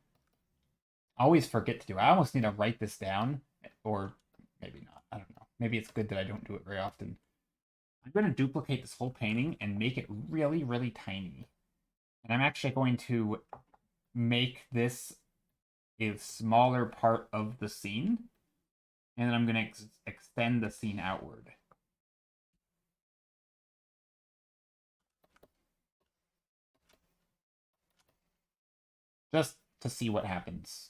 Speaker 1: I always forget to do. I almost need to write this down, or maybe not. I don't know. Maybe it's good that I don't do it very often. I'm going to duplicate this whole painting and make it really, really tiny. And I'm actually going to make this a smaller part of the scene. And then I'm going to extend the scene outward. Just to see what happens.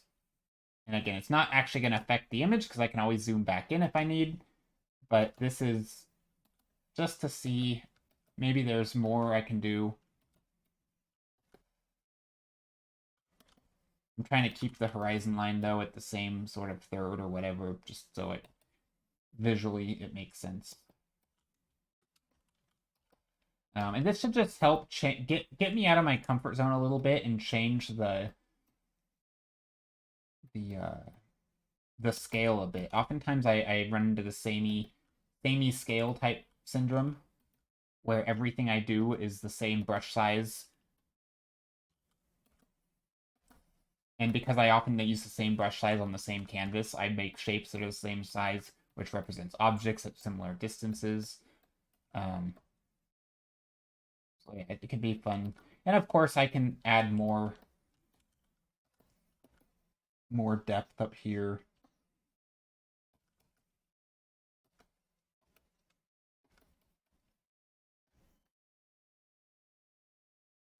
Speaker 1: And again, it's not actually going to affect the image because I can always zoom back in if I need. But this is just to see maybe there's more I can do. I'm trying to keep the horizon line, though, at the same sort of third or whatever, just so it visually it makes sense. And this should just help get me out of my comfort zone a little bit and change the the scale a bit. Oftentimes I run into the samey scale type syndrome, where everything I do is the same brush size. And because I often use the same brush size on the same canvas, I make shapes that are the same size, which represents objects at similar distances. So yeah, it can be fun. And of course, I can add more depth up here.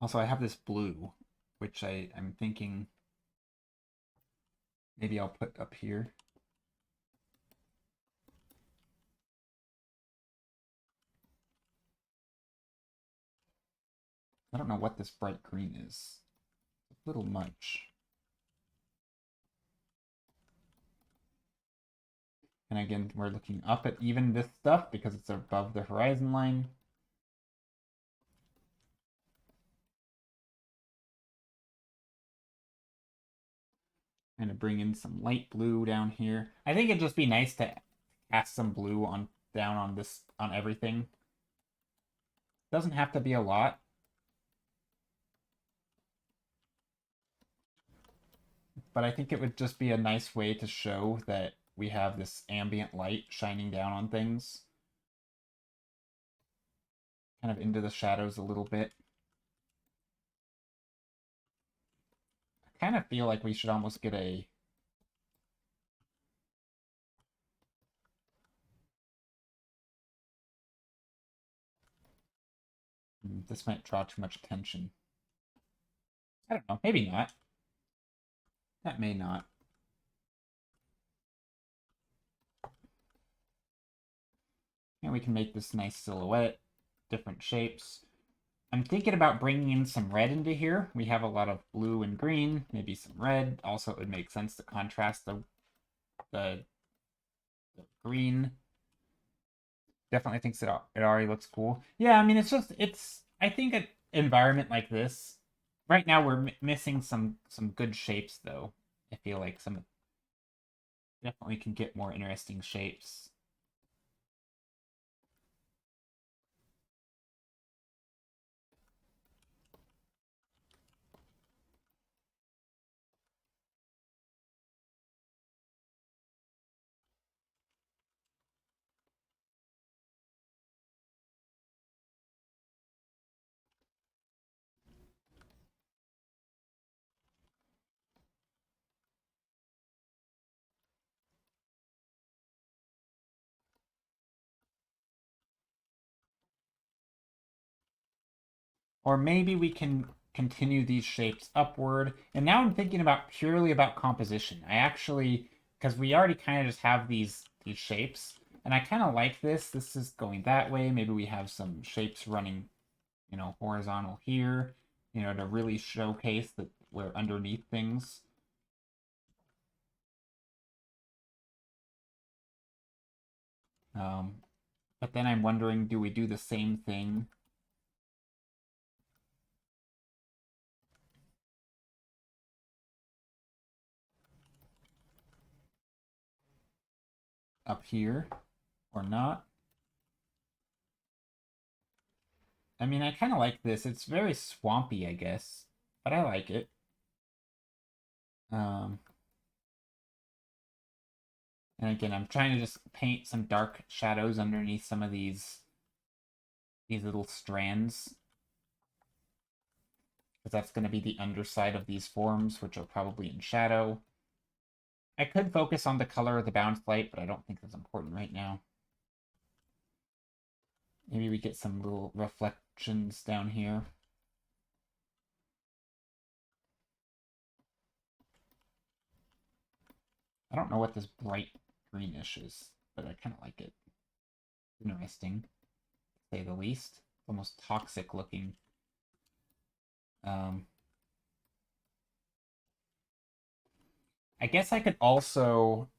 Speaker 1: Also, I have this blue, which I'm thinking maybe I'll put up here. I don't know what this bright green is. It's a little much. And again, we're looking up at even this stuff because it's above the horizon line. I'm gonna bring in some light blue down here. I think it'd just be nice to cast some blue down on everything. Doesn't have to be a lot. But I think it would just be a nice way to show that we have this ambient light shining down on things. Kind of into the shadows a little bit. I kind of feel like we should almost get a... This might draw too much attention. I don't know, maybe not. That may not. And we can make this nice silhouette, different shapes. I'm thinking about bringing in some red into here. We have a lot of blue and green, maybe some red. Also, it would make sense to contrast the green. Definitely thinks it already looks cool. Yeah, I mean, I think an environment like this, right now we're missing some good shapes, though. I feel like definitely can get more interesting shapes. Or maybe we can continue these shapes upward. And now I'm thinking purely about composition. I actually, because we already kind of just have these shapes, and I kind of like this. This is going that way. Maybe we have some shapes running, horizontal here, to really showcase that we're underneath things. But then I'm wondering, do we do the same thing? Up here or not? I mean, I kind of like this. It's very swampy, I guess, but I like it. And again, I'm trying to just paint some dark shadows underneath some of these little strands, because that's going to be the underside of these forms, which are probably in shadow. I could focus on the color of the bounce light, but I don't think that's important right now. Maybe we get some little reflections down here. I don't know what this bright greenish is, but I kind of like it. Interesting, to say the least. Almost toxic looking. I guess I could also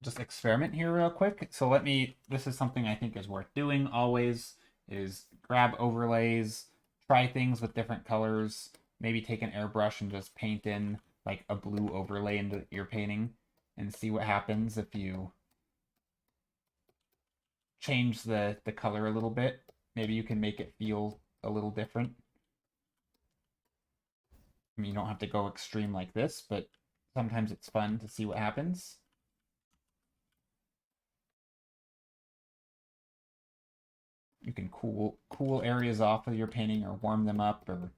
Speaker 1: just experiment here real quick. So this is something I think is worth doing always, is grab overlays, try things with different colors, maybe take an airbrush and just paint in like a blue overlay into your painting, and see what happens if you change the color a little bit. Maybe you can make it feel a little different. I mean, you don't have to go extreme like this, but sometimes it's fun to see what happens. You can cool areas off of your painting or warm them up, or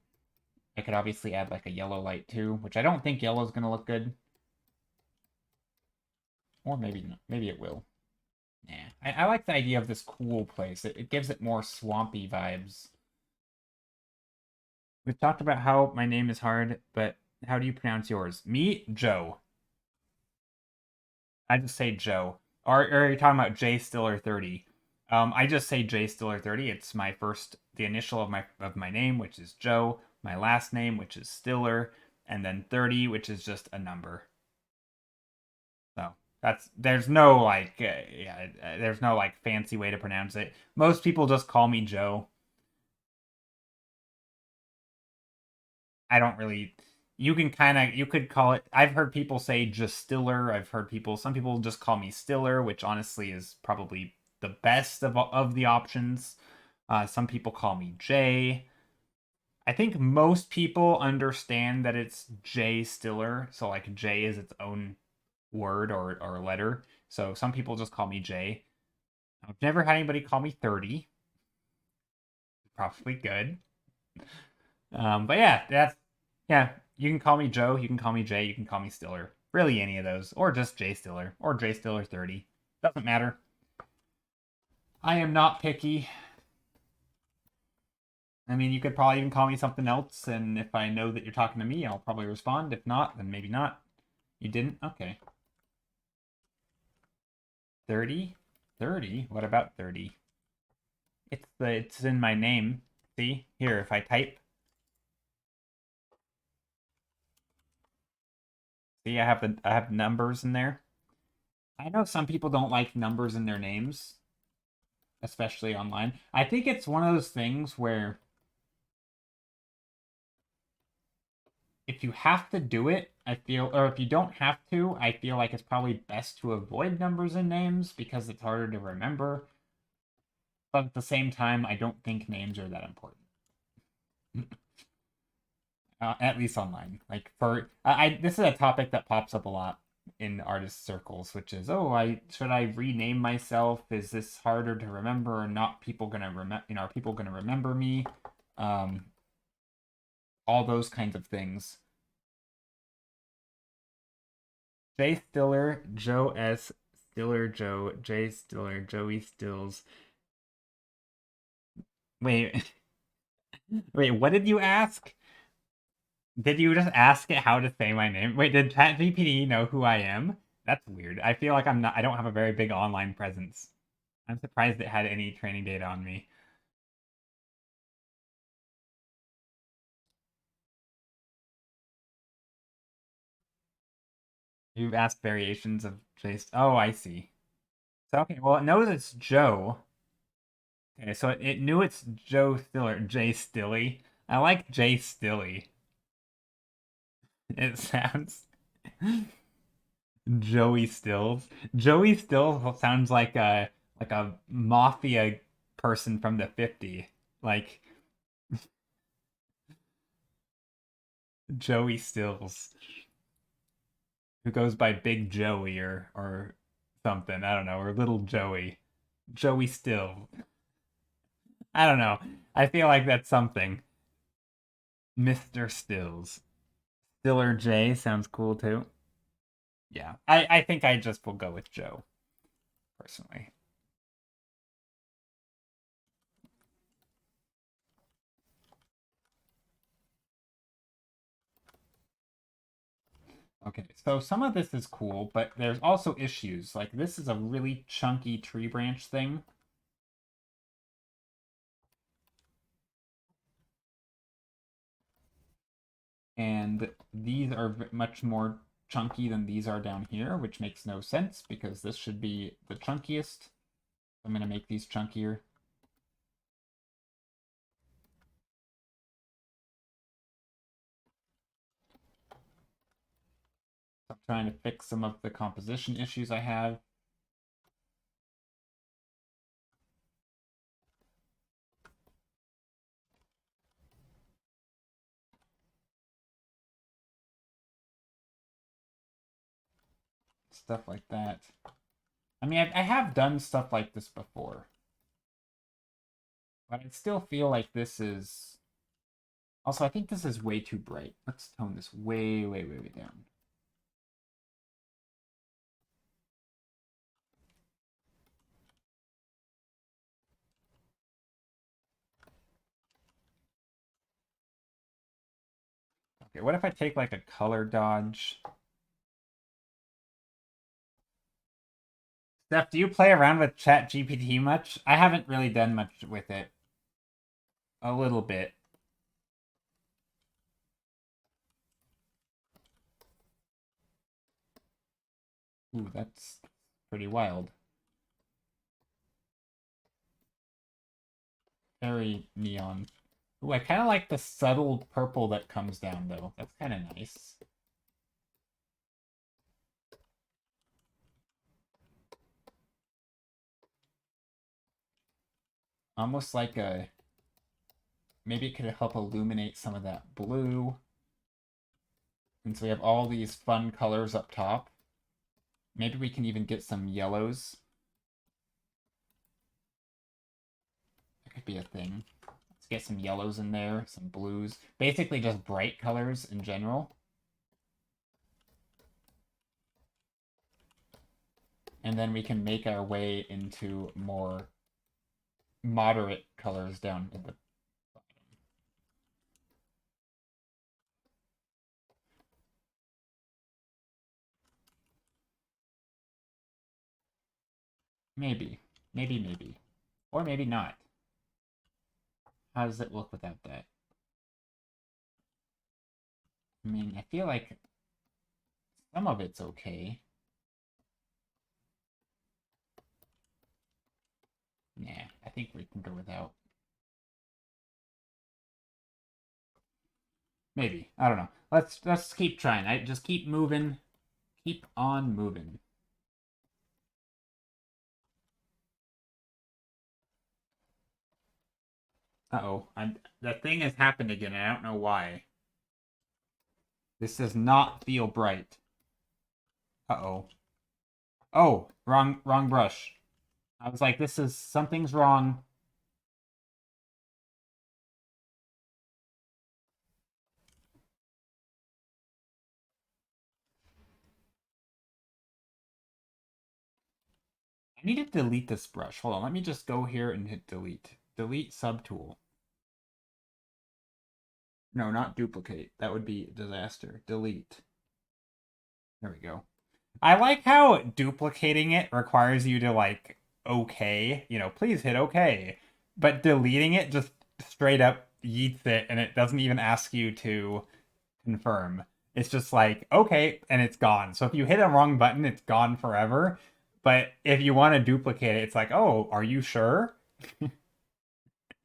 Speaker 1: I could obviously add like a yellow light too, which I don't think yellow is going to look good. Or maybe not. Maybe it will. Nah. I like the idea of this cool place. It gives it more swampy vibes. We've talked about how my name is hard, but how do you pronounce yours? Me, Joe. I just say Joe. Or are you talking about J Stiller 30? I just say J Stiller 30. It's my first, the initial of my name, which is Joe, my last name, which is Stiller, and then 30, which is just a number. So there's no like there's no like fancy way to pronounce it. Most people just call me Joe. I don't really. You could call it. I've heard people say just Stiller. Some people just call me Stiller, which honestly is probably the best of the options. Some people call me Jay. I think most people understand that it's Jay Stiller. So like Jay is its own word or letter. So some people just call me Jay. I've never had anybody call me 30. Probably good. But yeah. You can call me Joe. You can call me Jay. You can call me Stiller. Really, any of those, or just Jay Stiller, or Jay Stiller 30. Doesn't matter. I am not picky. I mean, you could probably even call me something else, and if I know that you're talking to me, I'll probably respond. If not, then maybe not. You didn't? Okay. 30? 30? What about 30? It's in my name. See? Here, if I type. See, I have numbers in there. I know some people don't like numbers in their names, especially online. I think it's one of those things where if you have to do it, I feel, or if you don't have to, I feel like it's probably best to avoid numbers in names because it's harder to remember. But at the same time, I don't think names are that important. At least online. Like for this is a topic that pops up a lot in artist circles, which is, oh, I should I rename myself? Is this harder to remember or not? People gonna remember, are people gonna remember me? Um, all those kinds of things. Jay Stiller, Joe S. Stiller, Joe, Jay Stiller, Joey Stills. Wait, wait, what did you ask? Did you just ask it how to say my name? Wait, did ChatGPT know who I am? That's weird. I feel like I don't have a very big online presence. I'm surprised it had any training data on me. You've asked variations of Jace. Oh, I see. So, okay, well, it knows it's Joe. Okay, so it knew it's Joe Stiller, Jay Stilly. I like Jay Stilly. It sounds Joey Stills. Joey Stills sounds like a mafia person from the 50s. Like Joey Stills, who goes by Big Joey or something. I don't know, or Little Joey. Joey Still. I don't know. I feel like that's something. Mr. Stills. Stiller J sounds cool too. Yeah. I think I just will go with Joe, personally. Okay, so some of this is cool, but there's also issues. Like this is a really chunky tree branch thing. And these are much more chunky than these are down here, which makes no sense because this should be the chunkiest. I'm going to make these chunkier. trying to fix some of the composition issues I have. Stuff like that. I mean, I have done stuff like this before. But I still feel like this is... Also, I think this is way too bright. Let's tone this way, way, way, way down. Okay, what if I take like a color dodge? Steph, do you play around with ChatGPT much? I haven't really done much with it. A little bit. Ooh, that's pretty wild. Very neon. Ooh, I kind of like the subtle purple that comes down, though. That's kind of nice. Almost like a... Maybe it could help illuminate some of that blue. And so we have all these fun colors up top. Maybe we can even get some yellows. That could be a thing. Let's get some yellows in there, some blues. Basically just bright colors in general. And then we can make our way into more moderate colors down at the bottom. Maybe. Maybe. Or maybe not. How does it look without that? I mean, I feel like some of it's okay. Nah, I think we can go without. Maybe. I don't know. Let's keep trying. I just keep moving. Keep on moving. Uh-oh. The thing has happened again. I don't know why. This does not feel bright. Uh-oh. Oh, wrong brush. I was like, something's wrong. I need to delete this brush. Hold on, let me just go here and hit delete. Delete subtool. No, not duplicate. That would be disaster. Delete. There we go. I like how duplicating it requires you to like, okay, please hit okay. But deleting it just straight up yeets it and it doesn't even ask you to confirm. It's just like, okay, and it's gone. So if you hit a wrong button, it's gone forever. But if you want to duplicate it, it's like, oh, are you sure?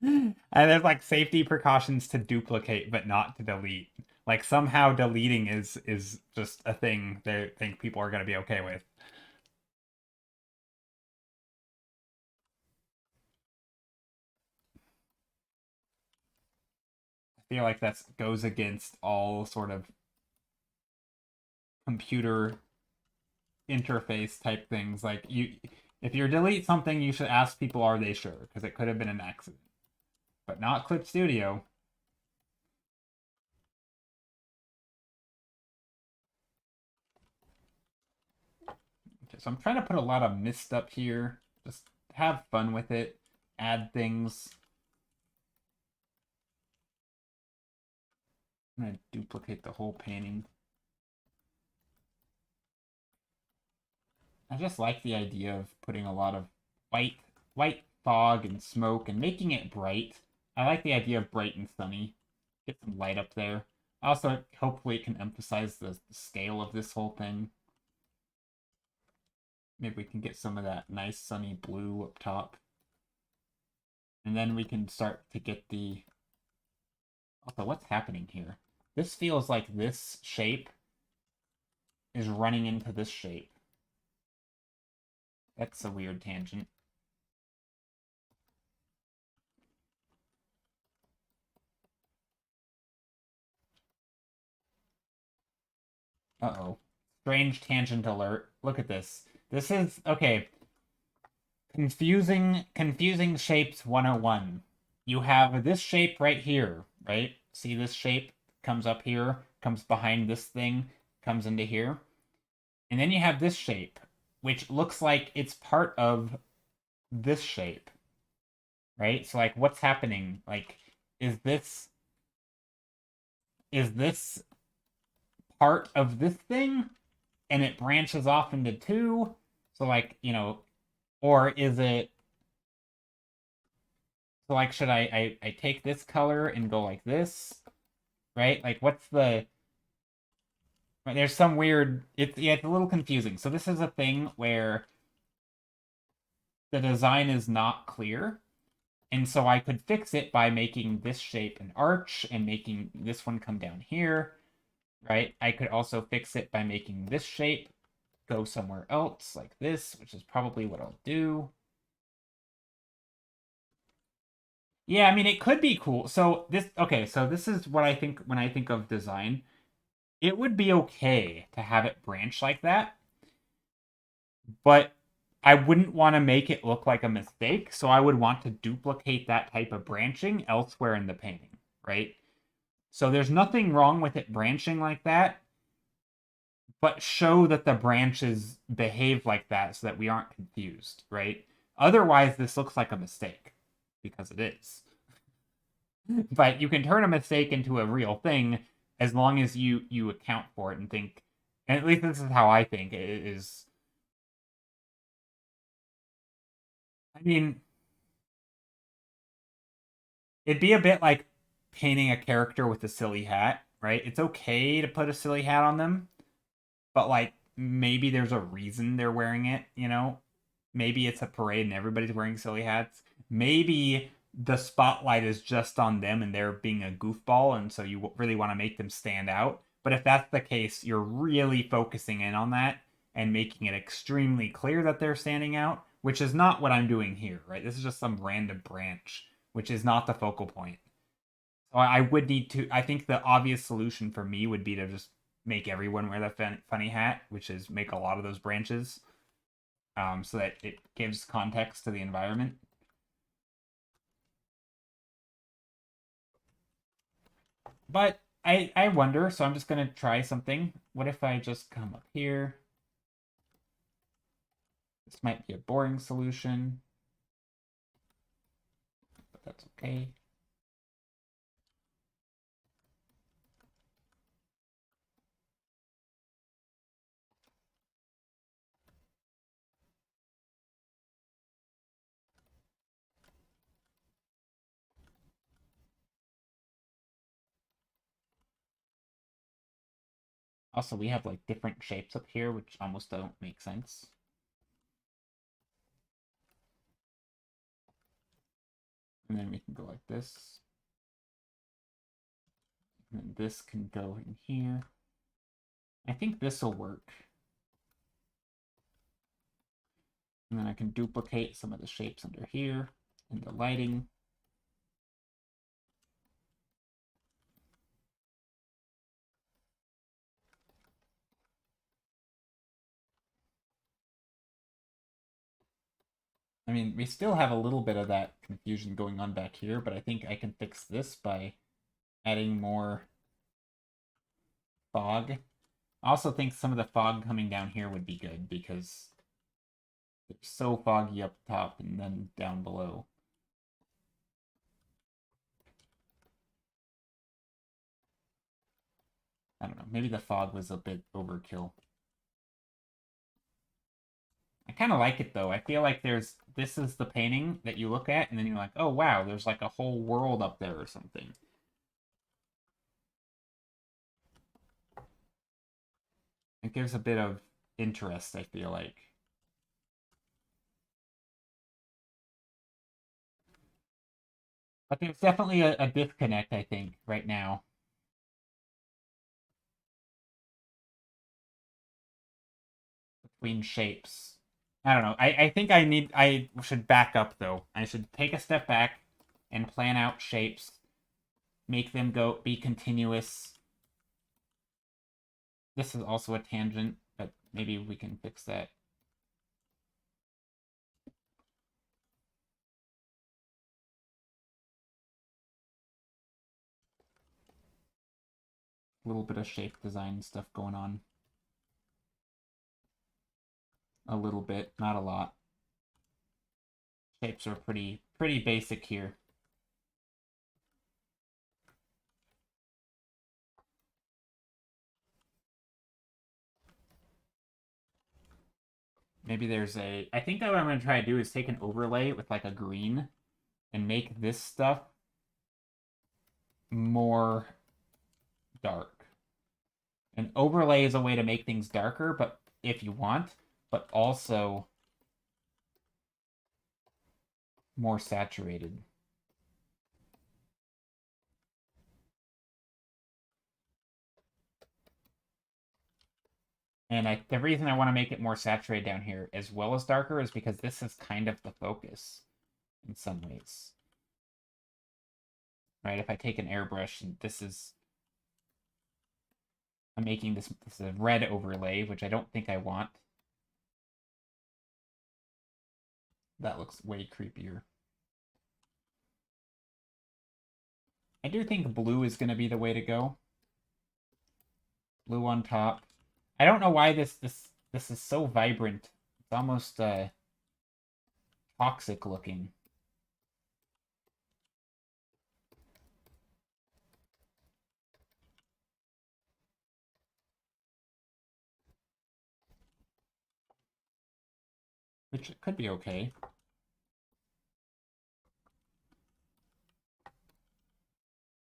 Speaker 1: And there's like safety precautions to duplicate, but not to delete. Like somehow deleting is just a thing they think people are going to be okay with. I feel like that goes against all sort of computer interface type things. Like if you delete something, you should ask people, are they sure? Because it could have been an accident. But not Clip Studio. Okay, so I'm trying to put a lot of mist up here. Just have fun with it. Add things. I'm going to duplicate the whole painting. I just like the idea of putting a lot of white fog and smoke and making it bright. I like the idea of bright and sunny. Get some light up there. Also, hopefully it can emphasize the scale of this whole thing. Maybe we can get some of that nice sunny blue up top. And then we can start to get the... Also, what's happening here? This feels like this shape is running into this shape. That's a weird tangent. Uh-oh. Strange tangent alert. Look at this. This is, okay, confusing shapes 101. You have this shape right here, right? See this shape comes up here, comes behind this thing, comes into here. And then you have this shape, which looks like it's part of this shape, right? So like what's happening? Like is this part of this thing and it branches off into two? So like, or is it so like should I take this color and go like this, right? Like what's the right, there's some weird it's a little confusing. So this is a thing where the design is not clear. And so I could fix it by making this shape an arch and making this one come down here, right? I could also fix it by making this shape go somewhere else like this, which is probably what I'll do. Yeah, I mean, it could be cool. So this is what I think when I think of design. It would be okay to have it branch like that, but I wouldn't want to make it look like a mistake, so I would want to duplicate that type of branching elsewhere in the painting, right? So there's nothing wrong with it branching like that, but show that the branches behave like that so that we aren't confused, right? Otherwise, this looks like a mistake because it is. But you can turn a mistake into a real thing as long as you account for it and think. And at least this is how I think it is. I mean, it'd be a bit like painting a character with a silly hat, right? It's okay to put a silly hat on them, but like maybe there's a reason they're wearing it. Maybe it's a parade and everybody's wearing silly hats. Maybe the spotlight is just on them and they're being a goofball, and so you really want to make them stand out. But if that's the case, you're really focusing in on that and making it extremely clear that they're standing out, which is not what I'm doing here, right? This is just some random branch, which is not the focal point. So I would need to. I think the obvious solution for me would be to just make everyone wear the funny hat, which is make a lot of those branches, so that it gives context to the environment. But I wonder, so I'm just gonna try something. What if I just come up here? This might be a boring solution, but that's okay. Also, we have like different shapes up here, which almost don't make sense. And then we can go like this. And then this can go in here. I think this will work. And then I can duplicate some of the shapes under here in the lighting. I mean, we still have a little bit of that confusion going on back here, but I think I can fix this by adding more fog. I also think some of the fog coming down here would be good because it's so foggy up top and then down below. I don't know, maybe the fog was a bit overkill. I kind of like it though. I feel like this is the painting that you look at and then you're like, oh wow, there's like a whole world up there or something. It gives a bit of interest, I feel like. But there's definitely a disconnect, I think, right now. between shapes. I don't know. I think I should back up though. I should take a step back and plan out shapes, make them be continuous. This is also a tangent, but maybe we can fix that. A little bit of shape design stuff going on. A little bit, not a lot. Shapes are pretty basic here. Maybe there's a... I think that what I'm going to try to do is take an overlay with like a green and make this stuff more dark. An overlay is a way to make things darker, but if you want, but also more saturated. And the reason I want to make it more saturated down here as well as darker is because this is kind of the focus in some ways. Right? If I take an airbrush and this is... I'm making this a red overlay, which I don't think I want. That looks way creepier. I do think blue is going to be the way to go. Blue on top. I don't know why this is so vibrant. It's almost toxic looking. Which could be okay.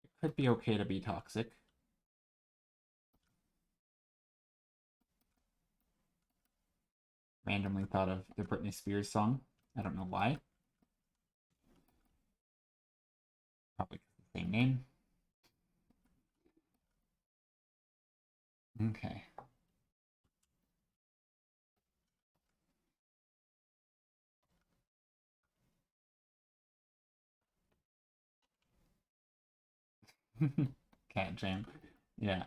Speaker 1: It could be okay to be toxic. Randomly thought of the Britney Spears song. I don't know why. Probably the same name. Okay. Cat jam. Yeah.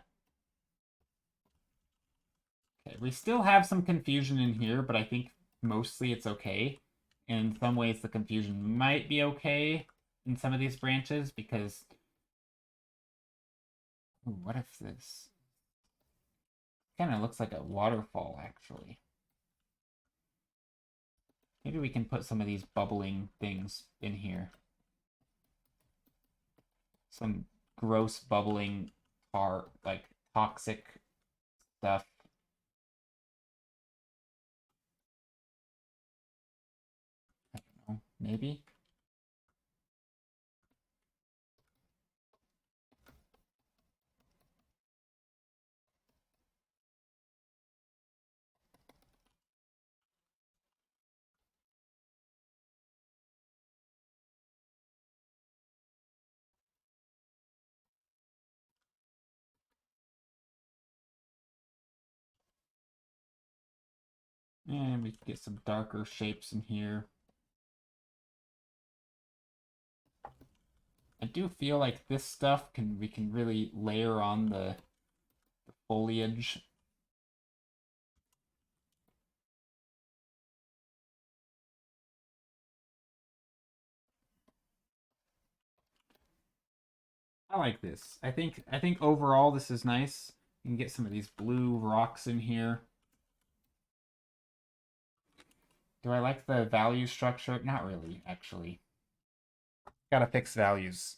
Speaker 1: Okay, we still have some confusion in here, but I think mostly it's okay. In some ways, the confusion might be okay in some of these branches because... Ooh, what if this... Kind of looks like a waterfall, actually. Maybe we can put some of these bubbling things in here. Some gross bubbling like toxic stuff. I don't know, maybe? And we can get some darker shapes in here. I do feel like this stuff we can really layer on the foliage. I like this. I think overall this is nice. You can get some of these blue rocks in here. Do I like the value structure? Not really, actually. Gotta fix values.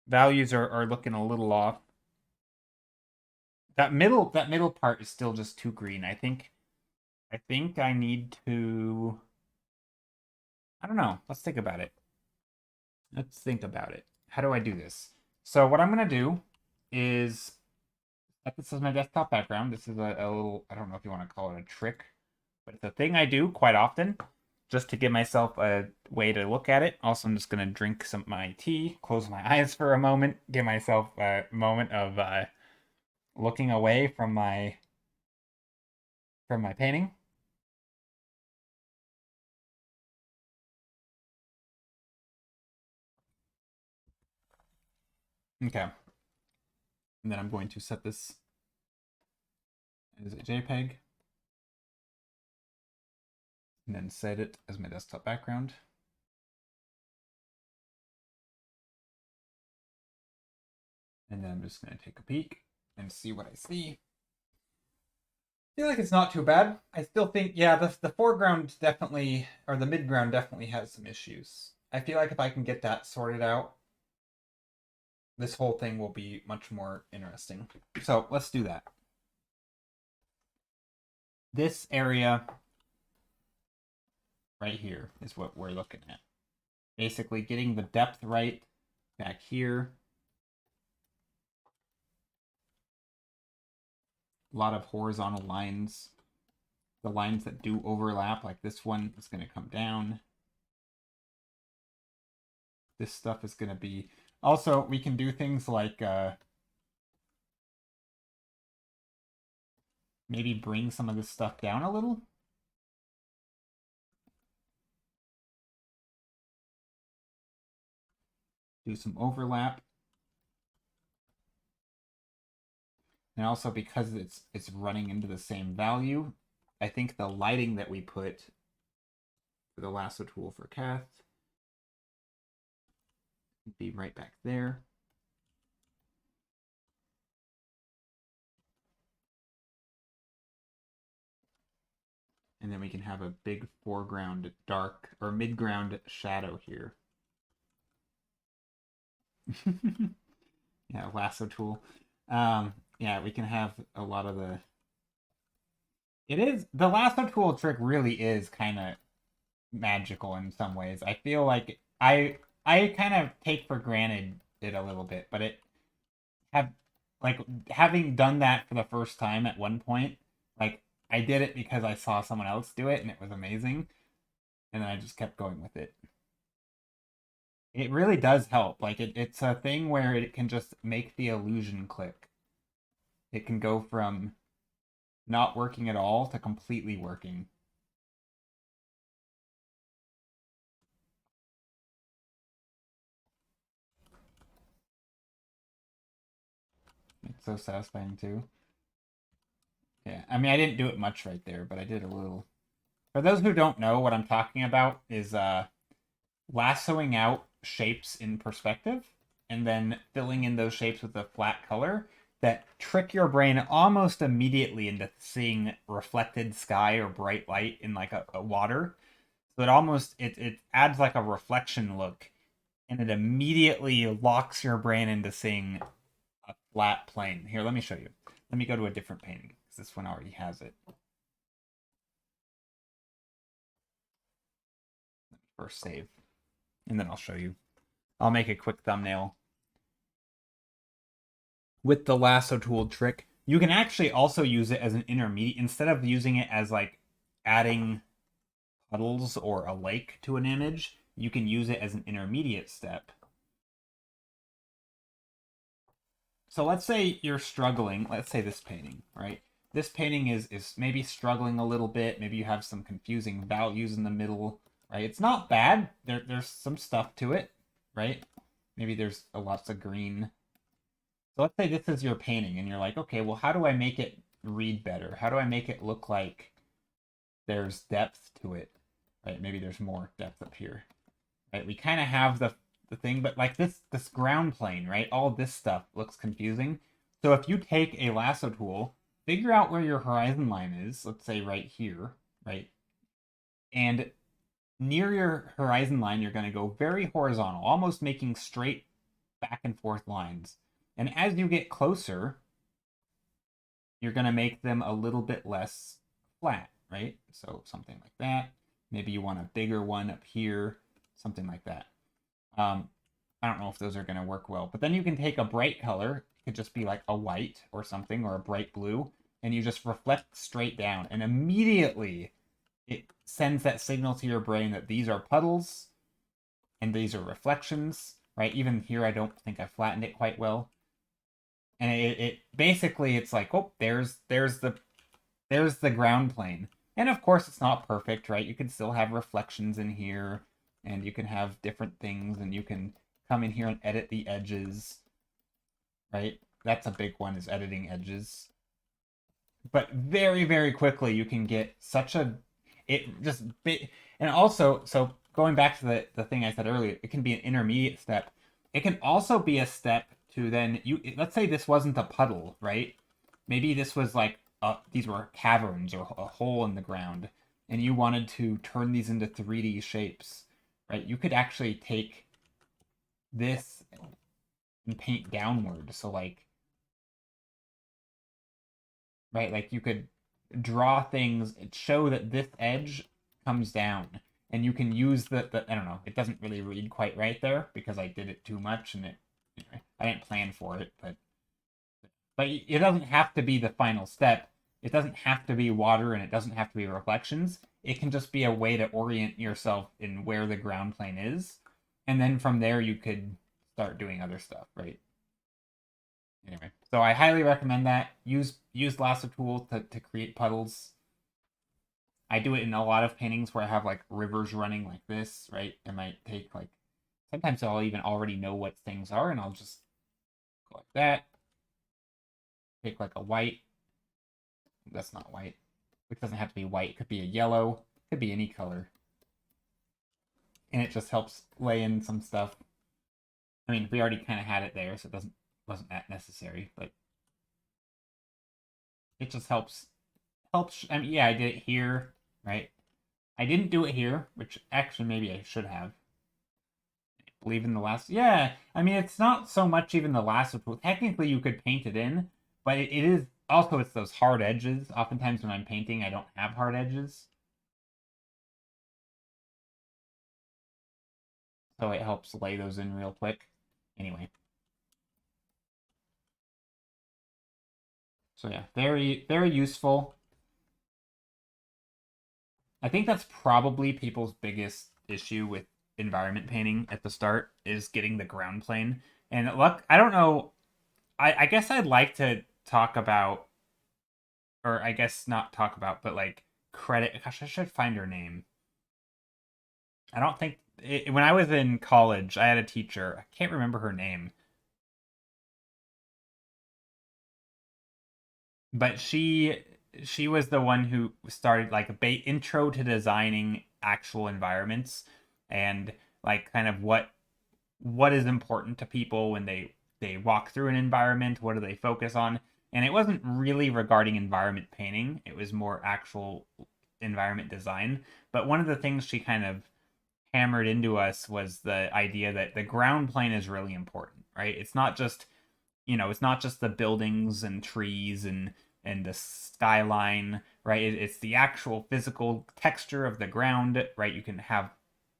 Speaker 1: Values are looking a little off. That middle part is still just too green. I think I need to... I don't know. Let's think about it. Let's think about it. How do I do this? So what I'm gonna do is... This is my desktop background. This is a little... I don't know if you want to call it a trick, but it's a thing I do quite often just to give myself a way to look at it. Also, I'm just gonna drink some of my tea, close my eyes for a moment, give myself a moment of looking away from my painting. Okay. And then I'm going to set this as a JPEG. And then set it as my desktop background. And then I'm just going to take a peek and see what I see. I feel like it's not too bad. I still think, yeah, the foreground definitely, or the midground definitely has some issues. I feel like if I can get that sorted out, this whole thing will be much more interesting. So let's do that. This area right here is what we're looking at. Basically getting the depth right back here. A lot of horizontal lines. The lines that do overlap, like this one, is going to come down. This stuff is going to be... Also, we can do things like maybe bring some of this stuff down a little. Do some overlap. And also because it's running into the same value, I think the lighting that we put for the lasso tool for Cath would be right back there. And then we can have a big foreground dark or midground shadow here. Yeah, lasso tool. Yeah, we can have a lot of the... It is... The lasso tool trick really is kind of magical in some ways. I feel like I kind of take for granted it a little bit, but it have like having done that for the first time at one point, like I did it because I saw someone else do it and it was amazing, and then I just kept going with it. It really does help. Like it's a thing where it can just make the illusion click. It can go from not working at all to completely working. It's so satisfying too. Yeah, I mean, I didn't do it much right there, but I did a little. For those who don't know, what I'm talking about is lassoing out shapes in perspective and then filling in those shapes with a flat color that trick your brain almost immediately into seeing reflected sky or bright light in like a water. So it almost it adds like a reflection look, and it immediately locks your brain into seeing a flat plane. Here, let me show you. Let me go to a different painting because this one already has it. First save, and then I'll show you. I'll make a quick thumbnail. With the lasso tool trick, you can actually also use it as an intermediate instead of using it as like adding puddles or a lake to an image. You can use it as an intermediate step. So let's say you're struggling. Let's say this painting, right? This painting is maybe struggling a little bit. Maybe you have some confusing values in the middle, right? It's not bad. There's some stuff to it, right? Maybe there's lots of green. So let's say this is your painting and you're like, okay, well, how do I make it read better? How do I make it look like there's depth to it, right? Maybe there's more depth up here, right? We kind of have the thing, but like this ground plane, right? All this stuff looks confusing. So if you take a lasso tool, figure out where your horizon line is, let's say right here, right? And near your horizon line, you're going to go very horizontal, almost making straight back and forth lines. And as you get closer, you're going to make them a little bit less flat, right? So something like that. Maybe you want a bigger one up here, something like that. I don't know if those are going to work well. But then you can take a bright color. It could just be like a white or something, or a bright blue. And you just reflect straight down. And immediately it sends that signal to your brain that these are puddles and these are reflections, right? Even here, I don't think I flattened it quite well. And it basically, it's like, oh, there's the ground plane. And of course, it's not perfect, right? You can still have reflections in here, and you can have different things, and you can come in here and edit the edges. right? That's a big one, is editing edges. But very, very quickly you can get such a it just bit and also so going back to the thing I said earlier, it can be an intermediate step. It can also be a step to then you let's say this wasn't a puddle, right? Maybe this was like these were caverns or a hole in the ground, and you wanted to turn these into 3D shapes, right? You could actually take this and paint downward. So like, right, like you could draw things, show that this edge comes down, and you can use the I don't know, it doesn't really read quite right there because I did it too much and it I didn't plan for it, but it doesn't have to be the final step. It doesn't have to be water and it doesn't have to be reflections. It can just be a way to orient yourself in where the ground plane is. And then from there you could start doing other stuff, right? Anyway, so I highly recommend that. Use lasso tool to create puddles. I do it in a lot of paintings where I have like rivers running like this, right? I might take like sometimes I'll even already know what things are and I'll just go like that. Take like a white. That's not white. It doesn't have to be white. It could be a yellow. It could be any color. And it just helps lay in some stuff. I mean, we already kind of had it there, so it wasn't that necessary, but it just helps. I mean, yeah, I did it here, right? I didn't do it here, which actually maybe I should have. I believe in the last. Yeah, I mean, it's not so much even the lasso tool. Technically, you could paint it in, but it is also it's those hard edges. Oftentimes when I'm painting, I don't have hard edges, so it helps lay those in real quick. Anyway, so yeah, very very useful. I think that's probably people's biggest issue with environment painting at the start is getting the ground plane. And look, I don't know. I guess I'd like to talk about, or I guess not talk about, but like credit. Gosh, I should find her name. I don't think when I was in college, I had a teacher. I can't remember her name, but she was the one who started like a intro to designing actual environments and like kind of what is important to people when they walk through an environment, what do they focus on, and it wasn't really regarding environment painting, it was more actual environment design. But one of the things she kind of hammered into us was the idea that the ground plane is really important, right? It's not just it's not just the buildings and trees and the skyline, right? It's the actual physical texture of the ground, right? You can have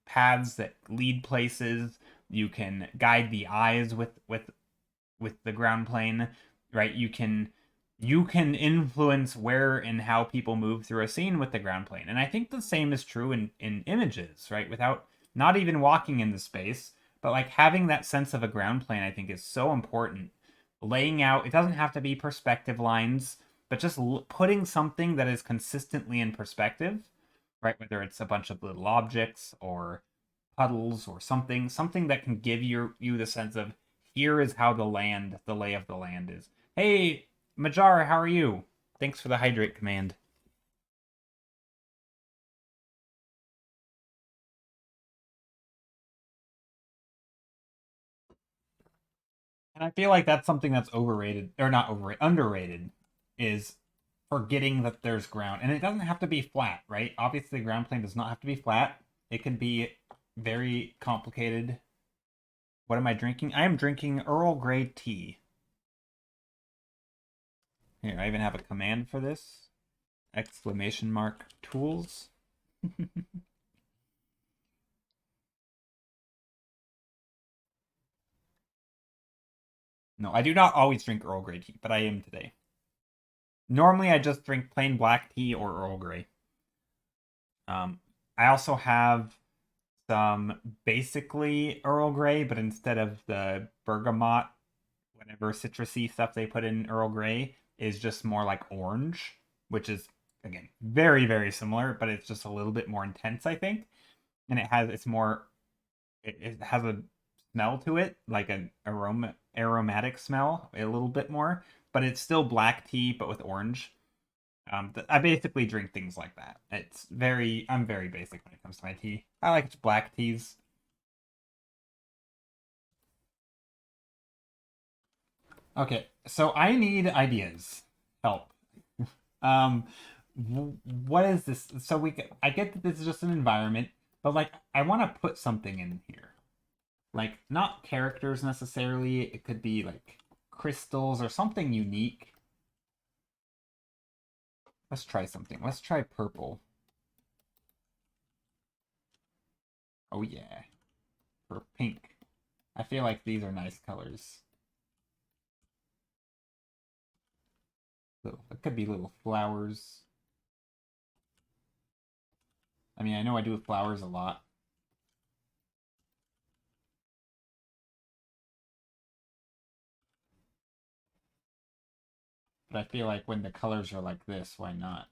Speaker 1: paths that lead places. You can guide the eyes with the ground plane, right? You can influence where and how people move through a scene with the ground plane. And I think the same is true in images, right? Without not even walking in the space, but like having that sense of a ground plane, I think is so important. Laying out, it doesn't have to be perspective lines, but just putting something that is consistently in perspective, right? Whether it's a bunch of little objects or puddles or something that can give you the sense of here is how the lay of the land is. Hey, Majar, how are you? Thanks for the hydrate command. And I feel like that's something that's overrated or not overrated, underrated is forgetting that there's ground. And it doesn't have to be flat, right? Obviously, the ground plane does not have to be flat. It can be very complicated. What am I drinking? I am drinking Earl Grey tea. Here, I even have a command for this. Exclamation mark tools. No, I do not always drink Earl Grey tea, but I am today. Normally, I just drink plain black tea or Earl Grey. I also have some basically Earl Grey, but instead of the bergamot, whatever citrusy stuff they put in Earl Grey, is just more like orange, which is again very very similar, but it's just a little bit more intense, I think. And it has a smell to it, like an aroma aromatic smell a little bit more, but it's still black tea but with orange. I basically drink things like that. I'm very basic when it comes to my tea. I like black teas. Okay, so I need ideas. Help. Um, what is this? So I get that this is just an environment, but like I want to put something in here. Like not characters necessarily. It could be like crystals or something unique. Let's try something. Let's try purple. Oh yeah. Or pink. I feel like these are nice colors. It could be little flowers. I mean, I know I do with flowers a lot. But I feel like when the colors are like this, why not?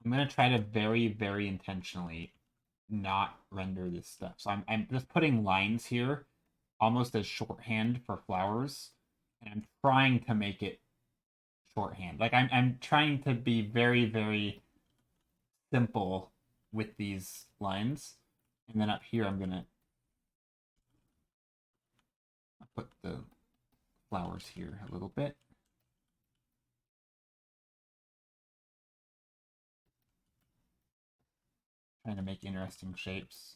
Speaker 1: I'm gonna try to very, very intentionally not render this stuff. So I'm just putting lines here, almost as shorthand for flowers, and I'm trying to make it shorthand. Like I'm trying to be very, very simple with these lines. And then up here I'm gonna put the flowers here a little bit. Trying to make interesting shapes.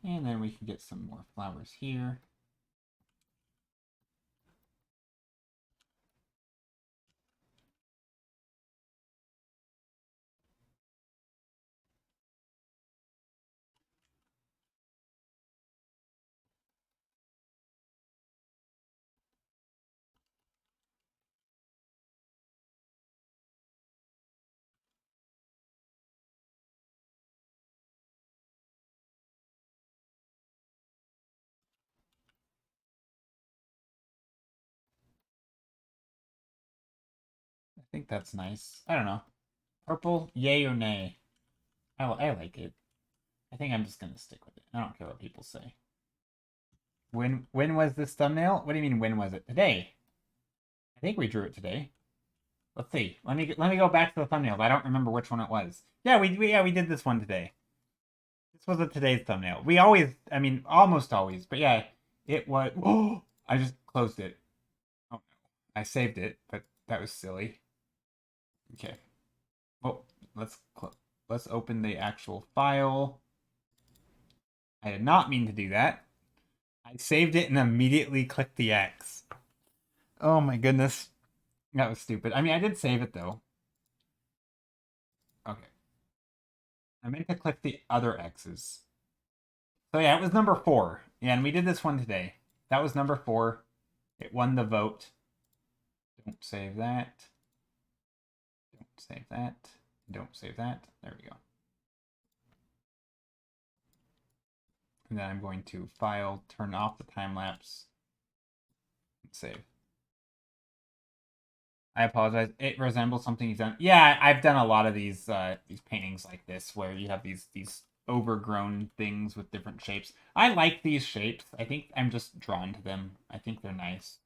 Speaker 1: And then we can get some more flowers here. I think that's nice. I don't know. Purple, yay or nay? I like it. I think I'm just gonna stick with it. I don't care what people say. When was this thumbnail? What do you mean when was it? Today. I think we drew it today. Let's see. Let me go back to the thumbnail. I don't remember which one it was. Yeah, we did this one today. This was a today's thumbnail. We always, I mean, almost always, but yeah, it was. Oh, I just closed it. Oh no, I saved it, but that was silly. Okay. Well, let's open the actual file. I did not mean to do that. I saved it and immediately clicked the X. Oh my goodness. That was stupid. I mean, I did save it though. Okay. I meant to click the other X's. So yeah, it was number 4. Yeah, and we did this one today. That was number 4. It won the vote. Don't save that. Don't save that. Don't save that. There we go. And then I'm going to file, turn off the time lapse, and save. I apologize. It resembles something you've done. Yeah, I've done a lot of these paintings like this where you have these overgrown things with different shapes. I like these shapes. I think I'm just drawn to them. I think they're nice.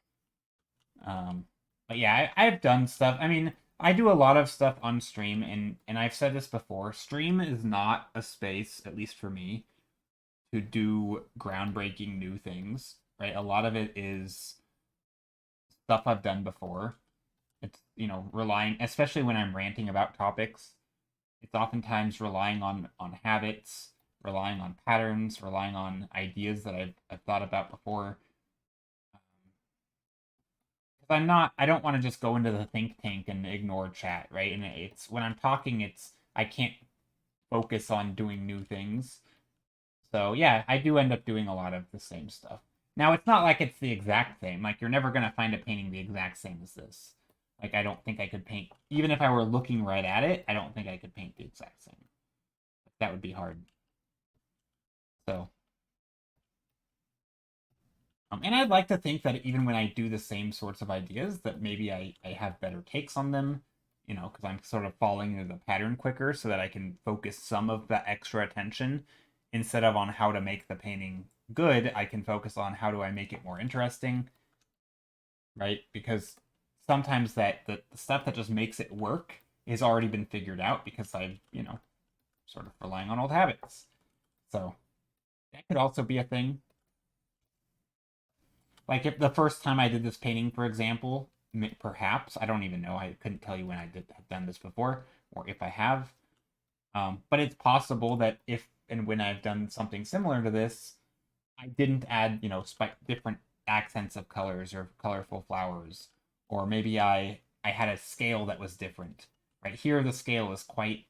Speaker 1: But yeah, I've done stuff. I mean, I do a lot of stuff on stream, and I've said this before. Stream is not a space, at least for me, to do groundbreaking new things. Right? A lot of it is stuff I've done before. It's, relying, especially when I'm ranting about topics, it's oftentimes relying on habits, relying on patterns, relying on ideas that I've thought about before. Because I don't want to just go into the think tank and ignore chat, right? And it's when I'm talking, I can't focus on doing new things. So yeah, I do end up doing a lot of the same stuff. Now, it's not like it's the exact same. Like, you're never going to find a painting the exact same as this. Like, I don't think I could paint, even if I were looking right at it, I don't think I could paint the exact same. That would be hard. So, and I'd like to think that even when I do the same sorts of ideas, that maybe I have better takes on them, because I'm sort of falling into the pattern quicker so that I can focus some of the extra attention instead of on how to make the painting good. I can focus on how do I make it more interesting, right? Because sometimes the stuff that just makes it work has already been figured out because I've, sort of relying on old habits. So that could also be a thing. Like if the first time I did this painting, for example, perhaps I don't even know. I couldn't tell you when I have done this before, or if I have. But it's possible that if and when I've done something similar to this, I didn't add different accents of colors or colorful flowers, or maybe I had a scale that was different. Right here, the scale is quite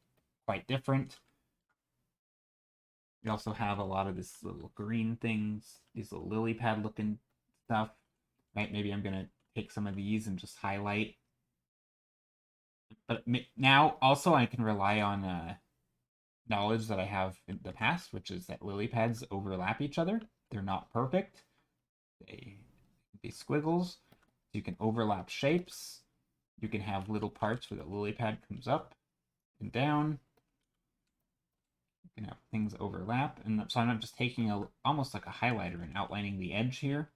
Speaker 1: different. We also have a lot of this little green things, these little lily pad looking stuff. Right? Maybe I'm gonna take some of these and just highlight. But now also I can rely on knowledge that I have in the past, which is that lily pads overlap each other. They're not perfect. They be squiggles. You can overlap shapes. You can have little parts where the lily pad comes up and down. You can have things overlap. And so I'm just taking almost like a highlighter and outlining the edge here.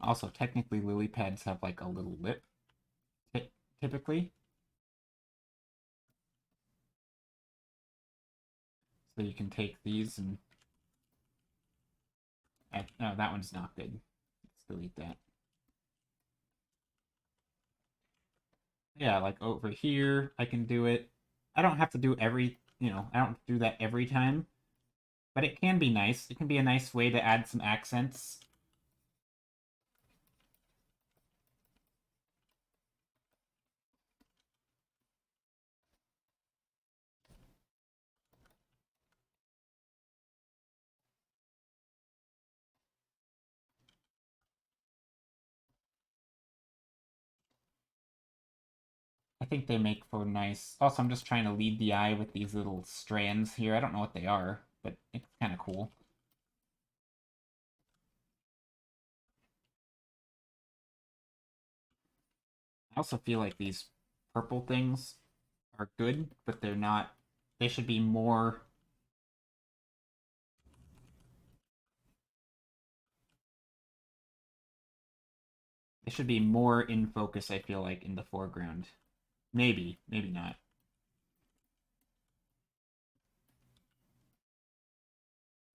Speaker 1: Also, technically, lily pads have like a little lip, typically. So you can take these and no, that one's not good. Let's delete that. Yeah, like over here, I can do it. I don't have to do I don't do that every time, but it can be nice. It can be a nice way to add some accents. I think they make for nice. Also, I'm just trying to lead the eye with these little strands here. I don't know what they are, but it's kind of cool. I also feel like these purple things are good, but they're not. They should be more. They should be more in focus, I feel like, in the foreground. Maybe not.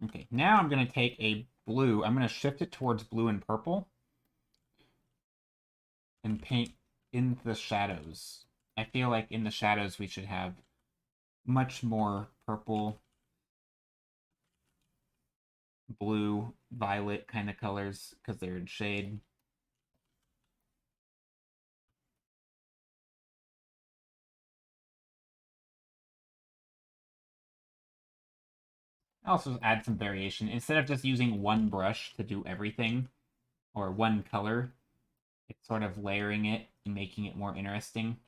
Speaker 1: Okay, now I'm going to take a blue. I'm going to shift it towards blue and purple and paint in the shadows. I feel like in the shadows we should have much more purple, blue, violet kind of colors because they're in shade. Also add some variation. Instead of just using one brush to do everything or one color, it's sort of layering it and making it more interesting.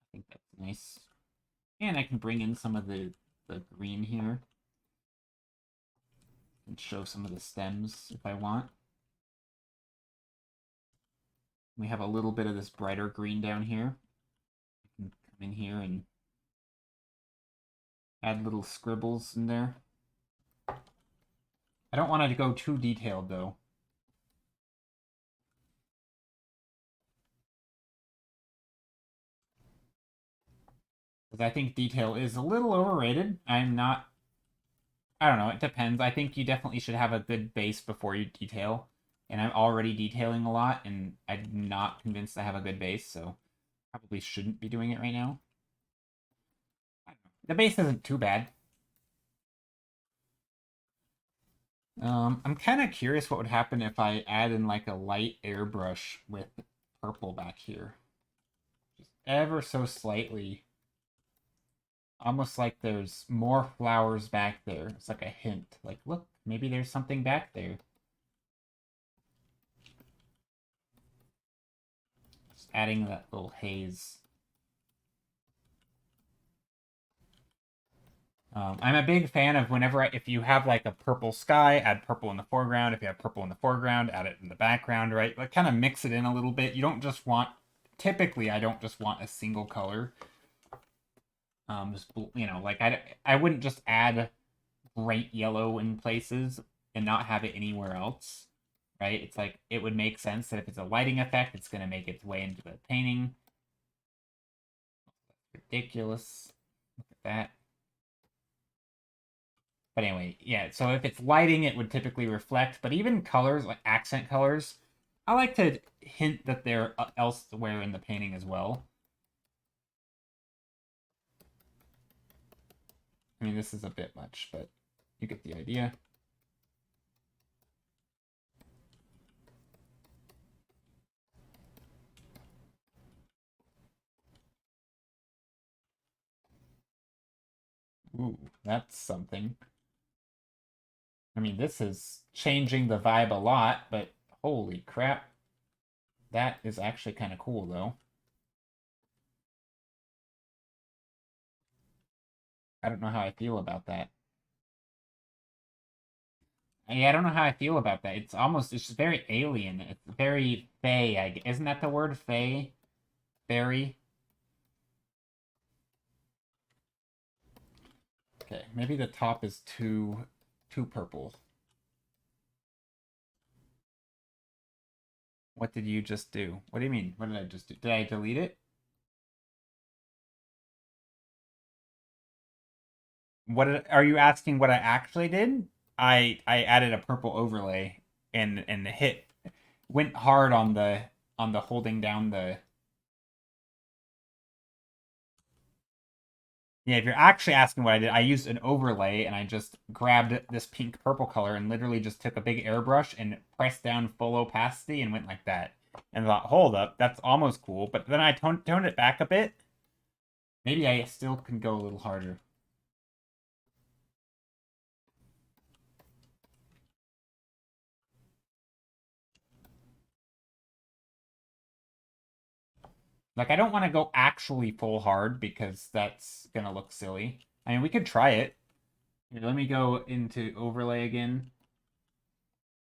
Speaker 1: I think that's nice. And I can bring in some of the green here and show some of the stems if I want. We have a little bit of this brighter green down here. I can come in here and add little scribbles in there. I don't want it to go too detailed though. Because I think detail is a little overrated. I don't know, it depends. I think you definitely should have a good base before you detail. And I'm already detailing a lot, and I'm not convinced I have a good base, so probably shouldn't be doing it right now. The base isn't too bad. I'm kind of curious what would happen if I add in like a light airbrush with purple back here. Just ever so slightly. Almost like there's more flowers back there. It's like a hint. Like, look, maybe there's something back there. Just adding that little haze. I'm a big fan of whenever, if you have like a purple sky, add purple in the foreground. If you have purple in the foreground, add it in the background, right? Like kind of mix it in a little bit. You don't just want, typically I don't just want a single color. Just, you know, like I wouldn't just add bright yellow in places and not have it anywhere else, right? It's like, it would make sense that if it's a lighting effect, it's going to make its way into the painting. Ridiculous. Look at that. But anyway, yeah, so if it's lighting, it would typically reflect, but even colors, like accent colors, I like to hint that they're elsewhere in the painting as well. I mean, this is a bit much, but you get the idea. Ooh, that's something. I mean, this is changing the vibe a lot, but holy crap. That is actually kind of cool, though. I don't know how I feel about that. Yeah, I don't know how I feel about that. It's almost, it's just very alien. It's very fey. Isn't that the word? Fey? Fairy? Okay, maybe the top is too purple. What did you just do? What do you mean? What did I just do? Did I delete it? Are you asking what I actually did? I added a purple overlay and the hit went hard on the holding down the. Yeah, if you're actually asking what I did, I used an overlay and I just grabbed this pink purple color and literally just took a big airbrush and pressed down full opacity and went like that. And thought, hold up, that's almost cool. But then I toned it back a bit. Maybe I still can go a little harder. Like, I don't want to go actually full hard because that's gonna look silly. I mean, we could try it. Here, let me go into overlay again.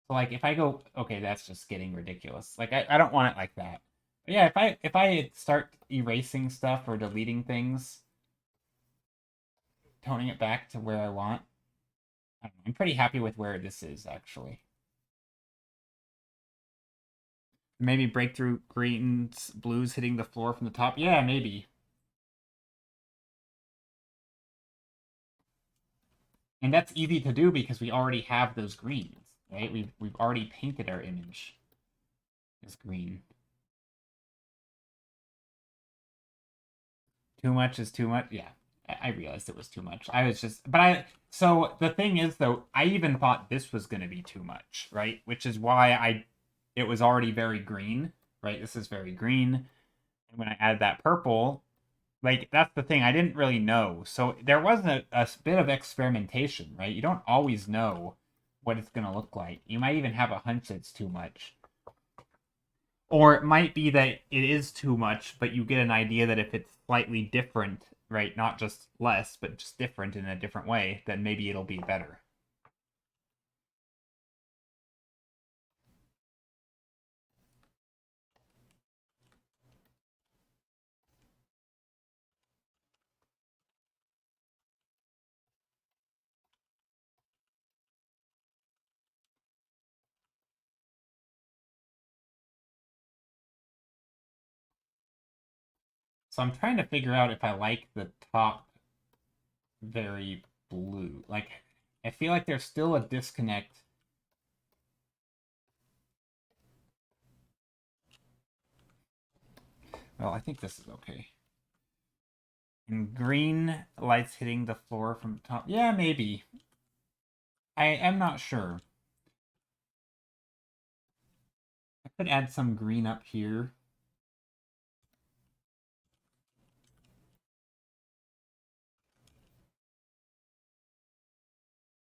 Speaker 1: So, like, if I go, okay, that's just getting ridiculous. Like, I don't want it like that. But yeah, if I start erasing stuff or deleting things, toning it back to where I want, I don't know, I'm pretty happy with where this is actually. Maybe breakthrough greens, blues hitting the floor from the top. Yeah, maybe. And that's easy to do because we already have those greens, right? We've already painted our image as green. Too much is too much. Yeah, I realized it was too much. I was just, but I. So the thing is, though, I even thought this was going to be too much, right? Which is why it was already very green, right? This is very green, and when I added that purple, like that's the thing, I didn't really know. So there was a bit of experimentation, right? You don't always know what it's going to look like. You might even have a hunch it's too much. Or it might be that it is too much, but you get an idea that if it's slightly different, right, not just less, but just different in a different way, then maybe it'll be better. So I'm trying to figure out if I like the top very blue. Like, I feel like there's still a disconnect. Well, I think this is okay. And green lights hitting the floor from the top. Yeah, maybe. I am not sure. Could add some green up here.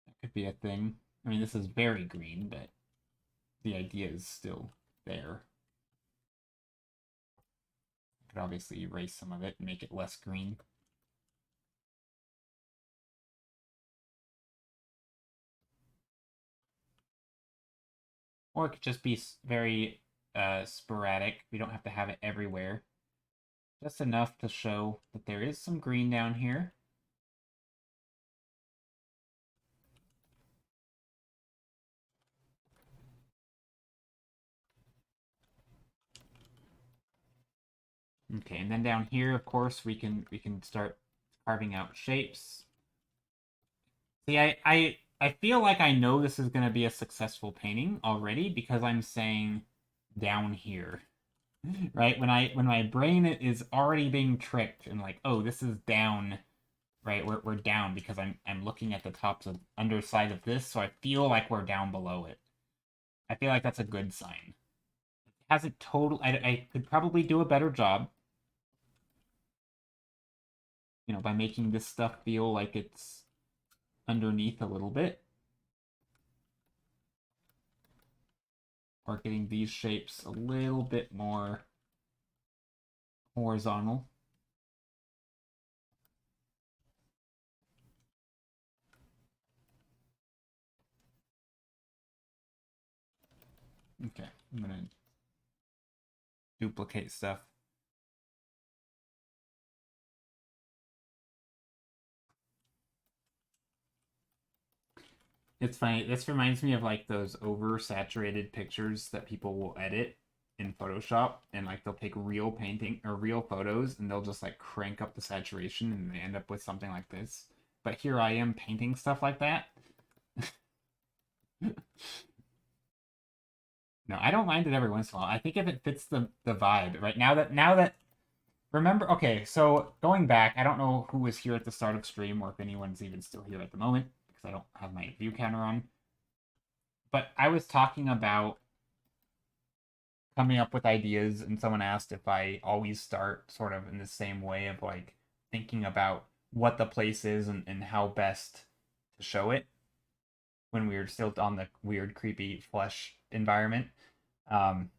Speaker 1: That could be a thing. I mean, this is very green, but the idea is still there. I could obviously erase some of it and make it less green. Or it could just be very sporadic. We don't have to have it everywhere. Just enough to show that there is some green down here. Okay, and then down here, of course, we can start carving out shapes. See, I feel like I know this is going to be a successful painting already because I'm saying down here. Right? When my brain is already being tricked and like, oh, this is down, right? We're down because I'm looking at the tops of underside of this, so I feel like we're down below it. I feel like that's a good sign. It hasn't total I could probably do a better job. You know, by making this stuff feel like it's underneath a little bit. Or getting these shapes a little bit more horizontal. Okay, I'm gonna duplicate stuff. It's funny. This reminds me of like those oversaturated pictures that people will edit in Photoshop, and like they'll take real painting or real photos and they'll just like crank up the saturation and they end up with something like this. But here I am painting stuff like that. No, I don't mind it every once in a while. I think if it fits the vibe, right? Now that remember, okay, so going back, I don't know who was here at the start of stream or if anyone's even still here at the moment because I don't have my view counter on. But I was talking about coming up with ideas, and someone asked if I always start sort of in the same way of like thinking about what the place is and how best to show it when we were still on the weird, creepy flesh environment. Um,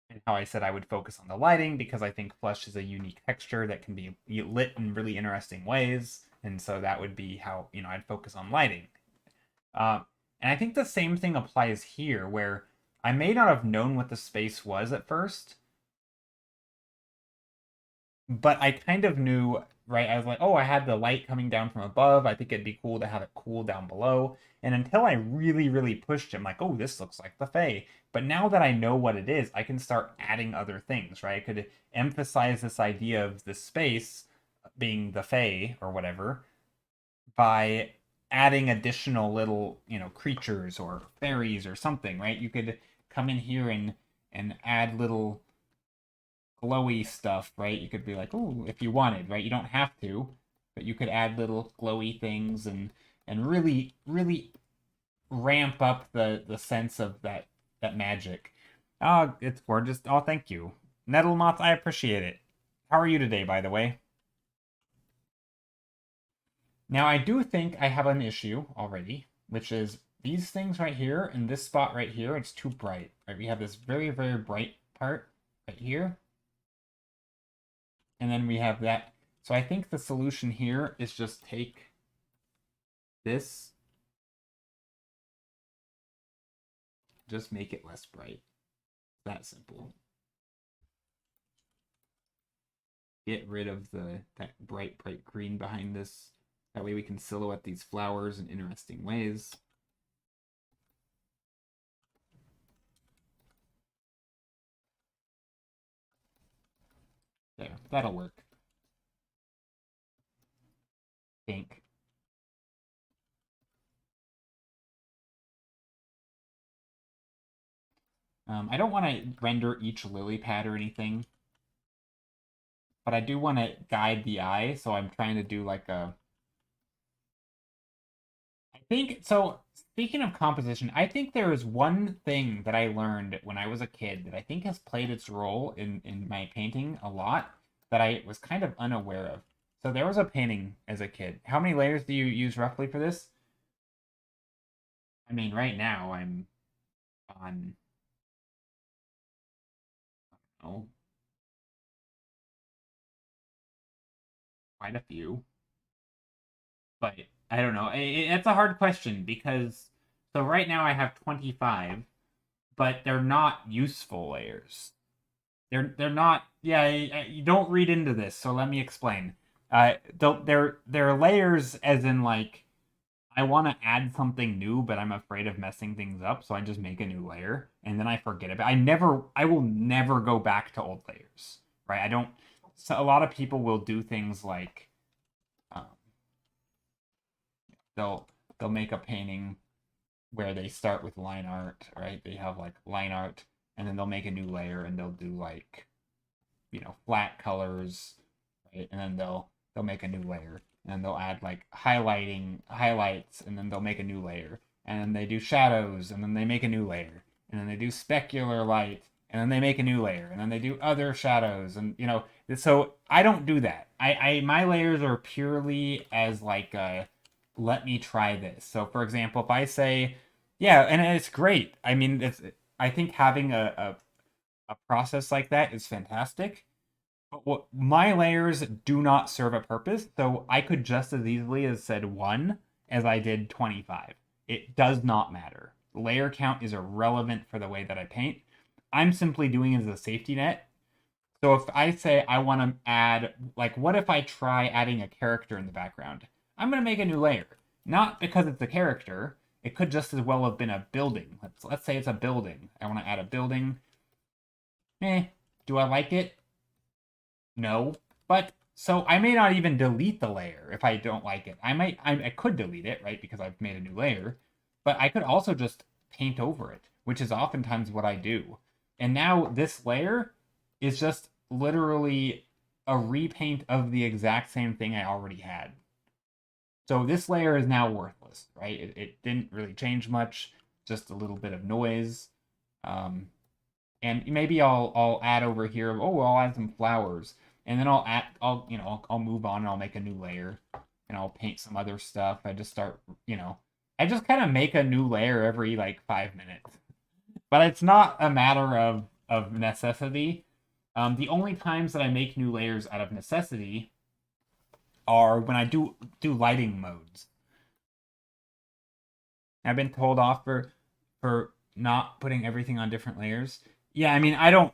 Speaker 1: and how I said I would focus on the lighting because I think flesh is a unique texture that can be lit in really interesting ways. And so that would be how, you know, I'd focus on lighting. Uh, and I think the same thing applies here, where I may not have known what the space was at first, but I kind of knew, right? I was like, oh, I had the light coming down from above. I think it'd be cool to have it cool down below. And until I really, really pushed him, like, oh, this looks like the Fae. But now that I know what it is, I can start adding other things, right? I could emphasize this idea of the space being the Fae or whatever by adding additional little, you know, creatures or fairies or something, right? You could come in here and add little glowy stuff, right? You could be like, oh, if you wanted, right? You don't have to, but you could add little glowy things and really really ramp up the sense of that magic. Oh, it's gorgeous. Oh, thank you, Nettle Moth. I appreciate it. How are you today, by the way? Now, I do think I have an issue already, which is these things right here and this spot right here. It's too bright. Right? We have this very very bright part right here, and then we have that. So I think the solution here is just take this, just make it less bright. That simple. Get rid of that bright green behind this. That way we can silhouette these flowers in interesting ways. There, that'll work. Pink. I don't want to render each lily pad or anything, but I do want to guide the eye, so I'm trying to do like a... I think, so Speaking of composition, I think there is one thing that I learned when I was a kid that I think has played its role in my painting a lot that I was kind of unaware of. So there was a painting as a kid. How many layers do you use roughly for this? I mean, right now I'm on, oh, quite a few, but I don't know. It's a hard question because so right now I have 25, but they're not useful layers. They're not. Yeah, you don't read into this. So let me explain. They're layers as in like I want to add something new, but I'm afraid of messing things up, so I just make a new layer and then I forget it. But I will never go back to old layers, right? I don't. So a lot of people will do things like um, they'll they'll make a painting where they start with line art, right? They have like line art, and then they'll make a new layer and they'll do like flat colors, right? And then they'll make a new layer and they'll add like highlights and then they'll make a new layer. And then they do shadows and then they make a new layer. And then they do specular light and then they make a new layer. And then they do other shadows and so I don't do that. I my layers are purely as like let me try this. So for example, if I say yeah, and it's great. I mean, I think having a process like that is fantastic. But what my layers do not serve a purpose, so I could just as easily have said 1 as I did 25. It does not matter. Layer count is irrelevant for the way that I paint. I'm simply doing it as a safety net. So if I say I want to add, like, what if I try adding a character in the background? I'm going to make a new layer. Not because it's a character. It could just as well have been a building. Let's say it's a building. I want to add a building. Do I like it? No. But so I may not even delete the layer if I don't like it. I could delete it, right? Because I've made a new layer. But I could also just paint over it, which is oftentimes what I do. And now this layer is just literally a repaint of the exact same thing I already had. So this layer is now worthless, right? It didn't really change much, just a little bit of noise. Um, and maybe I'll add over here. Oh, I'll add some flowers, and then I'll move on and I'll make a new layer, and I'll paint some other stuff. I just start I just kind of make a new layer every like 5 minutes, but it's not a matter of necessity. The only times that I make new layers out of necessity are when I do lighting modes. I've been told off for not putting everything on different layers. Yeah, I mean, I don't.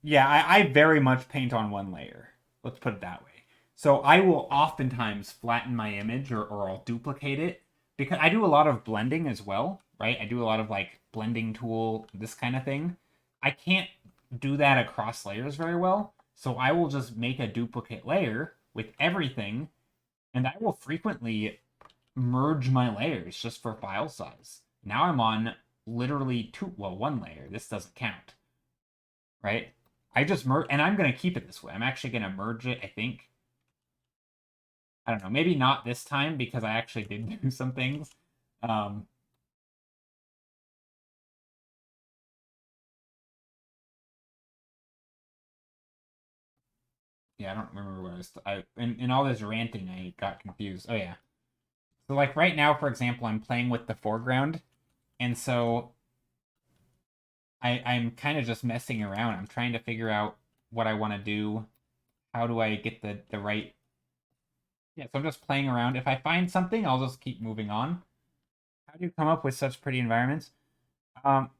Speaker 1: Yeah, I very much paint on one layer. Let's put it that way. So I will oftentimes flatten my image or I'll duplicate it because I do a lot of blending as well, right? I do a lot of like blending tool, this kind of thing. I can't do that across layers very well. So I will just make a duplicate layer with everything and I will frequently merge my layers just for file size. Now I'm on literally one layer. This doesn't count, right? I just merge, and I'm going to keep it this way. I'm actually going to merge it, I think. I don't know, maybe not this time because I actually did do some things. Um, yeah, I don't remember what in all this ranting, I got confused. Oh, yeah. So, like, right now, for example, I'm playing with the foreground, and so I'm kind of just messing around. I'm trying to figure out what I want to do. How do I get the right... Yeah, so I'm just playing around. If I find something, I'll just keep moving on. How do you come up with such pretty environments?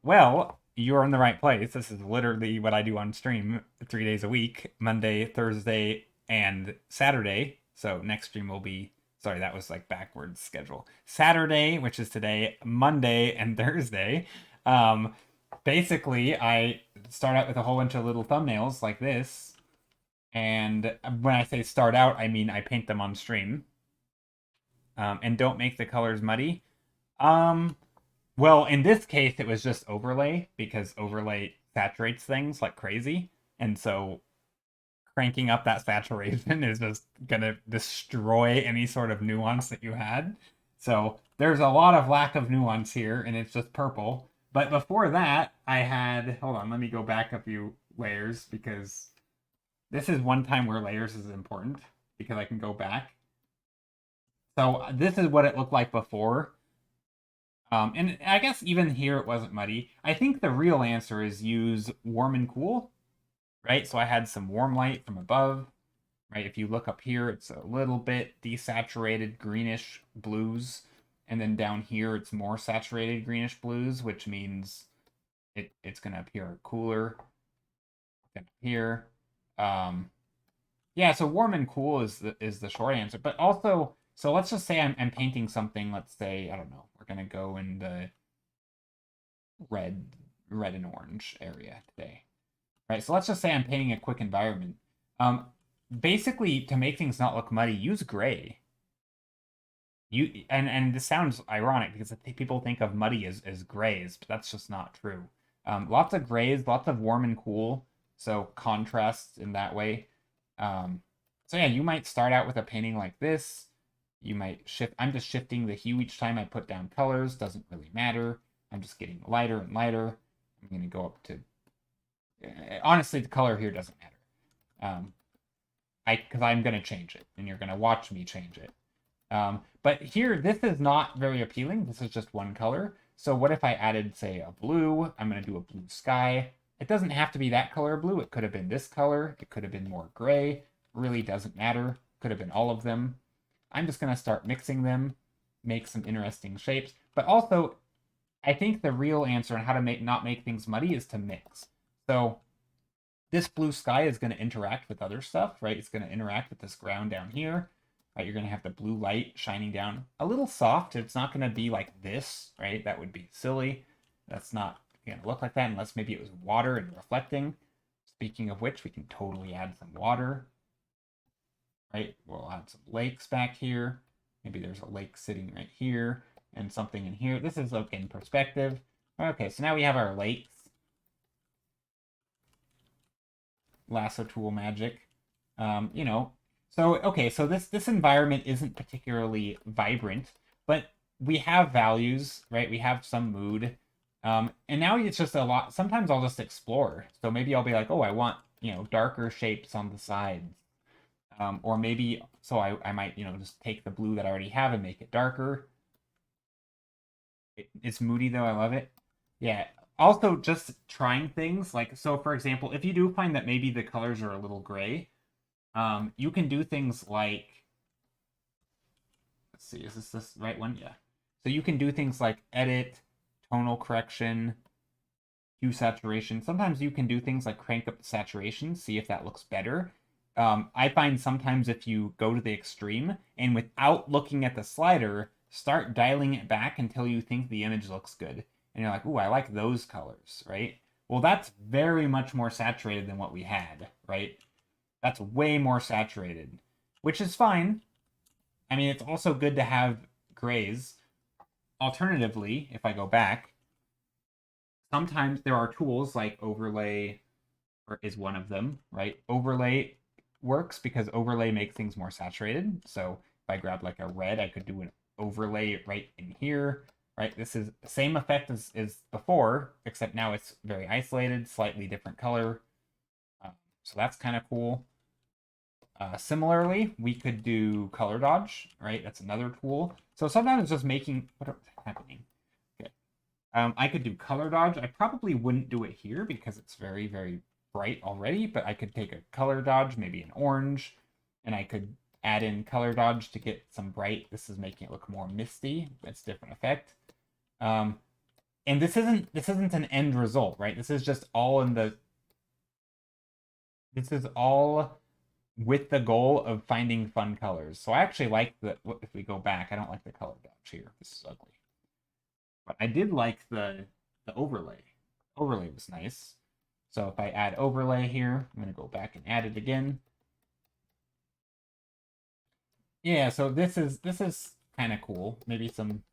Speaker 1: Well, you're in the right place. This is literally what I do on stream 3 days a week, Monday, Thursday, and Saturday. So next stream will be, sorry, that was like backwards schedule. Saturday, which is today, Monday, and Thursday. Um, Basically, I start out with a whole bunch of little thumbnails like this. And when I say start out, I mean I paint them on stream. And don't make the colors muddy. Um, well, in this case, it was just overlay because overlay saturates things like crazy. And so cranking up that saturation is just going to destroy any sort of nuance that you had. So there's a lot of lack of nuance here, and it's just purple. But before that, I had, hold on, let me go back a few layers because this is one time where layers is important because I can go back. So this is what it looked like before. And I guess even here it wasn't muddy. I think the real answer is use warm and cool, right? So I had some warm light from above, right? If you look up here, it's a little bit desaturated greenish blues. And then down here, it's more saturated greenish blues, which means it's going to appear cooler than here. Yeah, so warm and cool is the short answer. But also, so let's just say I'm painting something. Let's say, I don't know, we're going to go in the red and orange area today. Right, so let's just say I'm painting a quick environment. Basically, to make things not look muddy, use gray. And this sounds ironic because people think of muddy as grays, but that's just not true. Lots of grays, lots of warm and cool, so contrasts in that way. So yeah, you might start out with a painting like this. You might shift. I'm just shifting the hue each time I put down colors. Doesn't really matter. I'm just getting lighter and lighter. I'm going to go up to. Honestly, the color here doesn't matter. Because I'm going to change it, and you're going to watch me change it. But here, this is not very appealing. This is just one color. So what if I added, say, a blue? I'm going to do a blue sky. It doesn't have to be that color blue. It could have been this color. It could have been more gray. It really doesn't matter. Could have been all of them. I'm just going to start mixing them, make some interesting shapes. But also, I think the real answer on how to not make things muddy is to mix. So this blue sky is going to interact with other stuff, right? It's going to interact with this ground down here. Right, you're going to have the blue light shining down a little soft. It's not going to be like this, right? That would be silly. That's not going to look like that unless maybe it was water and reflecting. Speaking of which, we can totally add some water. Right, we'll add some lakes back here. Maybe there's a lake sitting right here and something in here. This is in perspective. Okay, so now we have our lakes. Lasso tool magic. You know, so okay, so this environment isn't particularly vibrant, but we have values, right? We have some mood. And now it's just a lot. Sometimes I'll just explore. So maybe I'll be like, oh, I want, darker shapes on the sides. Or maybe, so I might, just take the blue that I already have and make it darker. It's moody though, I love it. Yeah. Also, just trying things, like, so for example, if you do find that maybe the colors are a little gray, you can do things like, let's see, is this the right one? Yeah. So you can do things like edit, tonal correction, hue saturation. Sometimes you can do things like crank up the saturation, see if that looks better. I find sometimes if you go to the extreme and without looking at the slider, start dialing it back until you think the image looks good. And you're like, ooh, I like those colors, right? Well, that's very much more saturated than what we had, right? That's way more saturated, which is fine. I mean, it's also good to have grays. Alternatively, if I go back, sometimes there are tools like overlay is one of them, right? Overlay works because overlay makes things more saturated. So if I grab like a red, I could do an overlay right in here, right? This is the same effect as before, except now it's very isolated, slightly different color. So that's kind of cool. Similarly, we could do color dodge, right? That's another tool. So sometimes it's just making, what's happening? Okay. I could do color dodge. I probably wouldn't do it here because it's very, very bright already, but I could take a color dodge, maybe an orange, and I could add in color dodge to get some bright. This is making it look more misty. That's a different effect. And this isn't an end result, right? This is just all this is all with the goal of finding fun colors. So I actually like if we go back, I don't like the color dodge here. This is ugly. But I did like the overlay. Overlay was nice. So if I add overlay here, I'm going to go back and add it again. Yeah, so this is kind of cool. Maybe some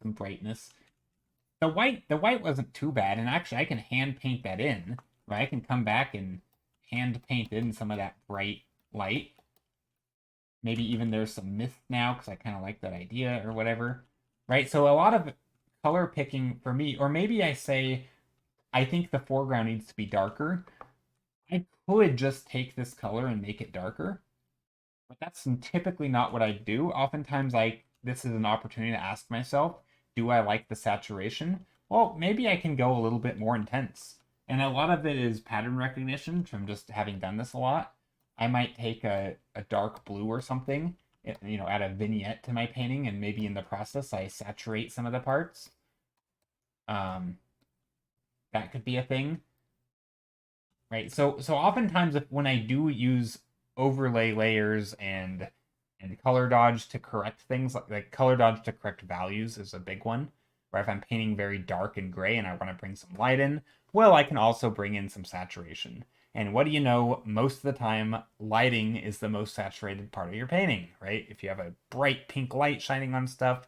Speaker 1: brightness. The white wasn't too bad, and actually I can hand paint that in, right? I can come back and hand paint in some of that bright light. Maybe even there's some mist now because I kind of like that idea or whatever, right? So a lot of color picking for me, or maybe I say I think the foreground needs to be darker. I could just take this color and make it darker, but that's typically not what I do. Oftentimes, this is an opportunity to ask myself, do I like the saturation? Well, maybe I can go a little bit more intense. And a lot of it is pattern recognition from just having done this a lot. I might take a dark blue or something, add a vignette to my painting, and maybe in the process I saturate some of the parts. Um, that could be a thing, right? So oftentimes when I do use overlay layers and color dodge to correct things, like color dodge to correct values is a big one. Where if I'm painting very dark and gray and I want to bring some light in, well, I can also bring in some saturation. And what do you know? Most of the time, lighting is the most saturated part of your painting, right? If you have a bright pink light shining on stuff,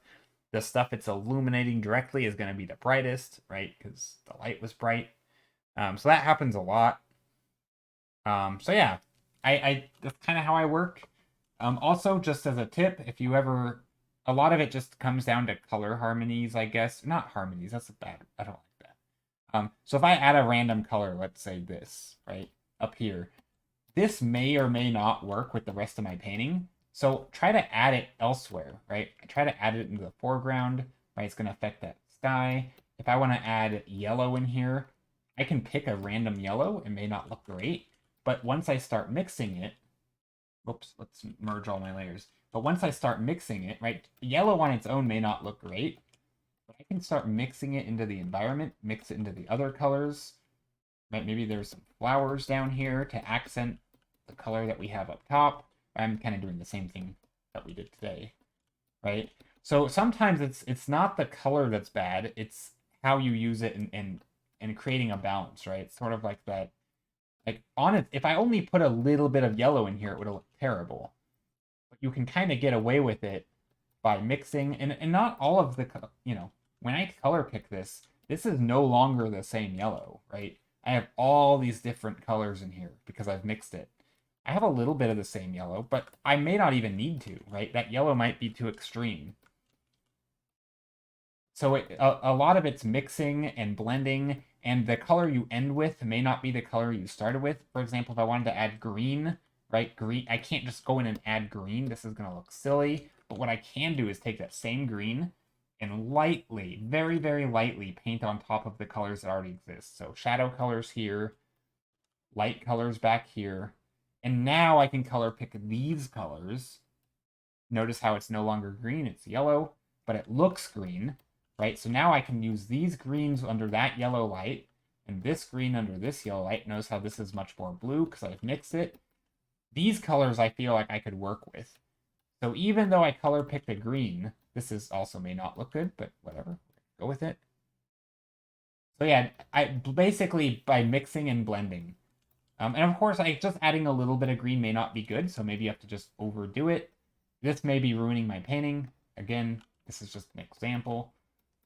Speaker 1: the stuff it's illuminating directly is going to be the brightest, right? Because the light was bright. So that happens a lot. So yeah, I that's kind of how I work. Also, just as a tip, if you ever, a lot of it just comes down to color harmonies, I guess. Not harmonies. That's a bad. I don't like that. So if I add a random color, let's say this, right up here, this may or may not work with the rest of my painting. So try to add it elsewhere, right? Try to add it into the foreground, right? It's going to affect that sky. If I want to add yellow in here, I can pick a random yellow. It may not look great, but once I start mixing it, whoops, let's merge all my layers. But once I start mixing it, right, yellow on its own may not look great, but I can start mixing it into the environment, mix it into the other colors, right? Maybe there's some flowers down here to accent the color that we have up top. I'm kind of doing the same thing that we did today, right? So sometimes it's not the color that's bad, it's how you use it and creating a balance, right? It's sort of like that. Like on it, if I only put a little bit of yellow in here, it would look terrible. But you can kind of get away with it by mixing, and not all of the, when I color pick this, this is no longer the same yellow, right? I have all these different colors in here because I've mixed it. I have a little bit of the same yellow, but I may not even need to, right? That yellow might be too extreme. So a lot of it's mixing and blending, and the color you end with may not be the color you started with. For example, if I wanted to add green, right? Green, I can't just go in and add green. This is going to look silly. But what I can do is take that same green and lightly, very, very lightly paint on top of the colors that already exist. So shadow colors here, light colors back here. And now I can color pick these colors. Notice how it's no longer green, it's yellow, but it looks green, right? So now I can use these greens under that yellow light and this green under this yellow light. Notice how this is much more blue because I've mixed it. These colors I feel like I could work with. So even though I color picked a green, this is also may not look good, but whatever, go with it. So yeah, I basically by mixing and blending. And of course, just adding a little bit of green may not be good, so maybe you have to just overdo it. This may be ruining my painting. Again, this is just an example.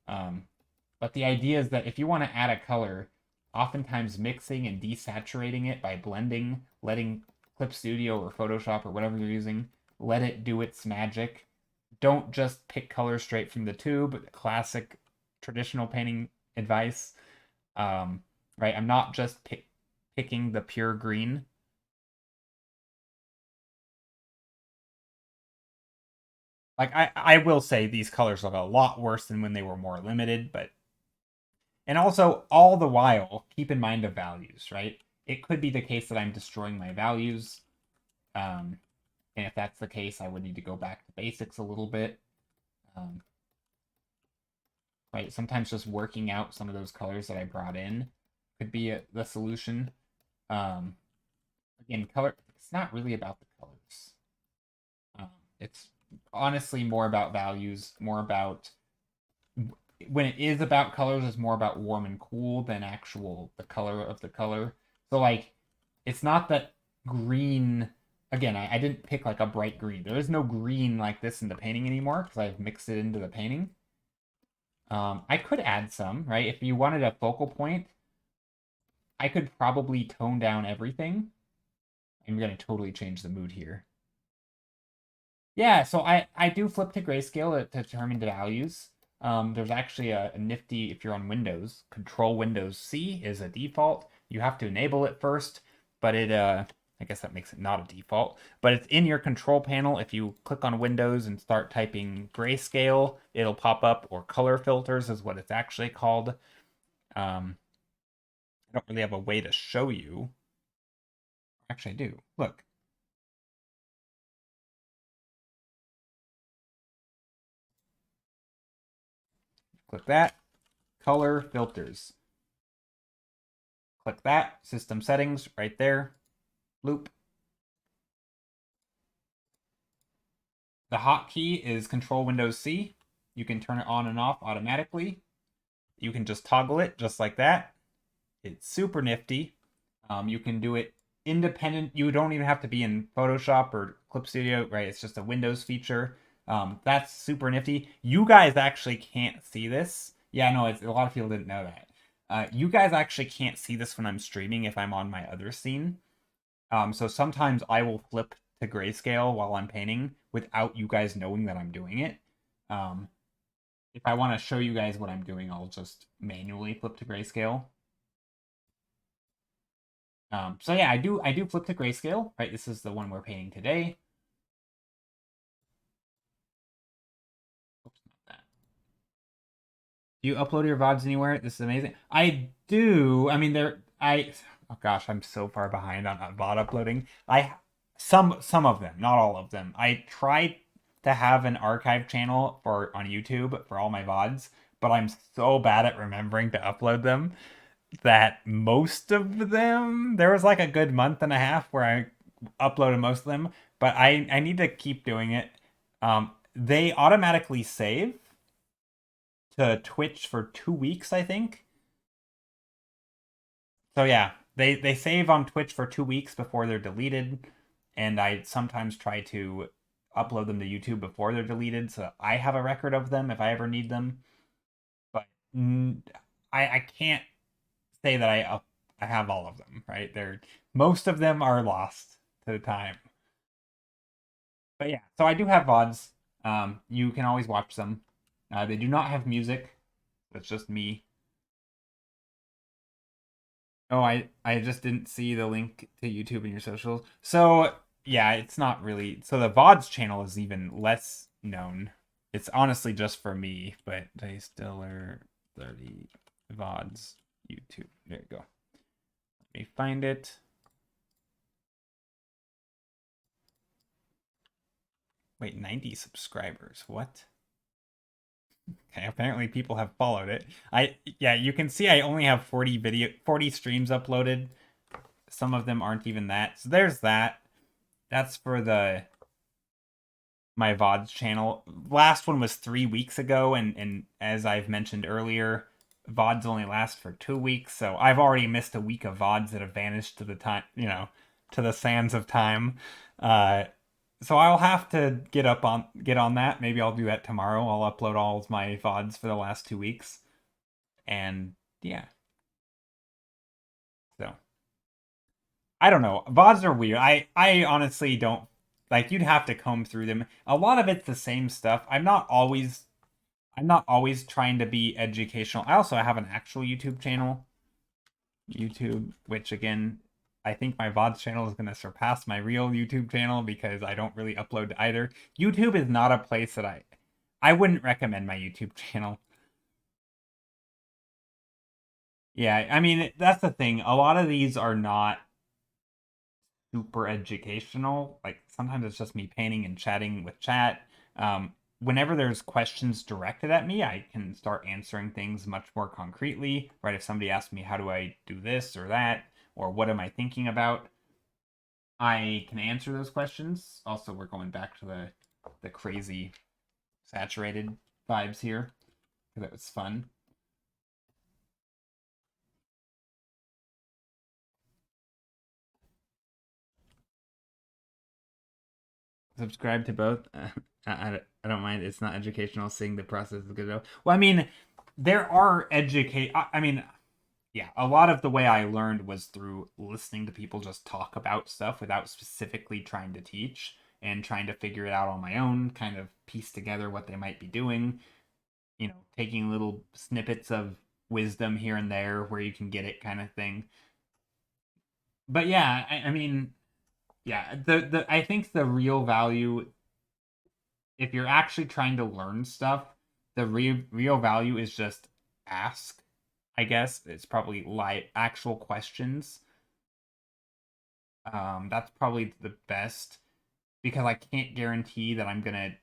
Speaker 1: But the idea is that if you want to add a color, oftentimes mixing and desaturating it by blending, letting Clip Studio or Photoshop or whatever you're using, let it do its magic. Don't just pick colors straight from the tube. Classic traditional painting advice. Right? I'm not just picking the pure green. Like I will say these colors look a lot worse than when they were more limited, but and also all the while keep in mind the values, right? It could be the case that I'm destroying my values. And if that's the case, I would need to go back to basics a little bit. Um, right? Sometimes just working out some of those colors that I brought in could be the solution. Um, again, color, it's not really about the colors. It's honestly more about values, more about when it is about colors, it's more about warm and cool than actual the color of the color. So like, it's not that green. Again, I didn't pick like a bright green. There is no green like this in the painting anymore because I've mixed it into the painting. I could add some, right? If you wanted a focal point, I could probably tone down everything. I'm going to totally change the mood here. Yeah, so I do flip to grayscale to determine the values. There's actually a nifty, if you're on Windows, Control Windows C is a default. You have to enable it first, but I guess that makes it not a default, but it's in your control panel. If you click on Windows and start typing grayscale, it'll pop up, or color filters is what it's actually called. I don't really have a way to show you. Actually, I do. Look. Click that. Color filters. Click that. System settings right there. Loop. The hotkey is Control Windows C. You can turn it on and off automatically. You can just toggle it just like that. It's super nifty. You can do it independent. You don't even have to be in Photoshop or Clip Studio, right? It's just a Windows feature. That's super nifty. You guys actually can't see this. Yeah, no, a lot of people didn't know that. You guys actually can't see this when I'm streaming if I'm on my other scene. So sometimes I will flip to grayscale while I'm painting without you guys knowing that I'm doing it. If I want to show you guys what I'm doing, I'll just manually flip to grayscale. So yeah, I do flip to grayscale, right? This is the one we're painting today. Oops, not that. Do you upload your VODs anywhere? This is amazing. I do. I mean, oh gosh, I'm so far behind on VOD uploading. Some of them, not all of them. I tried to have an archive channel on YouTube for all my VODs, but I'm so bad at remembering to upload them that most of them, there was like a good month and a half where I uploaded most of them, but I need to keep doing it. They automatically save to Twitch for 2 weeks, I think. So yeah, they save on Twitch for 2 weeks before they're deleted, and I sometimes try to upload them to YouTube before they're deleted, so I have a record of them if I ever need them. But I can't say that I have all of them, right? Most of them are lost to time. But yeah, so I do have VODs. You can always watch them. They do not have music. It's just me. Oh, I just didn't see the link to YouTube in your socials. So yeah, it's not really. So the VODs channel is even less known. It's honestly just for me, but they still are 30 VODs YouTube. There you go. Let me find it. Wait, 90 subscribers. What? Okay, apparently people have followed it. Yeah, you can see I only have 40 streams uploaded. Some of them aren't even that. So there's that. That's for my VODs channel. Last one was 3 weeks ago, and as I've mentioned earlier, VODs only last for 2 weeks, so I've already missed a week of VODs that have vanished to the time, to the sands of time. So I'll have to get on that. Maybe I'll do that tomorrow. I'll upload all of my VODs for the last 2 weeks. And yeah. So I don't know. VODs are weird. I honestly don't like, you'd have to comb through them. A lot of it's the same stuff. I'm not always trying to be educational. I also have an actual YouTube channel. YouTube, which again, I think my VODs channel is going to surpass my real YouTube channel because I don't really upload to either. YouTube is not a place that I wouldn't recommend my YouTube channel. Yeah, I mean, that's the thing. A lot of these are not super educational. Like sometimes it's just me painting and chatting with chat. Whenever there's questions directed at me, I can start answering things much more concretely, right? If somebody asks me, how do I do this or that, or what am I thinking about, I can answer those questions. Also, we're going back to the crazy saturated vibes here because it was fun. Subscribe to both. I don't mind. It's not educational. Seeing the process is good though. Well, I mean, there are I mean, yeah, a lot of the way I learned was through listening to people just talk about stuff without specifically trying to teach. and trying to figure it out on my own, kind of piece together what they might be doing, taking little snippets of wisdom here and there where you can get it kind of thing. But yeah, I mean, yeah, the I think the real value, if you're actually trying to learn stuff, the real value is just ask. I guess it's probably like actual questions. That's probably the best because I can't guarantee that I'm gonna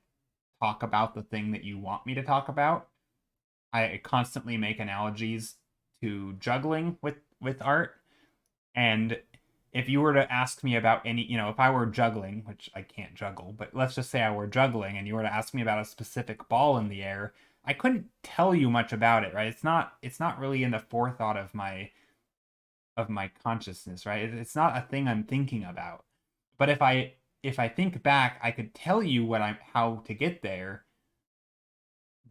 Speaker 1: talk about the thing that you want me to talk about. I constantly make analogies to juggling with art, and if you were to ask me about any, if I were juggling, which I can't juggle, but let's just say I were juggling and you were to ask me about a specific ball in the air, I couldn't tell you much about it, right? It's not really in the forethought of my consciousness, right? It's not a thing I'm thinking about. But if I think back, I could tell you how to get there,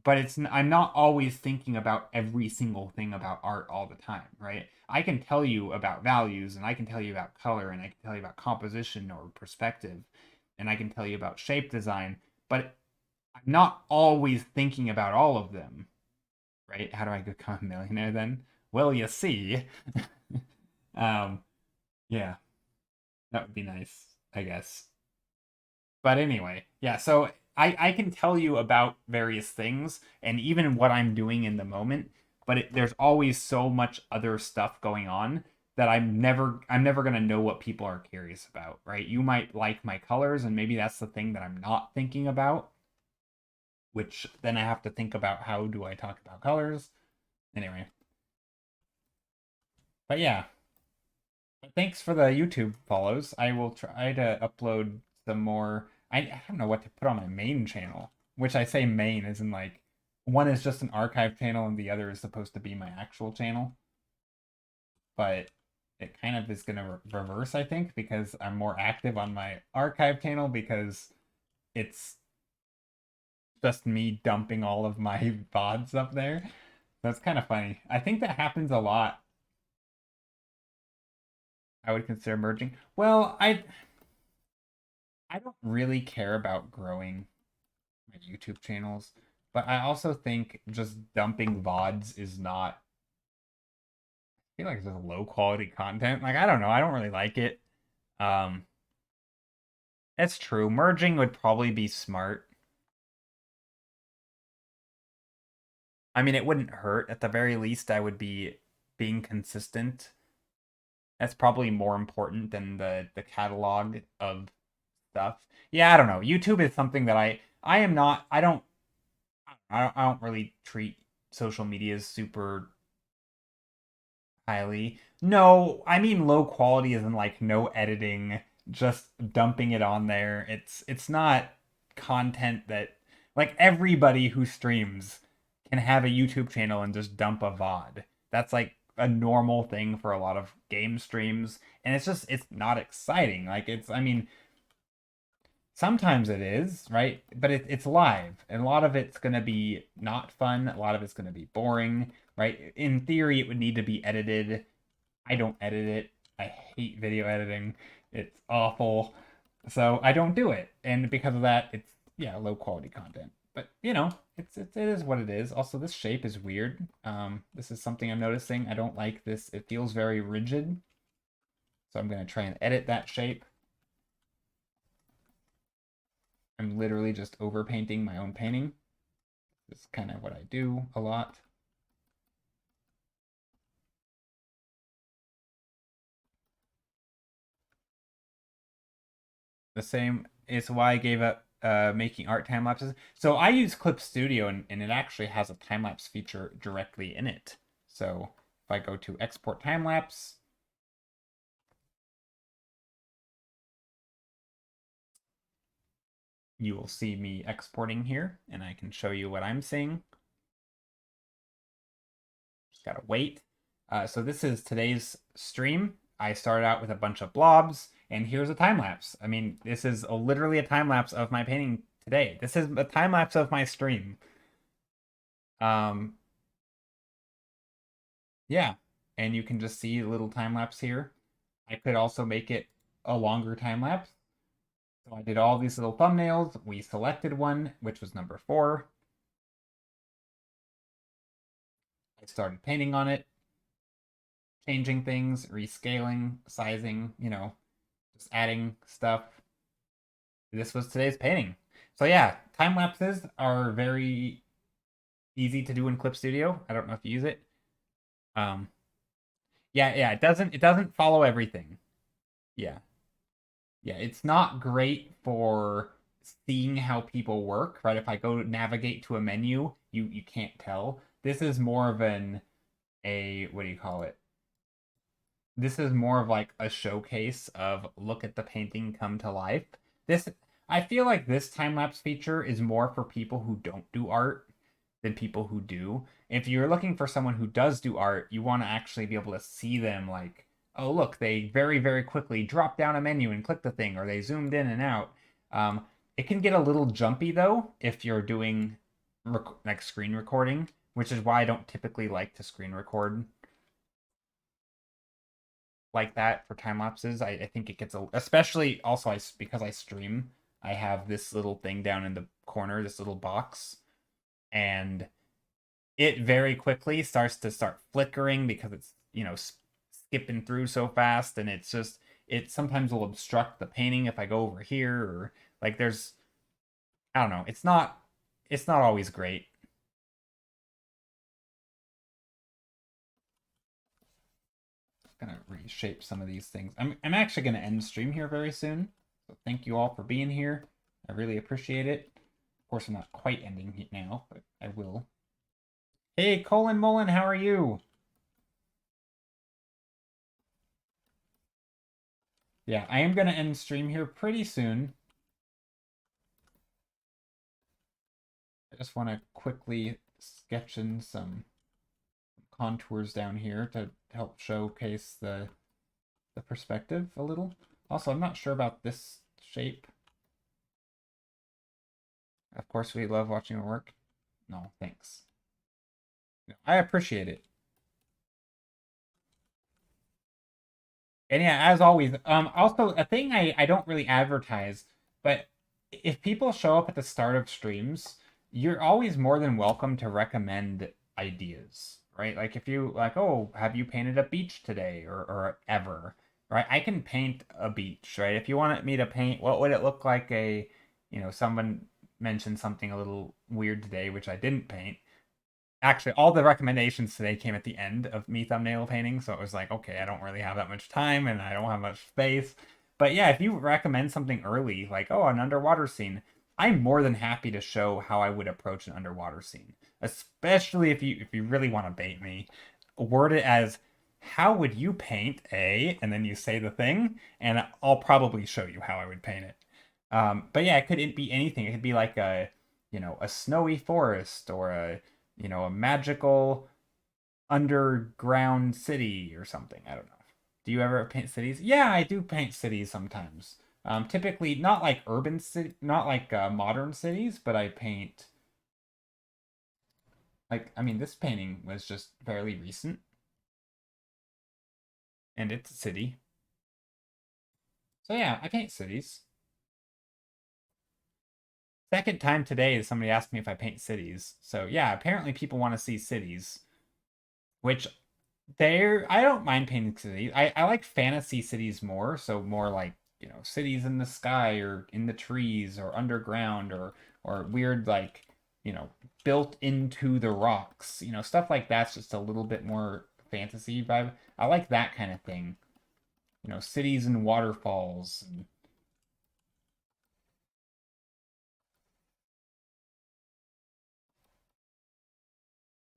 Speaker 1: but I'm not always thinking about every single thing about art all the time, right? I can tell you about values, and I can tell you about color, and I can tell you about composition or perspective, and I can tell you about shape design, but I'm not always thinking about all of them, right? How do I become a millionaire then? Well, you see. um yeah, that would be nice, I guess. But anyway, yeah, so I can tell you about various things and even what I'm doing in the moment, but there's always so much other stuff going on that I'm never gonna know what people are curious about, right? You might like my colors, and maybe that's the thing that I'm not thinking about, which then I have to think about how do I talk about colors. Anyway, but yeah, thanks for the YouTube follows. I will try to upload some more. I don't know what to put on my main channel, which I say main is in like one is just an archive channel and the other is supposed to be my actual channel. But it kind of is going to reverse, I think, because I'm more active on my archive channel because it's just me dumping all of my VODs up there. That's kind of funny. I think that happens a lot. I would consider merging. Well, I don't really care about growing my YouTube channels, but I also think just dumping VODs is not. I feel like it's just low quality content. Like I don't know, I don't really like it. Um, it's true. Merging would probably be smart. I mean, it wouldn't hurt. At the very least, I would be being consistent. That's probably more important than the catalog of stuff. Yeah, I don't know. YouTube is something that I am not. I don't really treat social media as super highly. No, I mean low quality isn't like no editing, just dumping it on there. It's not content that like everybody who streams can have a YouTube channel and just dump a VOD. That's like a normal thing for a lot of game streams, and it's not exciting. Like I mean, sometimes it is, right? But it's live, and a lot of it's going to be not fun. A lot of it's going to be boring, right? In theory, it would need to be edited. I don't edit it. I hate video editing. It's awful. So I don't do it. And because of that, it's, yeah, low quality content. But, it is what it is. Also, this shape is weird. This is something I'm noticing. I don't like this. It feels very rigid. So I'm going to try and edit that shape. I'm literally just overpainting my own painting. This is kind of what I do a lot. The same is why I gave up making art time lapses. So I use Clip Studio, and it actually has a time lapse feature directly in it. So if I go to export time lapse, you will see me exporting here, and I can show you what I'm seeing. Just gotta wait. So this is today's stream. I started out with a bunch of blobs, and here's a time lapse. I mean, this is literally a time lapse of my painting today. This is a time lapse of my stream. Um, yeah, and you can just see a little time lapse here. I could also make it a longer time lapse. So I did all these little thumbnails. We selected one, which was number 4. I started painting on it, changing things, rescaling, sizing, just adding stuff. This was today's painting. So yeah, time lapses are very easy to do in Clip Studio. I don't know if you use it. Um, yeah, it doesn't follow everything. Yeah, yeah, it's not great for seeing how people work, right? If I go navigate to a menu, you can't tell. This is more of a what do you call it? This is more of like a showcase of look at the painting come to life. This I feel like this time lapse feature is more for people who don't do art than people who do. If you're looking for someone who does do art, you want to actually be able to see them like, oh look, they very very quickly dropped down a menu and clicked the thing, or they zoomed in and out. It can get a little jumpy though if you're doing like screen recording, which is why I don't typically like to screen record like that for time lapses. I think it gets especially also because I stream, I have this little thing down in the corner, this little box, and it very quickly start flickering because it's skipping through so fast, and it sometimes will obstruct the painting if I go over here, or like there's I don't know, it's not always great. Gonna reshape some of these things. I'm actually gonna end the stream here very soon. So thank you all for being here. I really appreciate it. Of course, I'm not quite ending it now, but I will. Hey, Colin Mullen, how are you? Yeah, I am gonna end stream here pretty soon. I just want to quickly sketch in some contours down here to help showcase the perspective a little. Also, I'm not sure about this shape. Of course, we love watching your work. No, thanks. I appreciate it. And yeah, as always, also a thing I don't really advertise, but if people show up at the start of streams, you're always more than welcome to recommend ideas, right? Like if you like, oh, have you painted a beach today or ever, right? I can paint a beach, right? If you wanted me to paint, what would it look like someone mentioned something a little weird today, which I didn't paint. Actually, all the recommendations today came at the end of me thumbnail painting, so it was like, okay, I don't really have that much time and I don't have much space. But yeah, if you recommend something early, like, oh, an underwater scene, I'm more than happy to show how I would approach an underwater scene. Especially if you really want to bait me. Word it as how would you paint a, and then you say the thing, and I'll probably show you how I would paint it. But yeah, it could be anything. It could be like a snowy forest or a magical underground city or something. I don't know. Do you ever paint cities? Yeah, I do paint cities sometimes. Typically not like urban city, not like modern cities, but I paint like I mean this painting was just fairly recent and it's a city. So yeah, I paint cities. Second time today somebody asked me if I paint cities. So yeah, apparently people want to see cities, which I don't mind painting cities. I like fantasy cities more, so more like, cities in the sky or in the trees or underground or weird like, you know, built into the rocks. Stuff like that's just a little bit more fantasy vibe. I like that kind of thing. Cities and waterfalls and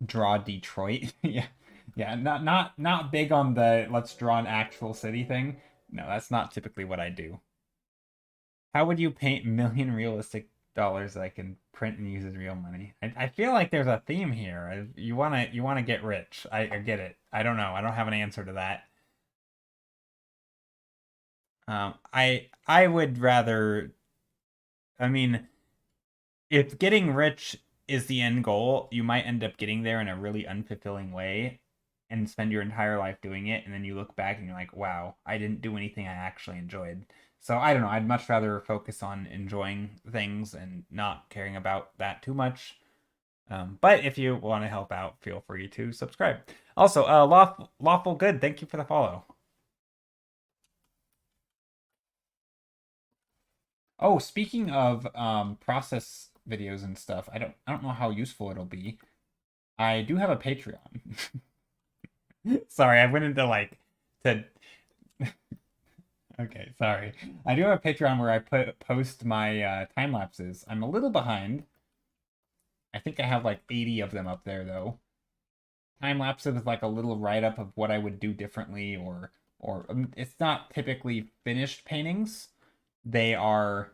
Speaker 1: draw Detroit. Yeah. Yeah, not big on the let's draw an actual city thing. No, that's not typically what I do. How would you paint million realistic dollars that I can print and use as real money? I feel like there's a theme here. You wanna get rich. I get it. I don't know. I don't have an answer to that. I would rather. I mean, if getting rich is the end goal, you might end up getting there in a really unfulfilling way and spend your entire life doing it, and then you look back and you're like, wow, I didn't do anything I actually enjoyed. So I don't know. I'd much rather focus on enjoying things and not caring about that too much. But if you want to help out, feel free to subscribe. Also, Lawful Good, thank you for the follow. Oh, speaking of process videos and stuff, I don't know how useful it'll be. I do have a Patreon. Sorry, I went into like to okay, sorry. I do have a Patreon where I post my time lapses. I'm a little behind. I think I have like 80 of them up there though. Time lapses is like a little write up of what I would do differently, or it's not typically finished paintings. They are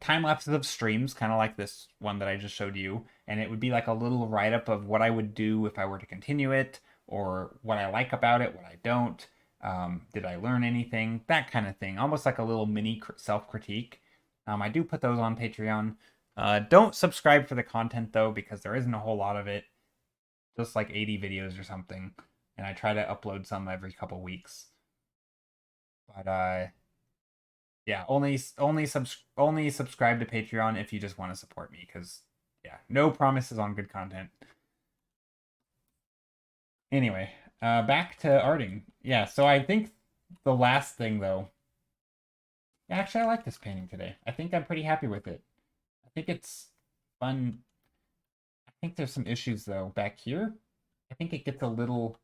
Speaker 1: time lapses of streams, kind of like this one that I just showed you, and it would be like a little write up of what I would do if I were to continue it, or what I like about it, what I don't. Did I learn anything? That kind of thing. Almost like a little mini self critique. I do put those on Patreon. Don't subscribe for the content though, because there isn't a whole lot of it. Just like 80 videos or something, and I try to upload some every couple weeks. But yeah, only subscribe to Patreon if you just want to support me, because yeah, no promises on good content. Anyway, back to arting. Yeah, so I think the last thing though, actually I like this painting today. I think I'm pretty happy with it. I think it's fun. I think there's some issues though back here. I think it gets a little.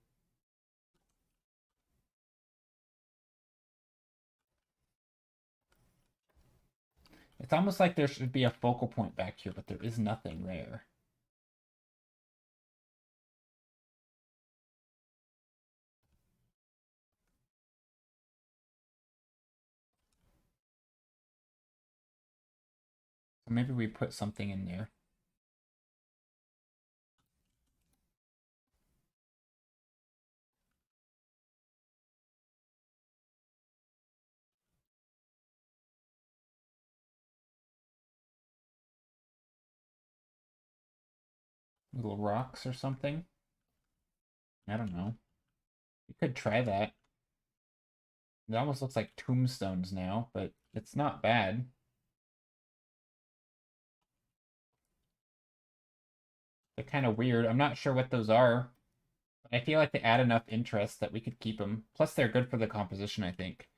Speaker 1: It's almost like there should be a focal point back here, but there is nothing there. So maybe we put something in there. Little rocks or something. I don't know. You could try that. It almost looks like tombstones now, but it's not bad. They're kind of weird. I'm not sure what those are. But I feel like they add enough interest that we could keep them. Plus, they're good for the composition, I think.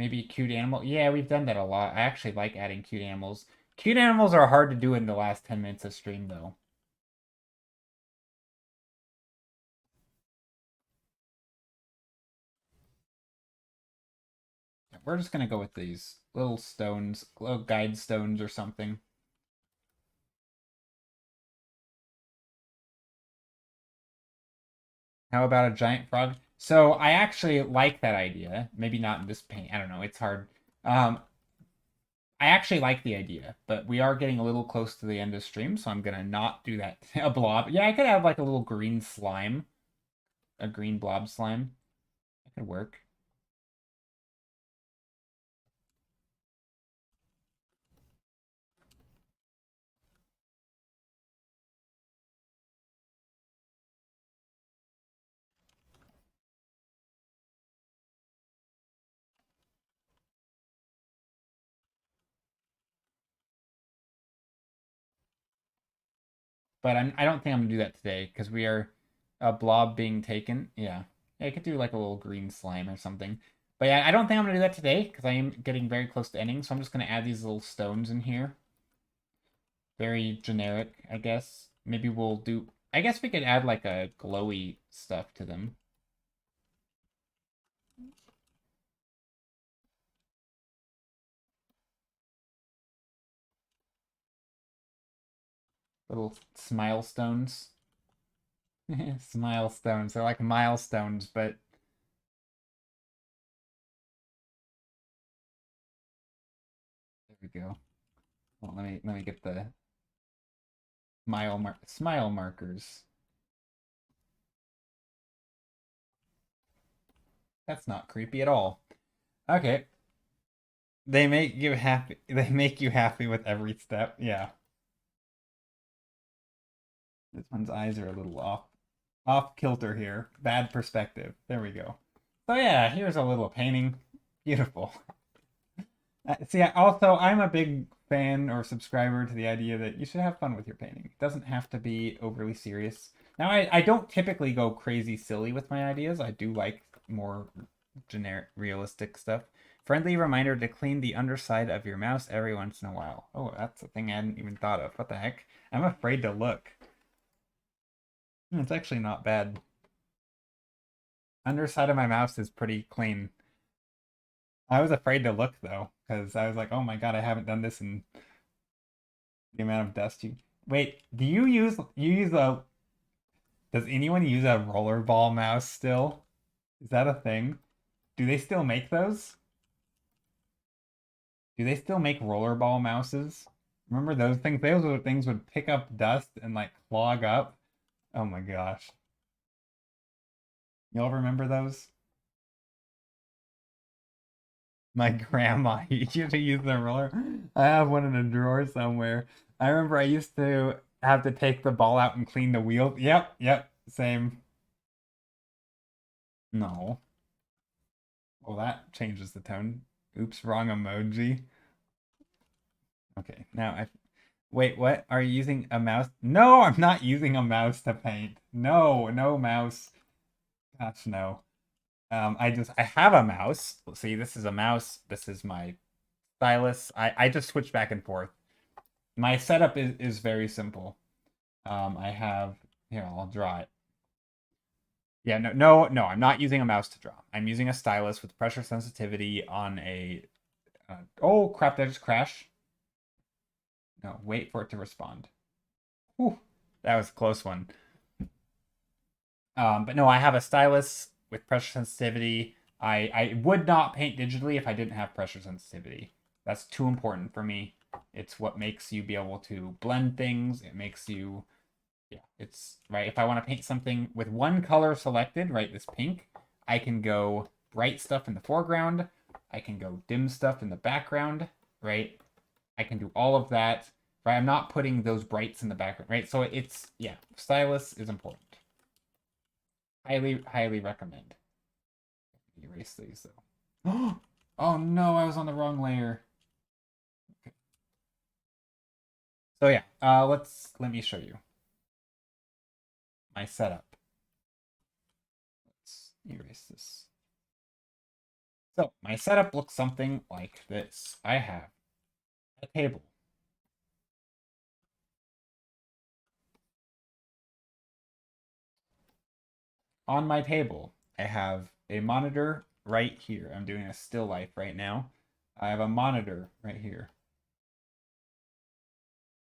Speaker 1: Maybe a cute animal. Yeah, we've done that a lot. I actually like adding cute animals. Cute animals are hard to do in the last 10 minutes of stream, though. We're just going to go with these little stones, little guide stones or something. How about a giant frog? So I actually like that idea. Maybe not in this paint. I don't know. It's hard. Um, I actually like the idea, but we are getting a little close to the end of stream, so I'm gonna not do that. A blob. Yeah, I could have like a little green slime, a green blob slime. That could work. But I don't think I'm gonna do that today because we are a blob being taken. Yeah. Yeah, I could do like a little green slime or something. But yeah, I don't think I'm gonna do that today because I am getting very close to ending. So I'm just gonna add these little stones in here. Very generic, I guess. Maybe we'll do. I guess we could add like a glowy stuff to them. Little smile stones. Smile stones. They're like milestones, but there we go. Well, let me get the smile markers. That's not creepy at all. Okay. They make you happy. They make you happy with every step. Yeah. This one's eyes are a little off kilter here. Bad perspective. There we go. So yeah, here's a little painting. Beautiful. See, also, I'm a big fan or subscriber to the idea that you should have fun with your painting. It doesn't have to be overly serious. Now, I don't typically go crazy silly with my ideas. I do like more generic, realistic stuff. Friendly reminder to clean the underside of your mouse every once in a while. Oh, that's a thing I hadn't even thought of. What the heck? I'm afraid to look. It's actually not bad. Underside of my mouse is pretty clean. I was afraid to look though, because I was like, oh my god, I haven't done this in the amount of dust you. Wait, do you use a does anyone use a rollerball mouse still? Is that a thing? Do they still make those? Do they still make rollerball mouses? Remember those things? Those were things would pick up dust and like clog up. Oh my gosh. Y'all remember those? My grandma used to use the roller. I have one in a drawer somewhere. I remember I used to have to take the ball out and clean the wheels. Yep, yep, same. No. Well, that changes the tone. Oops, wrong emoji. Okay, now I. Wait, what? Are you using a mouse? No, I'm not using a mouse to paint. No, no mouse. Gosh, no. I have a mouse. See, this is a mouse. This is my stylus. I just switch back and forth. My setup is very simple. I have here, I'll draw it. Yeah, no, I'm not using a mouse to draw. I'm using a stylus with pressure sensitivity on a oh crap, did I just crash? No, wait for it to respond. Whew, that was a close one. But no, I have a stylus with pressure sensitivity. I would not paint digitally if I didn't have pressure sensitivity. That's too important for me. It's what makes you be able to blend things. It makes you, yeah, it's right. If I want to paint something with one color selected, right, this pink, I can go bright stuff in the foreground. I can go dim stuff in the background, right? I can do all of that, right? I'm not putting those brights in the background, right? So it's, yeah, stylus is important. Highly, highly recommend. Erase these though. Oh no, I was on the wrong layer. Okay. So yeah, let me show you my setup. Let's erase this. So my setup looks something like this. I have a table. On my table, I have a monitor right here. I'm doing a still life right now. I have a monitor right here.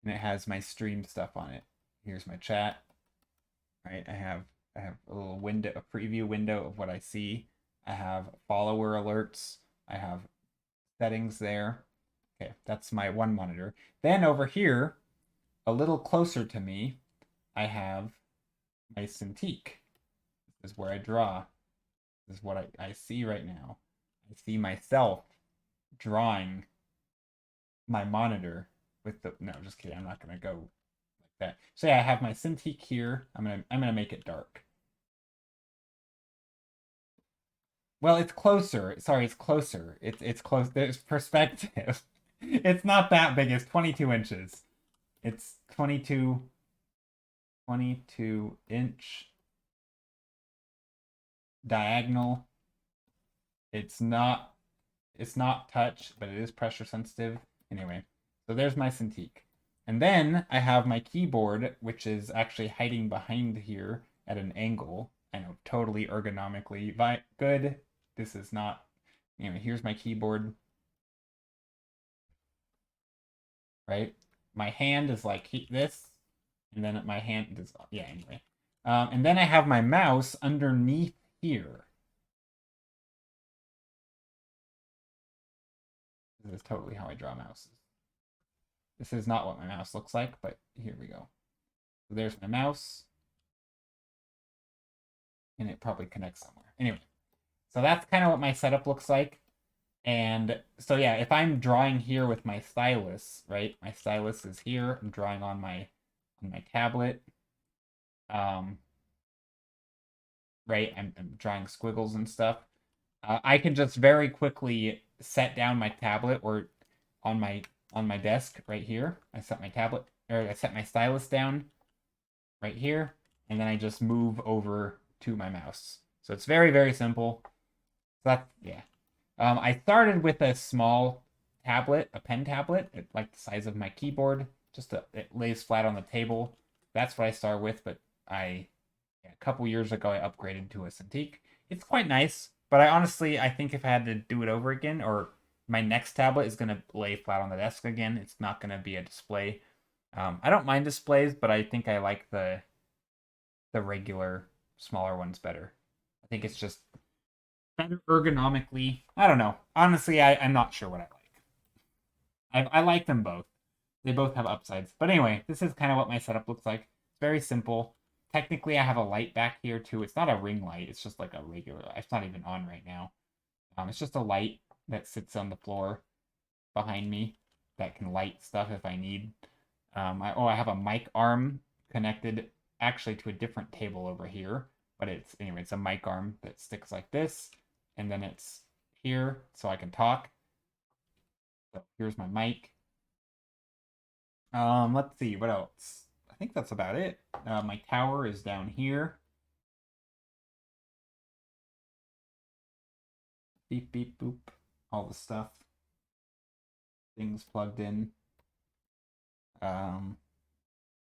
Speaker 1: And it has my stream stuff on it. Here's my chat. Right? I have a little window, a preview window of what I see. I have follower alerts. I have settings there. Okay, that's my one monitor. Then over here, a little closer to me, I have my Cintiq. This is where I draw. This is what I see right now. I see myself drawing my monitor with the no, just kidding. I'm not gonna go like that. So yeah, I have my Cintiq here. I'm gonna make it dark. Well, it's closer. Sorry, it's closer. It's close. There's perspective. It's not that big. It's 22 inches. It's 22 inch diagonal. It's not touch, but it is pressure sensitive. Anyway, so there's my Cintiq. And then I have my keyboard, which is actually hiding behind here at an angle. I know, totally ergonomically good. This is not, anyway, here's my keyboard, right? My hand is like this, and then my hand is, yeah, anyway. And then I have my mouse underneath here. This is totally how I draw mouses. This is not what my mouse looks like, but here we go. So there's my mouse. And it probably connects somewhere. Anyway, so that's kind of what my setup looks like. And so yeah, if I'm drawing here with my stylus, right? My stylus is here. I'm drawing on my tablet. Right, I'm drawing squiggles and stuff. I can just very quickly set down my tablet or on my on my desk right here. I set my tablet or I set my stylus down right here, and then I just move over to my mouse. So it's very, very simple. So that, yeah. I started with a small tablet, a pen tablet, like the size of my keyboard. It lays flat on the table. That's what I started with, but a couple years ago, I upgraded to a Cintiq. It's quite nice, but I think if I had to do it over again, or my next tablet is gonna lay flat on the desk again, it's not gonna be a display. I don't mind displays, but I think I like the regular smaller ones better. I think it's just better ergonomically. I don't know. Honestly, I'm not sure what I like. I like them both. They both have upsides. But anyway, this is kind of what my setup looks like. It's very simple. Technically, I have a light back here too. It's not a ring light. It's just like a regular light. It's not even on right now. It's just a light that sits on the floor behind me that can light stuff if I need. I have a mic arm connected actually to a different table over here, but it's a mic arm that sticks like this, and then it's here so I can talk. So here's my mic. Let's see what else. I think that's about it. My tower is down here. Beep beep boop. All the stuff. Things plugged in. Um,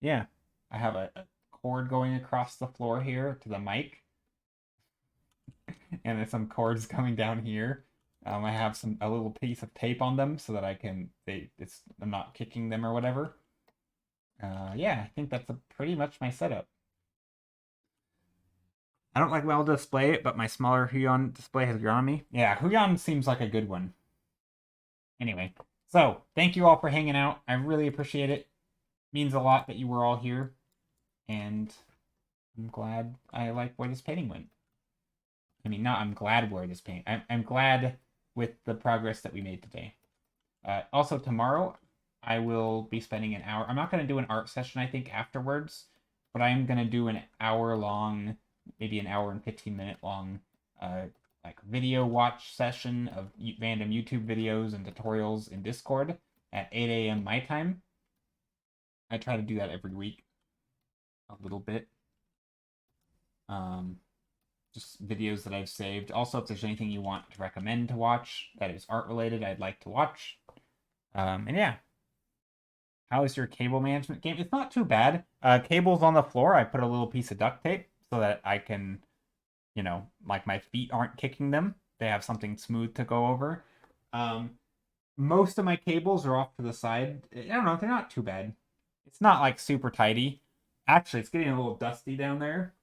Speaker 1: yeah, I have a cord going across the floor here to the mic, and there's some cords coming down here. I have a little piece of tape on them so that I'm not kicking them or whatever. Yeah, I think that's pretty much my setup. I don't like well display it, but my smaller Huion display has grown on me. Yeah, Huion seems like a good one. Anyway, so thank you all for hanging out. I really appreciate it. Means a lot that you were all here, and I'm glad I like where this painting went. I mean, not I'm glad where this painting. I'm glad with the progress that we made today. Also, tomorrow I will be spending an hour. I'm not going to do an art session, I think, afterwards, but I am going to do an hour long, maybe an hour and 15-minute long, like video watch session of random YouTube videos and tutorials in Discord at 8 a.m. my time. I try to do that every week, a little bit. Um, just videos that I've saved. Also, if there's anything you want to recommend to watch that is art related, I'd like to watch. And yeah, how is your cable management game? It's not too bad. Cables on the floor, I put a little piece of duct tape so that I can, like my feet aren't kicking them. They have something smooth to go over. Most of my cables are off to the side. I don't know, they're not too bad. It's not like super tidy. Actually, it's getting a little dusty down there.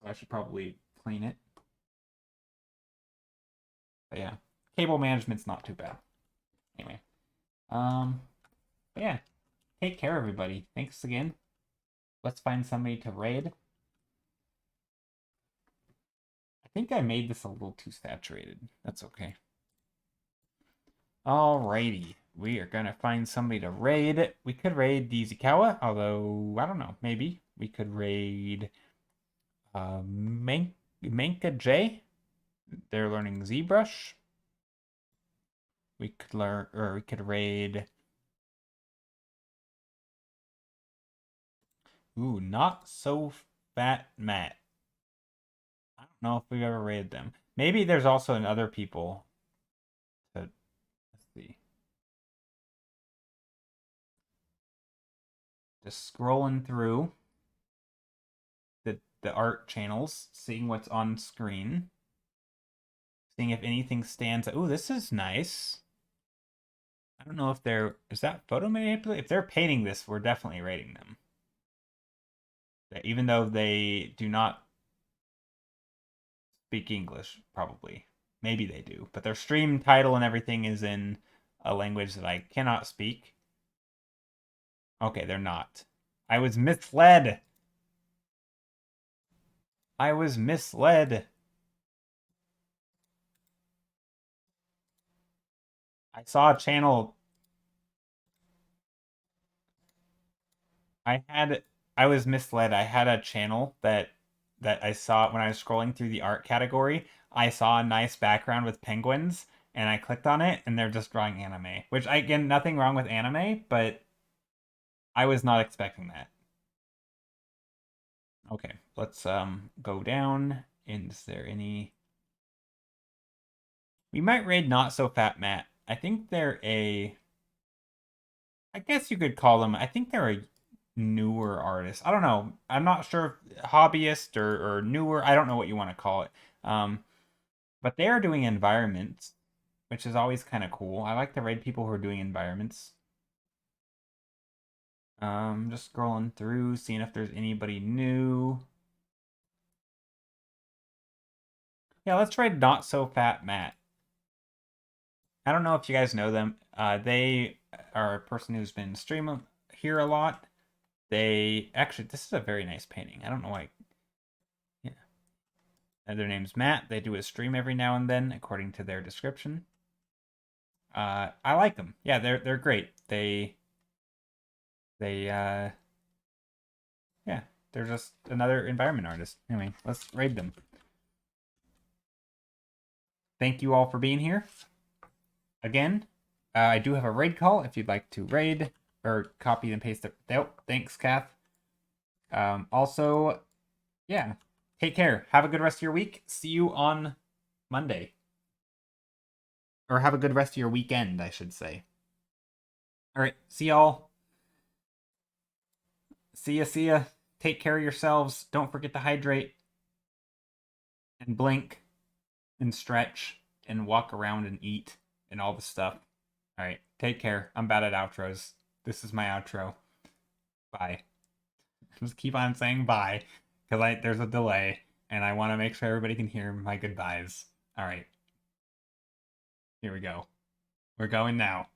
Speaker 1: So I should probably clean it. But yeah, cable management's not too bad. Anyway, but yeah, take care, everybody. Thanks again. Let's find somebody to raid. I think I made this a little too saturated. That's okay. Alrighty. We are gonna find somebody to raid. We could raid Dizikawa, although I don't know. Maybe we could raid Manka J. They're learning ZBrush. We could raid. Ooh, not so fat Matt. I don't know if we've ever raided them. Maybe there's also other people. Let's see. Just scrolling through the art channels, seeing what's on screen, seeing if anything stands. Oh, this is nice. I don't know if is that photo manipulation? If they're painting this, we're definitely rating them. Even though they do not speak English, probably. Maybe they do, but their stream title and everything is in a language that I cannot speak. Okay, they're not. I was misled. I was misled. I saw a channel. I was misled. I had a channel that that I saw when I was scrolling through the art category. I saw a nice background with penguins, and I clicked on it, and they're just drawing anime. Which, again, nothing wrong with anime, but I was not expecting that. Okay, let's go down. Is there any? We might raid Not So Fat Matt. I think they're a. I guess you could call them. I think they're a newer artist. I don't know. I'm not sure if hobbyist or newer. I don't know what you want to call it. But they are doing environments, which is always kind of cool. I like to raid people who are doing environments. Just scrolling through, seeing if there's anybody new. Yeah, let's raid Not So Fat Matt. I don't know if you guys know them. They are a person who's been streaming here a lot. They actually, this is a very nice painting. I don't know why. Yeah. Their name's Matt. They do a stream every now and then, according to their description. I like them. Yeah, they're great. They yeah, they're just another environment artist. Anyway, let's raid them. Thank you all for being here. Again, I do have a raid call if you'd like to raid or copy and paste it. Oh, thanks, Kath. Also, yeah, take care. Have a good rest of your week. See you on Monday. Or have a good rest of your weekend, I should say. All right, see y'all. See ya, see ya. Take care of yourselves. Don't forget to hydrate and blink and stretch and walk around and eat and all the stuff. All right, take care. I'm bad at outros. This is my outro. Bye. Just keep on saying bye because there's a delay and I want to make sure everybody can hear my goodbyes. All right. Here we go. We're going now.